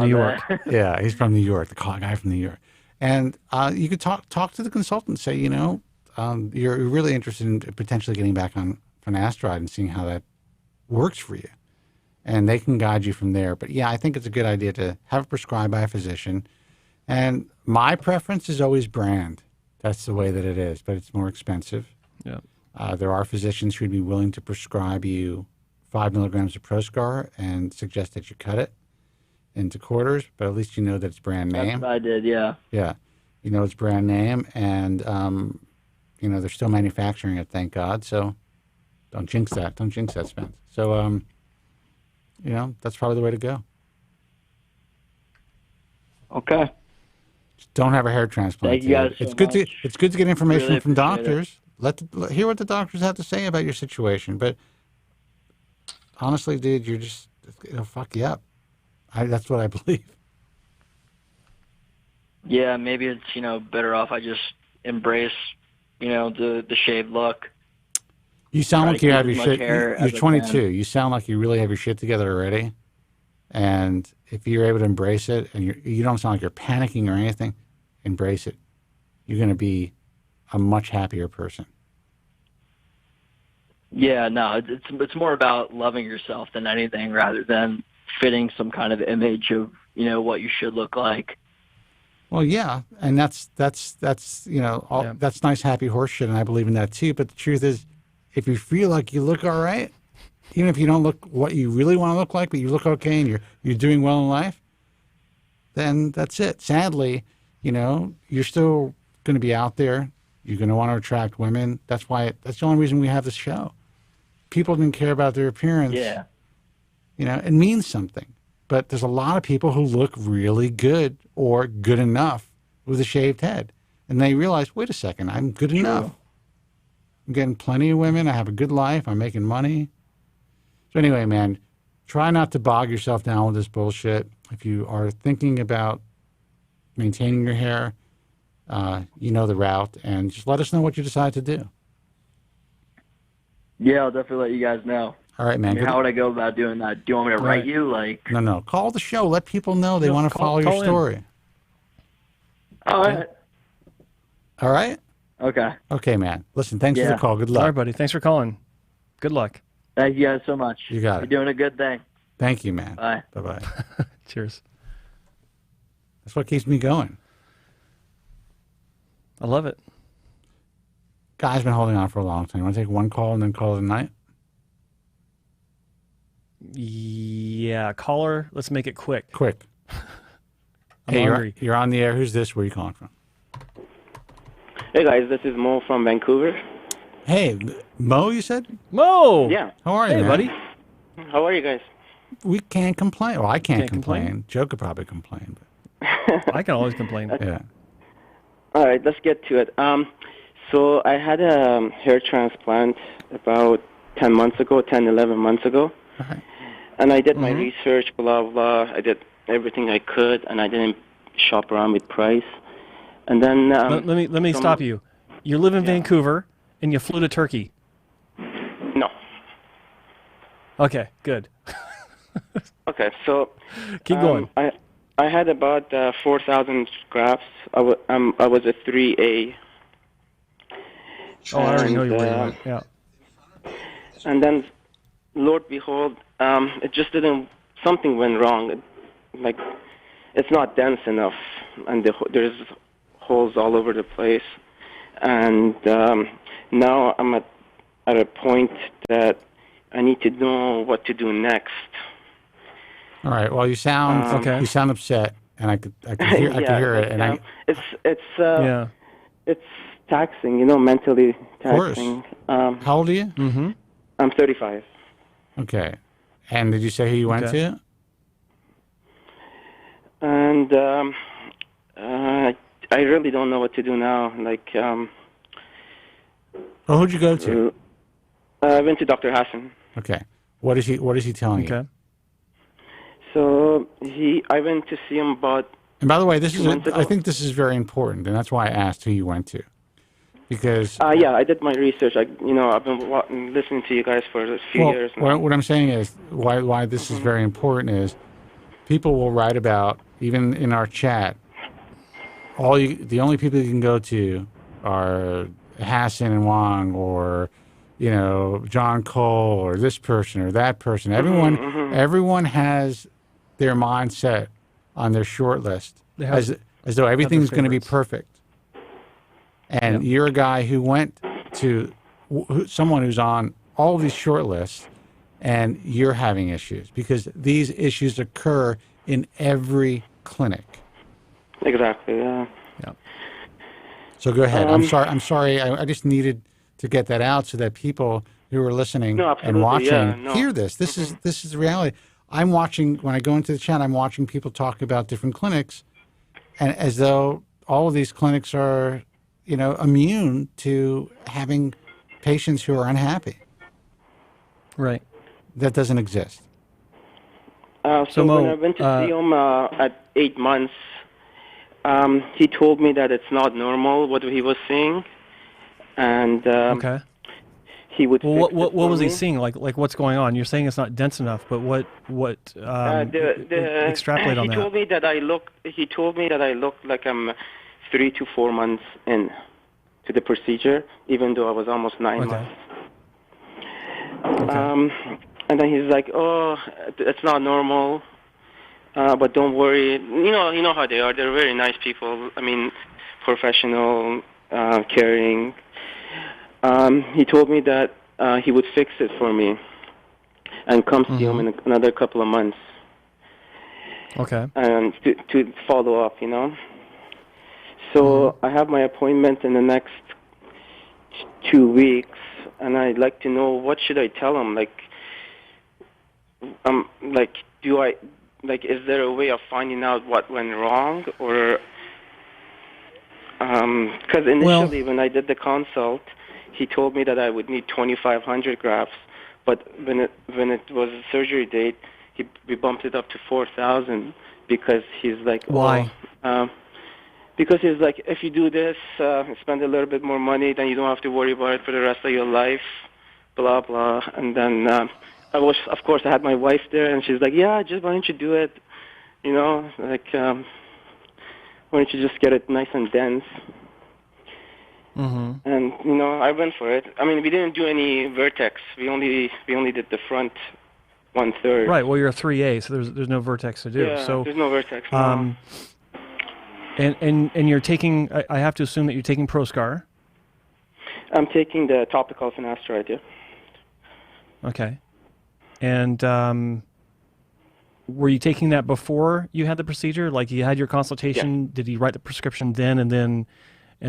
New York. Yeah, he's from New York. The guy from New York, and you could talk to the consultant. Say, you're really interested in potentially getting back on finasteride and seeing how that works for you, and they can guide you from there. But yeah, I think it's a good idea to have it prescribed by a physician. And my preference is always brand. That's the way that it is, but it's more expensive. Yeah. There are physicians who'd be willing to prescribe you 5 milligrams of Proscar and suggest that you cut it into quarters, but at least you know that it's brand name. That's what I did, yeah. Yeah. You know it's brand name, and, they're still manufacturing it, thank God. So don't jinx that. Don't jinx that, Spence. So, that's probably the way to go. Okay. Just don't have a hair transplant. Thank you guys so it's good much. it's good to get information Really from appreciate doctors. Hear what the doctors have to say about your situation. But honestly, dude, it'll fuck you up. That's what I believe. Yeah, maybe it's, better off I just embrace, the shaved look. You sound Try like to you keep have as your much shit. hair You're as I 22. can. You sound like you really have your shit together already. And if you're able to embrace it, and you don't sound like you're panicking or anything, embrace it. You're going to be a much happier person. Yeah, no, it's more about loving yourself than anything, rather than fitting some kind of image of what you should look like. Well, yeah, and that's that's nice, happy horse shit, and I believe in that too. But the truth is, if you feel like you look all right, even if you don't look what you really want to look like, but you look okay and you're doing well in life, then that's it. Sadly, you're still going to be out there. You're going to want to attract women. That's the only reason we have this show. People didn't care about their appearance. Yeah. It means something. But there's a lot of people who look really good or good enough with a shaved head. And they realize, wait a second, I'm good enough. I'm getting plenty of women. I have a good life. I'm making money. So anyway, man, try not to bog yourself down with this bullshit. If you are thinking about maintaining your hair, you know the route, and just let us know what you decide to do. Yeah, I'll definitely let you guys know. All right, man. How would I go about doing that? Do you want me to write you? No. Call the show. Let people know they want to follow your story. All right. All right? Okay. Okay, man. Listen, thanks for the call. Good luck. All right, buddy. Thanks for calling. Good luck. Thank you guys so much. You got it. You're doing a good thing. Thank you, man. Bye. Bye-bye. Cheers. That's what keeps me going. I love it. Guy's been holding on for a long time. You want to take one call and then call it a night? Yeah, caller. Let's make it quick. Quick. I'm Hey, hungry. you're on the air. Who's this? Where are you calling from? Hey guys, this is Mo from Vancouver. Hey, Mo, you said? Mo! Yeah. How are you, Hey, man? buddy. How are you guys? We can't complain. Well, I can't Can't complain? Joe could probably complain. I can always complain. Yeah. All right, let's get to it. So I had a hair transplant about 10 months ago, 10, 11 months ago. And I did my research, blah, blah. I did everything I could, and I didn't shop around with price. And then... let me stop you. You live in Vancouver, and you flew to Turkey. No. Okay, good. Okay, so... Keep going. I had about 4,000 scraps. I was a 3A. Oh, I already know where you went. Yeah. And then, Lord behold, it just didn't. Something went wrong. It's not dense enough, and there's holes all over the place. And now I'm at a point that I need to know what to do next. All right. Well, you sound You sound upset, and I could hear it. And it's taxing, mentally taxing. How old are you? Mm-hmm. I'm 35. Okay. And did you say who you went to? And I really don't know what to do now. Well, who'd you go to? I went to Dr. Hasson. Okay. What is he telling you? So I went to see him about. And by the way, I think this is very important, and that's why I asked who you went to. Because yeah, I did my research. I've been listening to you guys for a few years now. What I'm saying is why this is very important is people will write about, even in our chat, the only people you can go to are Hasson and Wang, or John Cole, or this person or that person. Everyone has their mindset on their short list as though everything's going to be perfect. And you're a guy who went to someone who's on all of these short lists, and you're having issues because these issues occur in every clinic. Exactly. Yeah. So go ahead. I'm sorry. I just needed to get that out so that people who are listening and watching hear this. This is the reality. I'm watching, when I go into the chat, I'm watching people talk about different clinics, and as though all of these clinics are immune to having patients who are unhappy. Right. That doesn't exist. So when I went to see him at 8 months, he told me that it's not normal what he was seeing, and he would. Well, what was he seeing? Like what's going on? You're saying it's not dense enough, but what? Extrapolate on that. He told me that I looked like I'm 3 to 4 months in to the procedure, even though I was almost 9 months. And then he's like, "Oh, it's not normal, but don't worry. You know how they are. They're very nice people. I mean, professional, caring." He told me that he would fix it for me and come see him in another couple of months. Okay. And to follow up, So I have my appointment in the next 2 weeks, and I'd like to know, what should I tell him? Is there a way of finding out what went wrong, or because initially when I did the consult, he told me that I would need 2,500 grafts, but when it was a surgery date, we bumped it up to 4,000 because he's like, why? Because he's like, if you do this, spend a little bit more money, then you don't have to worry about it for the rest of your life, blah, blah. And then of course, I had my wife there, and she's like, yeah, just why don't you do it? Why don't you just get it nice and dense? Mm-hmm. And, I went for it. I mean, we didn't do any vertex. We only did the front 1/3. Right, well, you're a 3A, so there's no vertex to do. Yeah, so, there's no vertex, no. And you're taking, I have to assume that you're taking Proscar. I'm taking the topical finasteride, yeah. Okay. And were you taking that before you had the procedure? Like you had your consultation, Did he write the prescription then, and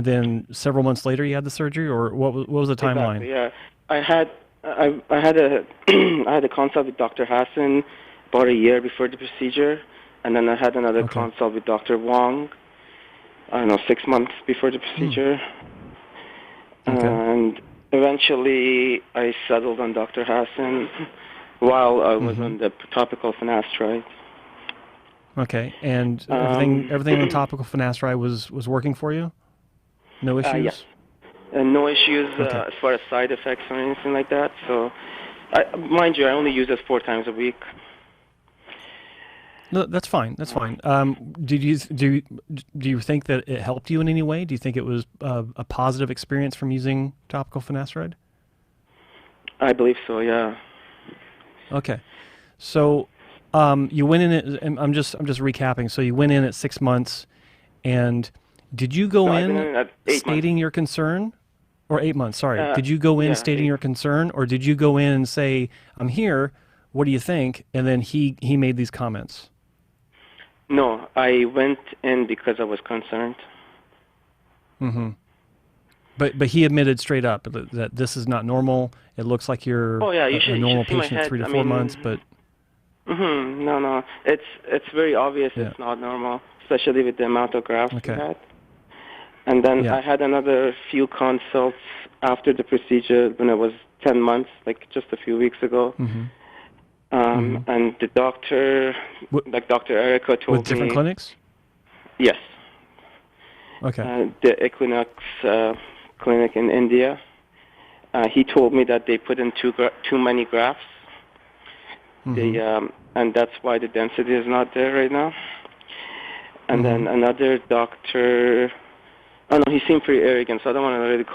then several months later you had the surgery, or what was the timeline? Exactly, yeah. I had a I had a consult with Dr. Hasson about a year before the procedure, and then I had another consult with Dr. Wang, 6 months before the procedure. And eventually I settled on Dr. Hasson while I was on the topical finasteride. Okay, and everything on topical finasteride was working for you? No issues? Yes. No issues as far as side effects or anything like that. So, mind you, I only use it 4 times a week. No, that's fine. That's fine. Do you think that it helped you in any way? Do you think it was a positive experience from using topical finasteride? I believe so. Yeah. Okay, so you went in at, and I'm just recapping. So you went in at 6 months, and did you go in stating your concern, or 8 months? Sorry, did you go in stating your concern, or did you go in and say, "I'm here. What do you think?" And then he made these comments. No, I went in because I was concerned. Mm-hmm. But he admitted straight up that this is not normal. It looks like you're a normal patient at 3 to 4 months, but. Mm-hmm. No, it's very obvious it's not normal, especially with the amount of grafts we had. And then I had another few consults after the procedure when I was 10 months, like just a few weeks ago. Mm-hmm. And the doctor, like Dr. Erica, told me with different clinics. Yes. Okay. The Equinox clinic in India. He told me that they put in too many grafts. And that's why the density is not there right now. And then another doctor, oh no, he seemed pretty arrogant, so I don't want to really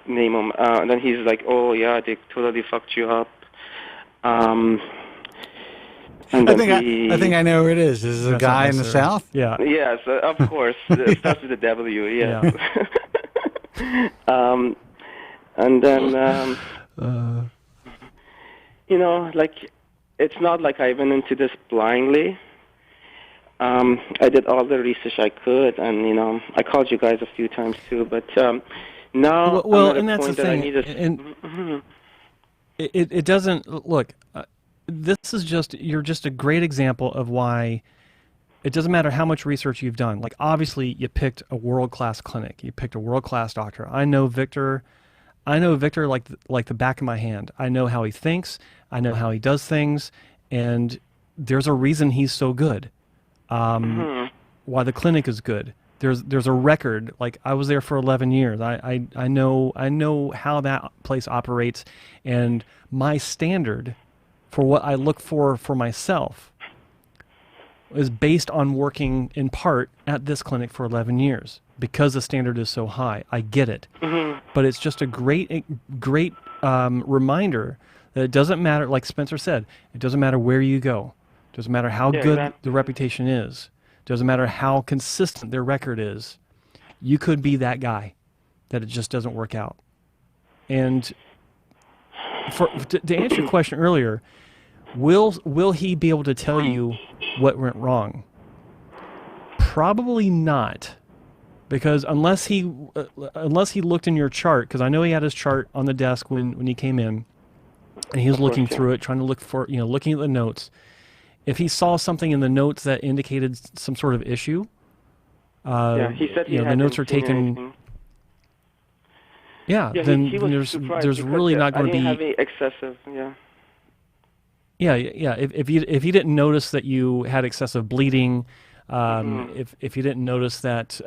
name him. And then he's like, oh yeah, they totally fucked you up. And I think I know who it is. This is a guy in the South? Yeah. Yes, of course. It starts with a W, yeah. And then, you know, like, it's not like I went into this blindly. I did all the research I could, and, you know, I called you guys a few times too, but now well, I'm and at a that's point the that I thing. need to... It doesn't, look, this is just, you're just a great example of why it doesn't matter how much research you've done. Like, obviously, you picked a world-class clinic. You picked a world-class doctor. I know Victor like the back of my hand. I know how he thinks. I know how he does things. And there's a reason he's so good. Why the clinic is good. There's a record. Like, I was there for 11 years. I know how that place operates, and my standard for what I look for myself is based on working in part at this clinic for 11 years because the standard is so high. I get it. But it's just a great reminder that it doesn't matter, like Spencer said, it doesn't matter where you go. It doesn't matter how good the reputation is. It doesn't matter how consistent their record is. You could be that guy that it just doesn't work out. And to answer your question earlier, will he be able to tell you what went wrong? Probably not, because unless he looked in your chart, because I know he had his chart on the desk when he came in, and he was looking through it, trying to look for, looking at the notes. If he saw something in the notes that indicated some sort of issue, he said the notes are taken. Then there's really not going to be. I didn't have any excessive. Yeah. If you didn't notice that you had excessive bleeding, if you didn't notice that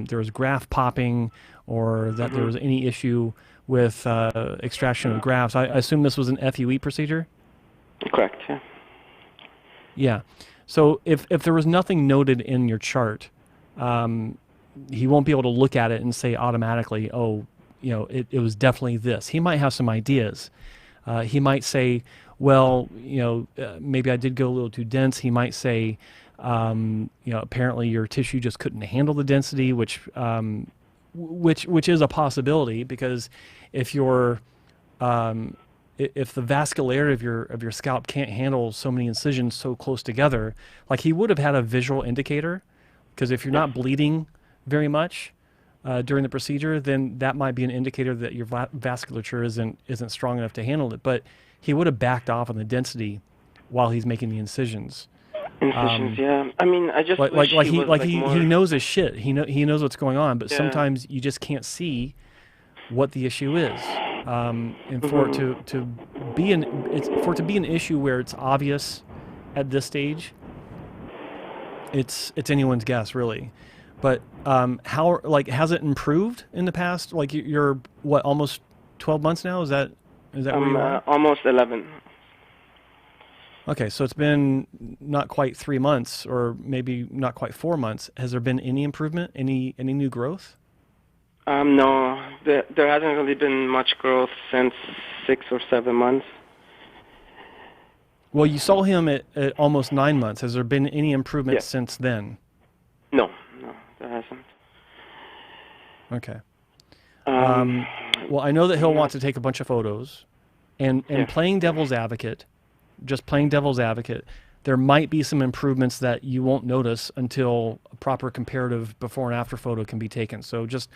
there was graft popping, or that there was any issue with extraction of grafts, I assume this was an FUE procedure. Correct. Yeah. Yeah. So if there was nothing noted in your chart, he won't be able to look at it and say automatically, oh, it was definitely this. He might have some ideas. He might say, well, maybe I did go a little too dense. He might say, apparently your tissue just couldn't handle the density, which is a possibility, because if if the vascularity of your scalp can't handle so many incisions so close together, like, he would have had a visual indicator, because if you're not bleeding very much during the procedure, then that might be an indicator that your vasculature isn't strong enough to handle it. But he would have backed off on the density while he's making the incisions. Yeah. I mean, I just he knows his shit. He knows what's going on, but sometimes you just can't see what the issue is. And for it to be an issue where it's obvious at this stage, it's anyone's guess, really. But how, like, has it improved in the past? Like, you're what, almost 12 months now? Is that where you are? Almost 11. Okay, so it's been not quite 3 months, or maybe not quite 4 months. Has there been any improvement? Any new growth? No, there hasn't really been much growth since 6 or 7 months. Well, you saw him at almost 9 months. Has there been any improvement since then? No, there hasn't. Okay. Well, I know that he'll want to take a bunch of photos, and playing devil's advocate, there might be some improvements that you won't notice until a proper comparative before and after photo can be taken. So just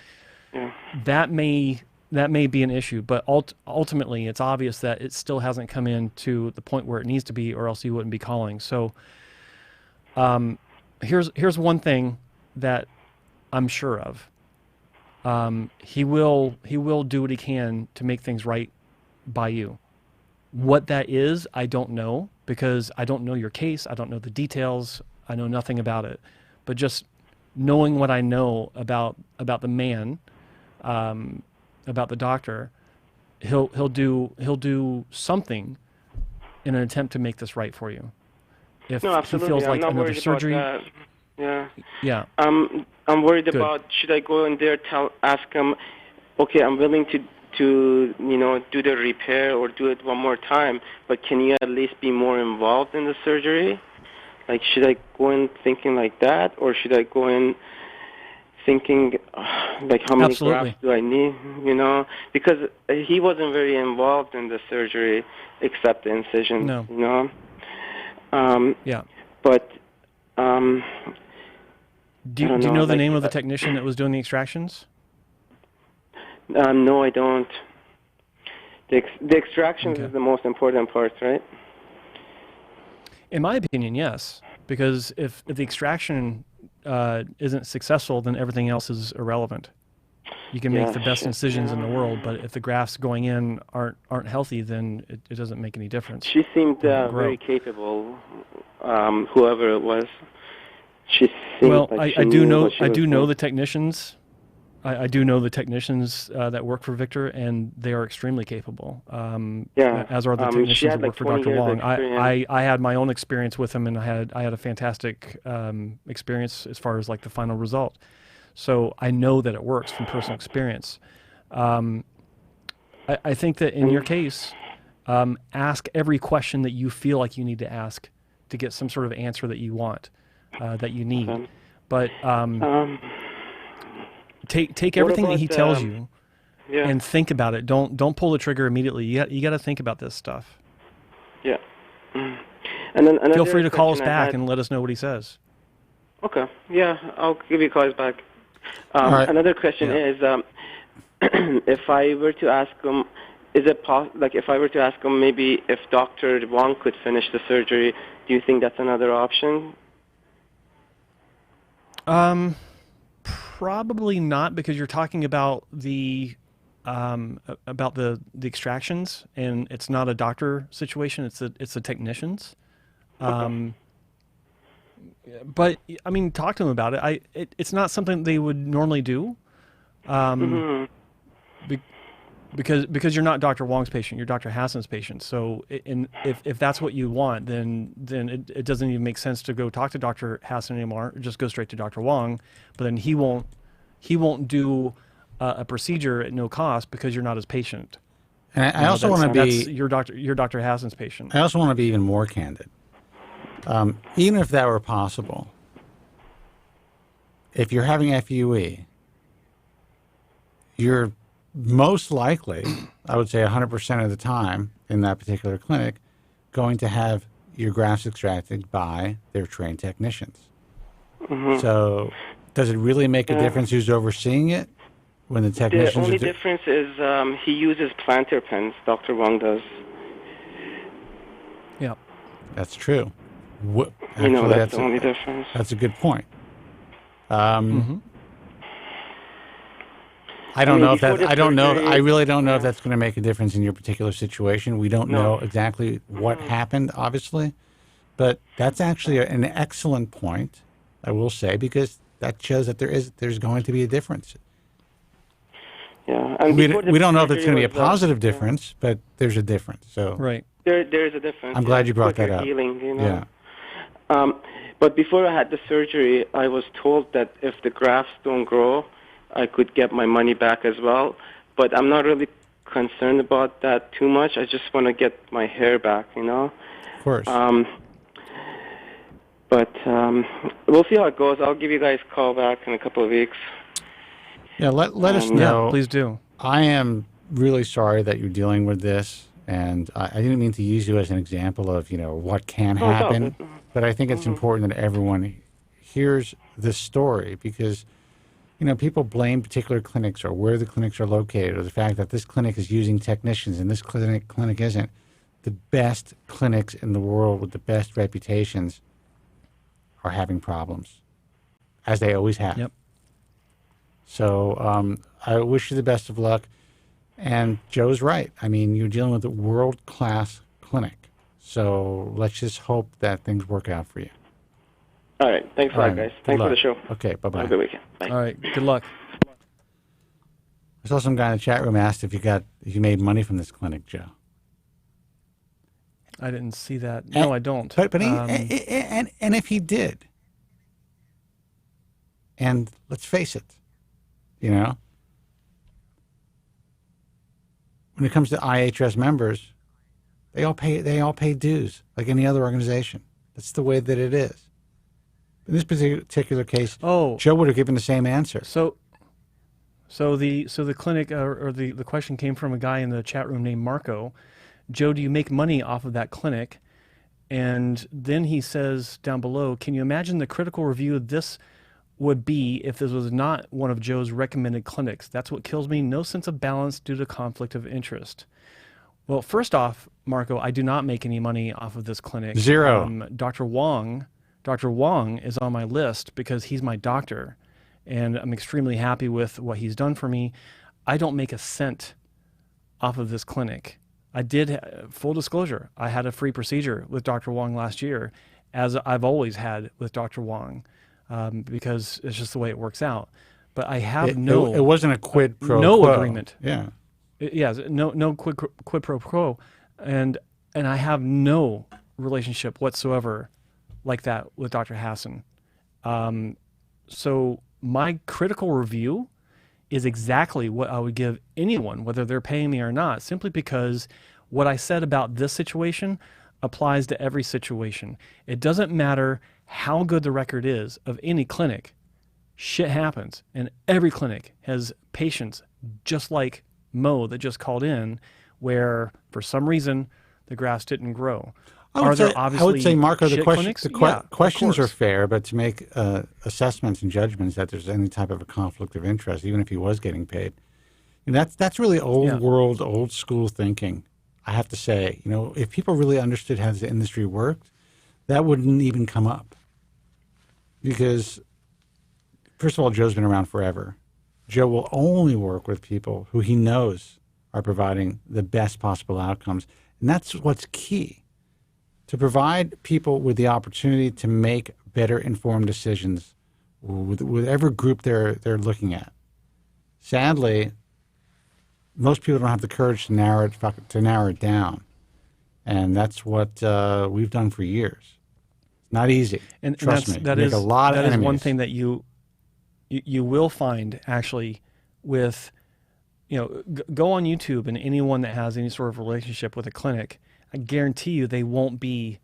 that may be an issue, but ultimately it's obvious that it still hasn't come in to the point where it needs to be, or else you wouldn't be calling. So here's one thing that I'm sure of. He will do what he can to make things right by you. What that is, I don't know, because I don't know your case. I don't know the details. I know nothing about it. But just knowing what I know about the man, about the doctor, he'll do something in an attempt to make this right for you. If No, he absolutely. feels I'm like not another worried surgery, about that. Yeah. yeah. I'm worried Good. about, should I go in there, ask him, okay, I'm willing to do the repair or do it one more time, but can you at least be more involved in the surgery? Like, should I go in thinking like that, or should I go in thinking, like, how many Absolutely. grafts do I need, Because he wasn't very involved in the surgery except the incision, No. Yeah. But, Do you know the name of the technician that was doing the extractions? No, I don't. The extractions is the most important part, right? In my opinion, yes. Because if the extraction isn't successful, then everything else is irrelevant. You can make the best incisions in the world, but if the grafts going in aren't healthy, then it doesn't make any difference. She seemed very capable, whoever it was. She seemed like she I do knew know what she I was do know doing. the technicians. I do know the technicians that work for Victor, and they are extremely capable. As are the she technicians had that work for 20 Dr. years Wong. experience. I had my own experience with him, and I had a fantastic experience as far as like the final result. So I know that it works from personal experience. I think that in your case, ask every question that you feel like you need to ask to get some sort of answer that you want, that you need. But take everything that he tells you and think about it. Don't pull the trigger immediately. You got to think about this stuff. Yeah. And then feel free to call us question I back had- and let us know what he says. Okay. Yeah, I'll give you calls back. All right. Another question is, if I were to ask him, is it like if I were to ask him maybe if Dr. Wong could finish the surgery, do you think that's another option? Probably not, because you're talking about the extractions, and it's not a doctor situation. It's the technicians. But I mean, talk to them about it. It's not something they would normally do, because you're not Dr. Wong's patient. You're Dr. Hasson's patient. So, if that's what you want, then it doesn't even make sense to go talk to Dr. Hasson anymore. Just go straight to Dr. Wong. But then he won't do a procedure at no cost because you're not his patient. And I also want to be you're Dr. Hasson's patient. I also want to be even more candid. Even if that were possible, if you're having FUE, you're most likely, I would say 100% of the time in that particular clinic, going to have your grafts extracted by their trained technicians. So does it really make a difference who's overseeing it when the technicians The only are difference is he uses plantar pens, Dr. Wong does. Yeah. That's true. That's the only difference. That's a good point. I don't know if that. I don't know. I really don't know if that's going to make a difference in your particular situation. We don't know exactly what happened, obviously, but that's actually an excellent point, I will say, because that shows that there's going to be a difference. Yeah, and we don't know if it's going to be a was, positive difference, but there's a difference. So right. There is a difference. I'm glad you brought that Quicker up. Healing, Yeah. But before I had the surgery, I was told that if the grafts don't grow, I could get my money back as well. But I'm not really concerned about that too much. I just want to get my hair back, Of course. But we'll see how it goes. I'll give you guys a call back in a couple of weeks. Yeah, let us know. Yeah, please do. I am really sorry that you're dealing with this, and I didn't mean to use you as an example of what can happen, but I think it's important that everyone hears this story because people blame particular clinics or where the clinics are located or the fact that this clinic is using technicians and this clinic isn't. The best clinics in the world with the best reputations are having problems, as they always have. Yep. So I wish you the best of luck. And Joe's right. I mean, you're dealing with a world-class clinic. So let's just hope that things work out for you. All right. Thanks a lot, guys. Thanks for the show. Okay, bye-bye. Have a good weekend. Bye. All right. Good luck. I saw some guy in the chat room asked if you made money from this clinic, Joe. I didn't see that. No, I don't. But and if he did, and let's face it, you know, when it comes to IHS members, they all pay dues like any other organization. That's the way that it is. In this particular case, Joe would have given the same answer. So the clinic or the question came from a guy in the chat room named Marco. Joe, do you make money off of that clinic? And then he says down below, can you imagine the critical review this would be if this was not one of Joe's recommended clinics? That's what kills me. No sense of balance due to conflict of interest. Well, first off, Marco, I do not make any money off of this clinic. Zero. Dr. Wong is on my list because he's my doctor, and I'm extremely happy with what he's done for me. I don't make a cent off of this clinic. I did, full disclosure, I had a free procedure with Dr. Wong last year, as I've always had with Dr. Wong, because it's just the way it works out. But I have it wasn't a quid pro quo. Agreement. Yeah. No quid pro quo. And I have no relationship whatsoever like that with Dr. Hasson. So my critical review is exactly what I would give anyone, whether they're paying me or not, simply because what I said about this situation applies to every situation. It doesn't matter how good the record is of any clinic. Shit happens, and every clinic has patients just like Mo that just called in, where for some reason the grass didn't grow. I would say, Marco, the questions are fair, but to make assessments and judgments that there's any type of a conflict of interest, even if he was getting paid, and that's really old world, old school thinking. I have to say, you know, if people really understood how the industry worked, that wouldn't even come up. Because, first of all, Joe's been around forever. Joe will only work with people who he knows are providing the best possible outcomes, and that's what's key. To provide people with the opportunity to make better informed decisions with whatever group they're looking at. Sadly, most people don't have the courage to narrow it down, and that's what we've done for years. It's not easy. And trust me. That is one thing that you will find actually with, you know, go on YouTube, and anyone that has any sort of relationship with a clinic, I guarantee you they won't be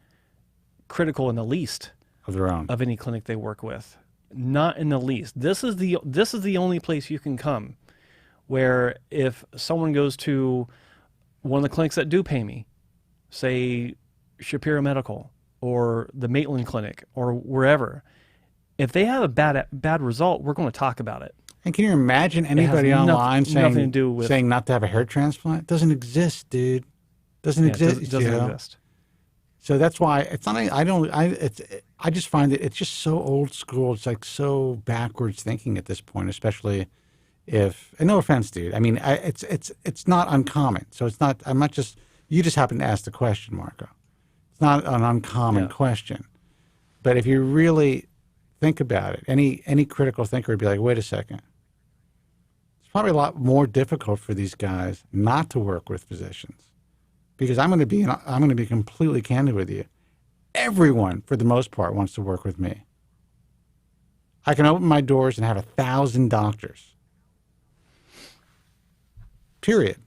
critical in the least of their own, of any clinic they work with. Not in the least. This is the only place you can come where if someone goes to one of the clinics that do pay me, say Shapiro Medical or the Maitland Clinic or wherever, if they have a bad result, we're going to talk about it. And can you imagine anybody online saying not to have a hair transplant? It doesn't exist, dude. Doesn't exist. It doesn't exist. So that's why it's not. I just find it's just so old school. It's like so backwards thinking at this point, especially if. And no offense, dude. I mean, it's not uncommon. So it's not. I'm not just. You just happen to ask the question, Marco. It's not an uncommon question. But if you really think about it, any critical thinker would be like, wait a second. It's probably a lot more difficult for these guys not to work with physicians. Because I'm going to be completely candid with you. Everyone, for the most part, wants to work with me. I can open my doors and have 1,000 doctors. Period.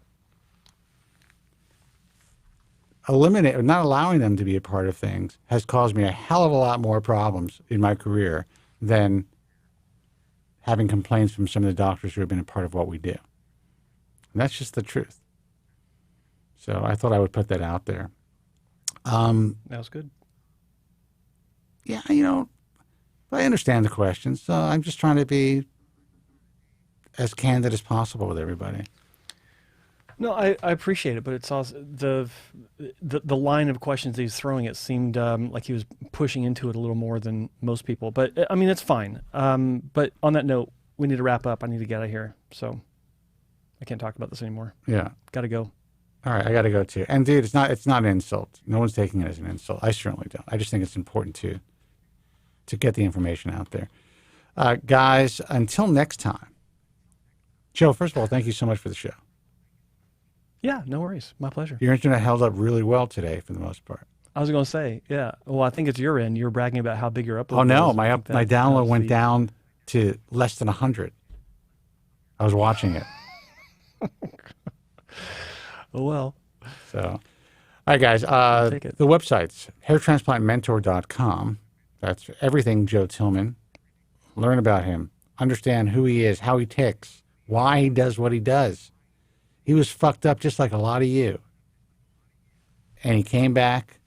Not allowing them to be a part of things has caused me a hell of a lot more problems in my career than having complaints from some of the doctors who have been a part of what we do. And that's just the truth. So I thought I would put that out there. That was good. Yeah, you know, I understand the questions. So I'm just trying to be as candid as possible with everybody. No, I appreciate it, but it's also the line of questions that he's throwing. It seemed like he was pushing into it a little more than most people. But I mean, it's fine. But on that note, we need to wrap up. I need to get out of here. So I can't talk about this anymore. Yeah. Got to go. All right, I got to go too. And dude, it's not an insult. No one's taking it as an insult. I certainly don't. I just think it's important to get the information out there. Guys, until next time. Joe, first of all, thank you so much for the show. Yeah, no worries. My pleasure. Your internet held up really well today for the most part. I was going to say, yeah. Well, I think it's your end. You're bragging about how big your upload Oh, no. was. My download went down to less than 100. I was watching it. Oh, well. So, all right, guys. The website's hairtransplantmentor.com. That's everything Joe Tillman. Learn about him. Understand who he is, how he ticks, why he does what he does. He was fucked up just like a lot of you. And he came back,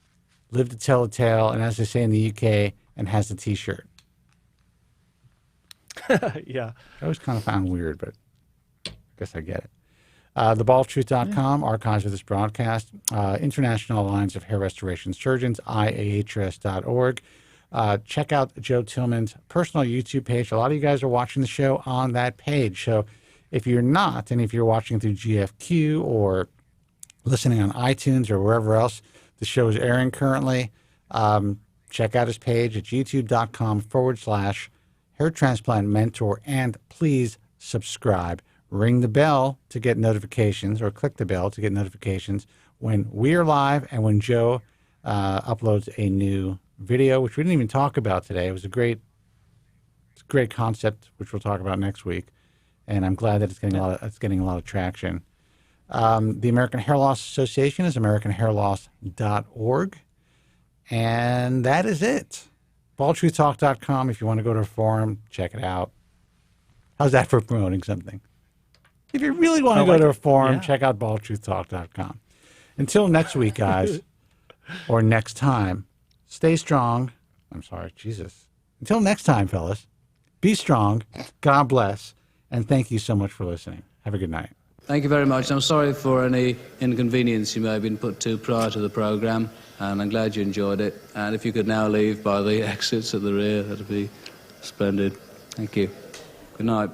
lived to tell the tale, and as they say in the UK, and has the T-shirt. Yeah. I always kind of found weird, but I guess I get it. TheBaldTruth.com, archives of this broadcast. International Alliance of Hair Restoration Surgeons, IAHRS.org. Check out Joe Tillman's personal YouTube page. A lot of you guys are watching the show on that page. So if you're not, and if you're watching through GFQ or listening on iTunes or wherever else the show is airing currently, check out his page at youtube.com/hair transplant mentor, and please subscribe. Ring the bell to get notifications, or click the bell to get notifications when we are live and when Joe uploads a new video, which we didn't even talk about today. It was a great concept, which we'll talk about next week, and I'm glad that it's getting a lot of traction. The American Hair Loss Association is AmericanHairLoss.org, and that is it. BaldTruthTalk.com. If you want to go to a forum, check it out. How's that for promoting something? If you really want to go to a forum, check out BaldTruthTalk.com. Until next week, guys, or next time, stay strong. I'm sorry, Jesus. Until next time, fellas, be strong, God bless, and thank you so much for listening. Have a good night. Thank you very much. I'm sorry for any inconvenience you may have been put to prior to the program, and I'm glad you enjoyed it. And if you could now leave by the exits at the rear, that'd be splendid. Thank you. Good night.